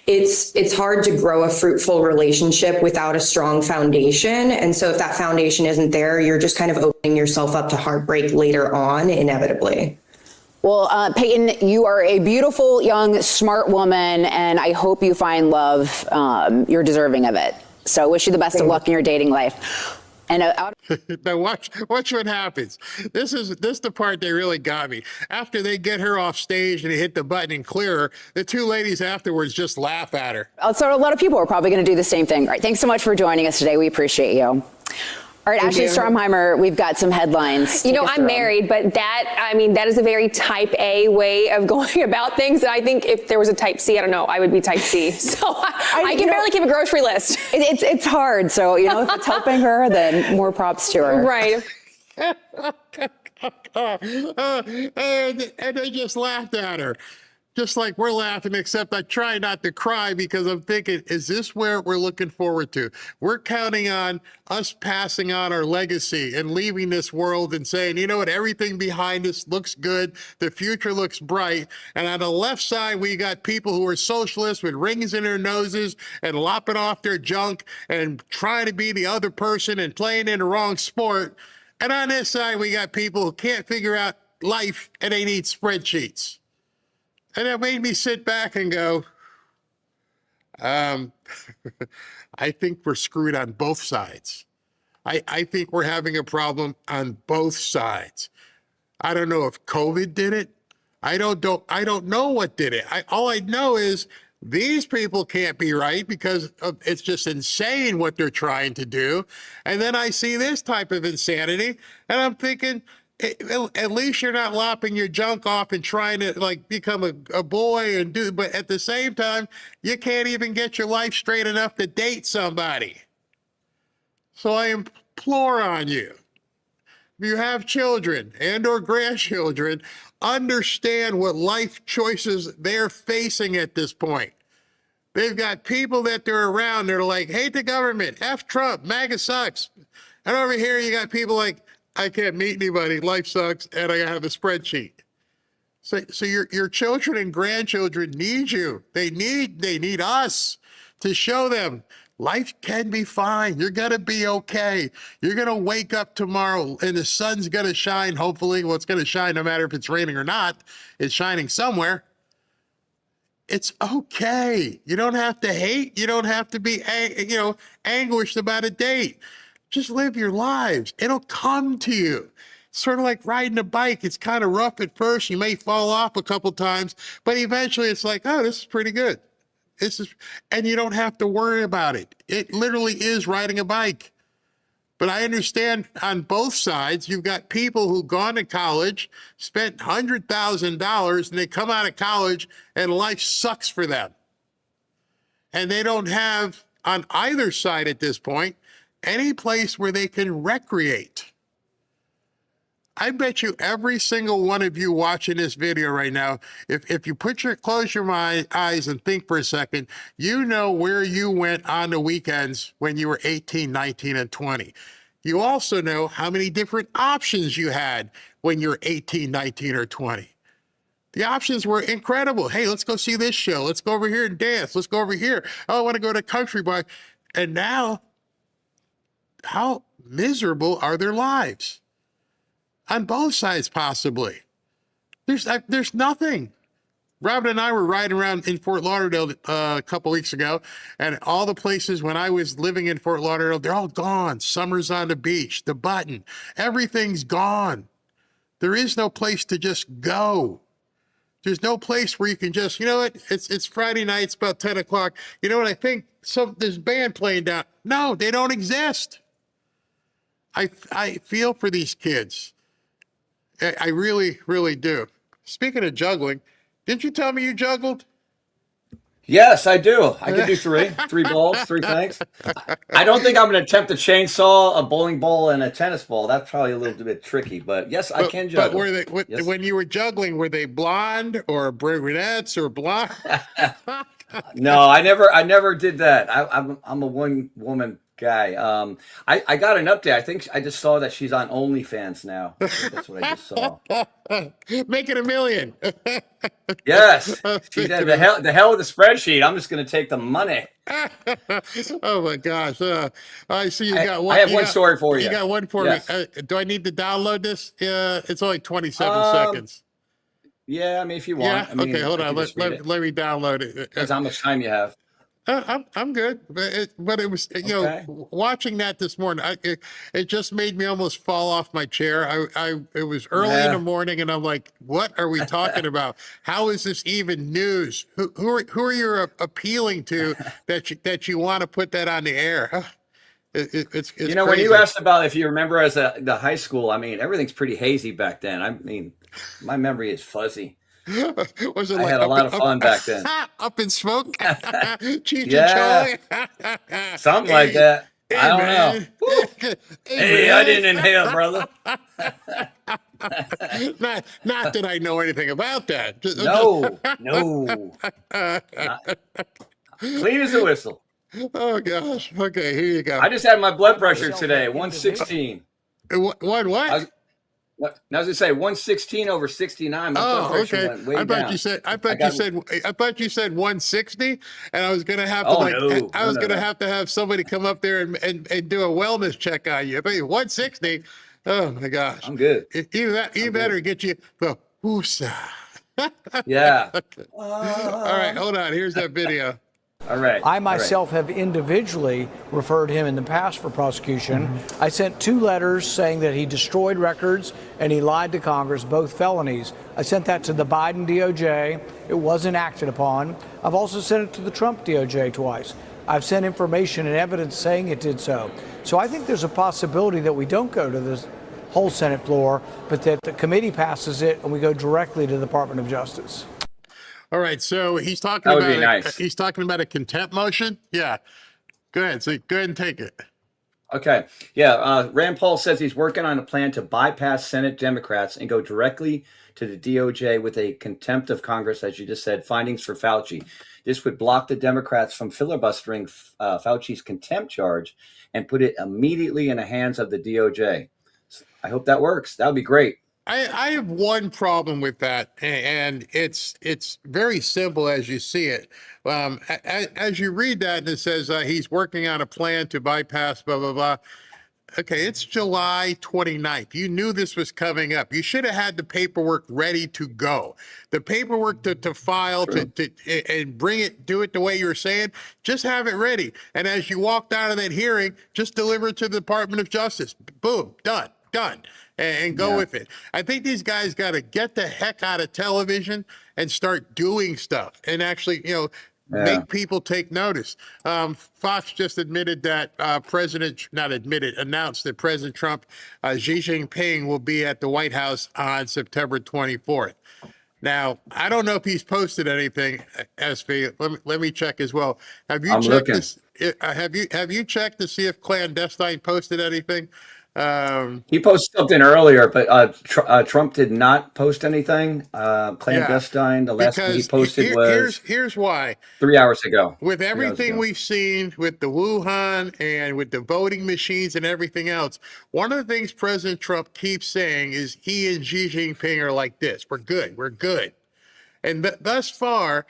It's hard to grow a fruitful relationship without a strong foundation. And so if that foundation isn't there, you're just kind of opening yourself up to heartbreak later on, inevitably. Well, Peyton, you are a beautiful, young, smart woman, and I hope you find love. You're deserving of it. So I wish you the best of luck in your dating life. And now watch what happens. This is the part that really got me. After they get her off stage and they hit the button and clear her, the two ladies afterwards just laugh at her. So a lot of people are probably going to do the same thing. All right, thanks so much for joining us today. We appreciate you. All right, Ashley Stromheimer, we've got some headlines. You know, I'm married, but that is a very type A way of going about things. And I think if there was a type C, I don't know, I would be type C. So I can barely keep a grocery list. It's hard. So, you know, if it's helping her, then more props to her. Right. And they just laughed at her. Just like we're laughing, except I try not to cry because I'm thinking, is this where we're looking forward to? We're counting on us passing on our legacy and leaving this world and saying, you know what, everything behind us looks good. The future looks bright. And on the left side, we got people who are socialists with rings in their noses and lopping off their junk and trying to be the other person and playing in the wrong sport. And on this side, we got people who can't figure out life and they need spreadsheets. And it made me sit back and go, I think we're screwed on both sides. I think we're having a problem on both sides. I don't know if COVID did it. I don't know what did it. All I know is these people can't be right because it's just insane what they're trying to do. And then I see this type of insanity and I'm thinking, at least you're not lopping your junk off and trying to like become a boy and do, but at the same time, you can't even get your life straight enough to date somebody. So I implore on you, if you have children and or grandchildren, understand what life choices they're facing at this point. They've got people that they're around, they're like, hate the government, F Trump, MAGA sucks. And over here, you got people like, I can't meet anybody. Life sucks, and I have a spreadsheet. So your children and grandchildren need you. They need us to show them life can be fine. You're gonna be okay. You're gonna wake up tomorrow, and the sun's gonna shine. Hopefully, well, it's gonna shine no matter if it's raining or not. It's shining somewhere. It's okay. You don't have to hate. You don't have to be, anguished about a date. Just live your lives. It'll come to you. Sort of like riding a bike. It's kind of rough at first. You may fall off a couple times, but eventually it's like, oh, this is pretty good. And you don't have to worry about it. It literally is riding a bike. But I understand on both sides, you've got people who've gone to college, spent $100,000, and they come out of college and life sucks for them. And they don't have, on either side at this point, any place where they can recreate. I bet you every single one of you watching this video right now, if you close your eyes and think for a second, you know where you went on the weekends when you were 18, 19, and 20. You also know how many different options you had when you're 18, 19, or 20. The options were incredible. Hey, let's go see this show. Let's go over here and dance. Let's go over here. Oh, I want to go to country bar. And now, how miserable are their lives? On both sides, possibly. There's nothing. Robin and I were riding around in Fort Lauderdale a couple weeks ago, and all the places when I was living in Fort Lauderdale, they're all gone. Summer's on the beach, the Button, everything's gone. There is no place to just go. There's no place where you can just, you know what, it's Friday night, it's about 10 o'clock. You know what, I think there's a band playing down. No, they don't exist. I feel for these kids. I really, really do. Speaking of juggling, didn't you tell me you juggled? Yes, I do. I can do three balls, three things. I don't think I'm going to attempt a chainsaw, a bowling ball, and a tennis ball. That's probably a little bit tricky, but yes, I can juggle. But were they, when you were juggling, were they blonde or brunettes or blonde? No, I never did that. I'm a one woman guy. I got an update. I think I just saw that she's on OnlyFans now. That's what I just saw. Making $1 million. Yes. She said, the hell with the spreadsheet. I'm just going to take the money. Oh my gosh. I see you got one. I have one story for you. You got one for Yes. me. Do I need to download this? It's only 27 seconds. Yeah, I mean, if you want. Yeah. I mean, Okay, hold on. let Let me download it. Depends how much time you have. I'm good, but it was, Okay. watching that this morning, it just made me almost fall off my chair. It was early in the morning, and I'm like, what are we talking about? How is this even news? Who are you appealing to that you want to put that on the air? It's You know, crazy. when you asked about if you remember the high school, I mean, everything's pretty hazy back then. I mean, my memory is fuzzy. Was it I had a lot of fun back then. Up in smoke? Yeah. Something like that. I don't know. Hey, I didn't inhale, brother. Not that I know anything about that. No. Clean as a whistle. Oh gosh. Okay, here you go. I just had my blood pressure today, 116. What? I was going to say 116 over 69. My blood pressure went way I thought down. you said. I thought you said 160, and I was going to have to have to have somebody come up there and do a wellness check on you. But 160. Oh my gosh. I'm good. You better get you the woosa. Yeah. All right, hold on. Here's that video. All right. I myself have individually referred him in the past for prosecution. I sent 2 letters saying that he destroyed records and he lied to Congress, both felonies. I sent that to the Biden DOJ. It wasn't acted upon. I've also sent it to the Trump DOJ twice. I've sent information and evidence saying it did so. So I think there's a possibility that we don't go to the whole Senate floor, but that the committee passes it and we go directly to the Department of Justice. All right, so he's talking he's talking about a contempt motion. Yeah, go ahead. So go ahead and take it. Okay. Yeah. Rand Paul says he's working on a plan to bypass Senate Democrats and go directly to the DOJ with a contempt of Congress, as you just said, findings for Fauci. This would block the Democrats from filibustering Fauci's contempt charge and put it immediately in the hands of the DOJ. I hope that works. That would be great. I have one problem with that, and it's very simple as you see it. As you read that, and it says he's working on a plan to bypass blah, blah, blah. Okay, it's July 29th. You knew this was coming up. You should have had the paperwork ready to go. The paperwork to file, and bring it, do it the way you were saying, just have it ready. And as you walked out of that hearing, just deliver it to the Department of Justice. Boom, done, and go with it. I think these guys got to get the heck out of television and start doing stuff and actually, make people take notice. Fox just admitted that announced that President Trump, Xi Jinping will be at the White House on September 24th. Now, I don't know if he's posted anything, SV. Let me check as well. Have you checked this? Have you checked to see if Clandestine posted anything? He posted something earlier, but Trump did not post anything. Clandestine, the last one he posted was here's why. 3 hours ago. With everything we've seen with the Wuhan and with the voting machines and everything else, one of the things President Trump keeps saying is he and Xi Jinping are like this. We're good. And thus far,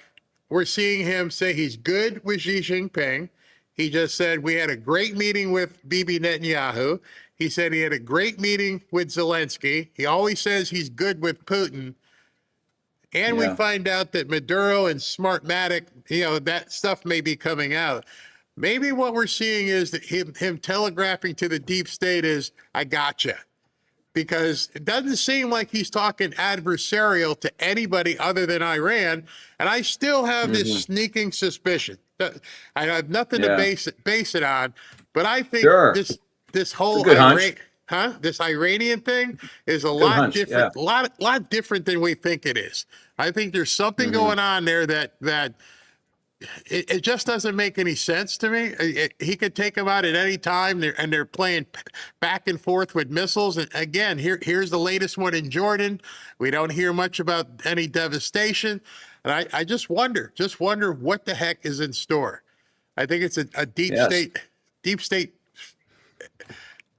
we're seeing him say he's good with Xi Jinping. He just said we had a great meeting with Bibi Netanyahu. He said he had a great meeting with Zelensky. He always says he's good with Putin. And we find out that Maduro and Smartmatic, that stuff may be coming out. Maybe what we're seeing is that him telegraphing to the deep state is, I gotcha. Because it doesn't seem like he's talking adversarial to anybody other than Iran. And I still have this sneaking suspicion. I have nothing to base it on, but I think this whole this Iranian thing is a lot different, lot different than we think it is. I think there's something going on there that it just doesn't make any sense to me. He could take them out at any time, and they're playing back and forth with missiles. And again, here's the latest one in Jordan. We don't hear much about any devastation, and I just wonder what the heck is in store. I think it's a deep state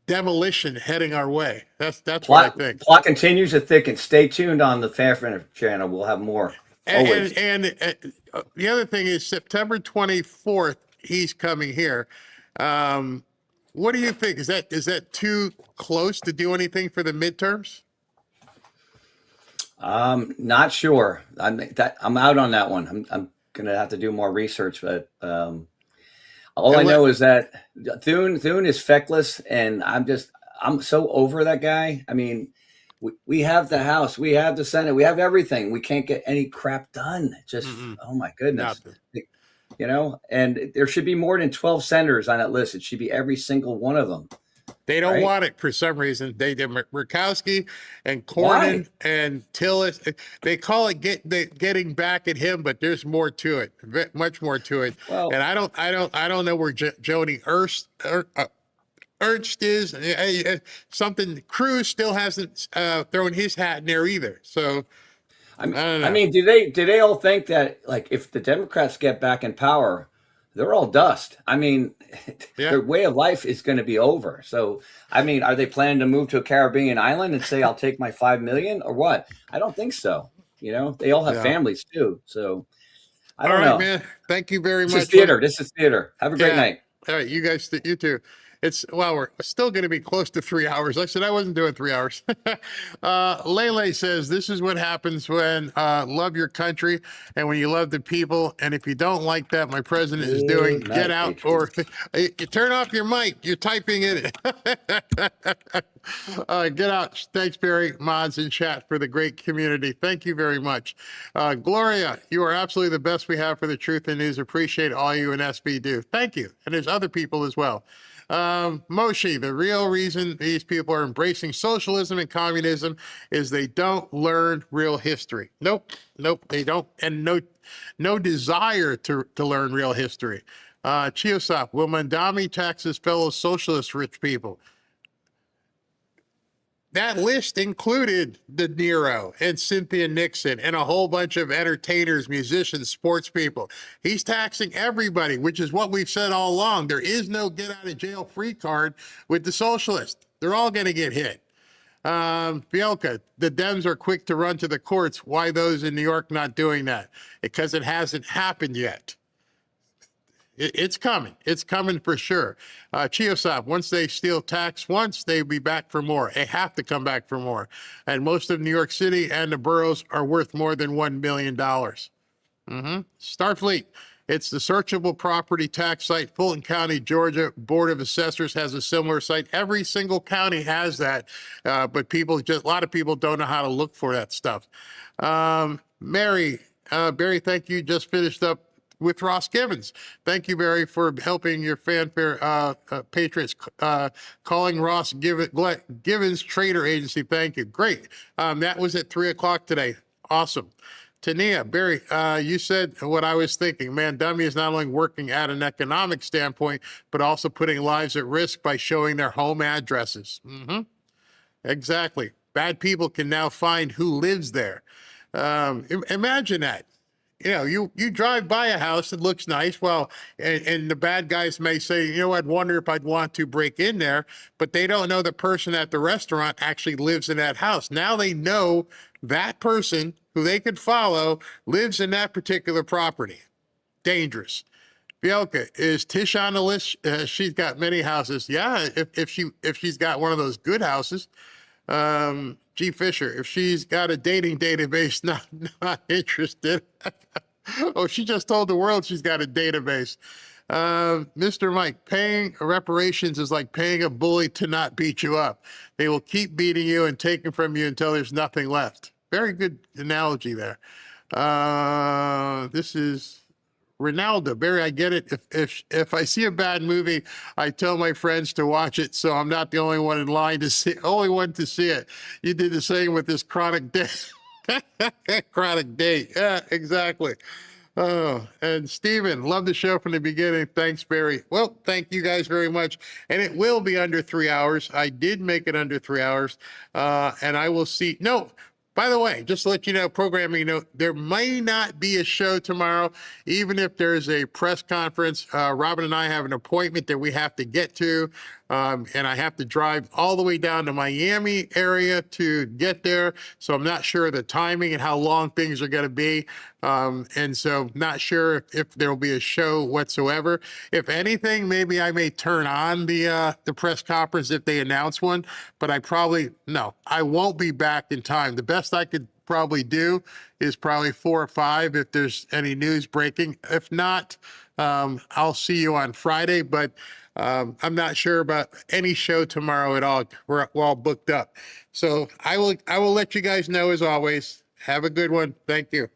demolition heading our way. That's what I think. Plot continues to thicken. Stay tuned on the Fanfare channel. We'll have more. And the other thing is September 24th, he's coming here. What do you think? Is that too close to do anything for the midterms? Not sure. I'm out on that one. I'm gonna have to do more research, but all I know is that Thune is feckless, and I'm so over that guy. I mean, we have the House, we have the Senate, we have everything. We can't get any crap done. Just oh my goodness, And there should be more than 12 senators on that list. It should be every single one of them. They don't want it for some reason. They did Murkowski and Cornyn and Tillis. They call it getting back at him, but there's more to it, much more to it. Well, and I don't know where Joni Ernst is. Something Cruz still hasn't thrown his hat in there either. So I don't know. I mean, do they all think that like if the Democrats get back in power, they're all dust? I mean, their way of life is going to be over. So, I mean, are they planning to move to a Caribbean island and say, I'll take my $5 million or what? I don't think so. They all have families too. So I don't know. All right, man. Thank you very much. This is theater. Have a great night. All right. You guys, you too. We're still going to be close to 3 hours. I said I wasn't doing 3 hours. Lele says, this is what happens when love your country and when you love the people. And if you don't like that, my president is doing, get out or you turn off your mic. You're typing in it. Get out. Thanks, Barry, mods, and chat for the great community. Thank you very much. Gloria, you are absolutely the best we have for the truth and news. Appreciate all you and SB do. Thank you. And there's other people as well. Moshe, the real reason these people are embracing socialism and communism is they don't learn real history. Nope, they don't, and no desire to learn real history. Chiosop, will Mandami tax his fellow socialist rich people? That list included the Nero and Cynthia Nixon and a whole bunch of entertainers, musicians, sports people. He's taxing everybody, which is what we've said all along. There is no get out of jail free card with the socialists. They're all going to get hit. Bielka, the Dems are quick to run to the courts. Why those in New York not doing that? Because it hasn't happened yet. It's coming. It's coming for sure. Chiosop, once they steal tax once, they'll be back for more. They have to come back for more. And most of New York City and the boroughs are worth more than $1 billion. Starfleet, it's the searchable property tax site. Fulton County, Georgia Board of Assessors has a similar site. Every single county has that, but a lot of people don't know how to look for that stuff. Barry, thank you. Just finished up with Ross Givens. Thank you, Barry, for helping your fanfare patriots, calling Ross Givens Trader Agency. Thank you. Great. That was at 3 o'clock today. Awesome. Tania, Barry, you said what I was thinking. Man, Dummy is not only working at an economic standpoint, but also putting lives at risk by showing their home addresses. Exactly. Bad people can now find who lives there. Imagine that. You drive by a house that looks nice, and the bad guys may say, I'd wonder if I'd want to break in there, but they don't know the person at the restaurant actually lives in that house. Now they know that person who they could follow lives in that particular property. Dangerous. Bielka, is Tish on the list? She's got many houses. Yeah, if she's got one of those good houses. G. Fisher, if she's got a dating database, not interested. Oh, she just told the world she's got a database. Mr. Mike, paying reparations is like paying a bully to not beat you up. They will keep beating you and taking from you until there's nothing left. Very good analogy there. This is Ronaldo. Barry, I get it. If I see a bad movie, I tell my friends to watch it, so I'm not the only one in line to see it. You did the same with this chronic date. Chronic date. Yeah, exactly. Oh, and Steven, love the show from the beginning. Thanks, Barry. Well, thank you guys very much. And it will be under 3 hours. I did make it under 3 hours. And I will see. No. By the way, just to let you know, programming note, there may not be a show tomorrow, even if there's a press conference. Robin and I have an appointment that we have to get to, and I have to drive all the way down to Miami area to get there. So I'm not sure the timing and how long things are going to be. And so not sure if there will be a show whatsoever. If anything, maybe I may turn on the press conference if they announce one, but I won't be back in time. The best I could probably do is probably 4 or 5 if there's any news breaking. If not, I'll see you on Friday, but I'm not sure about any show tomorrow at all. We're all booked up. So I will let you guys know as always. Have a good one. Thank you.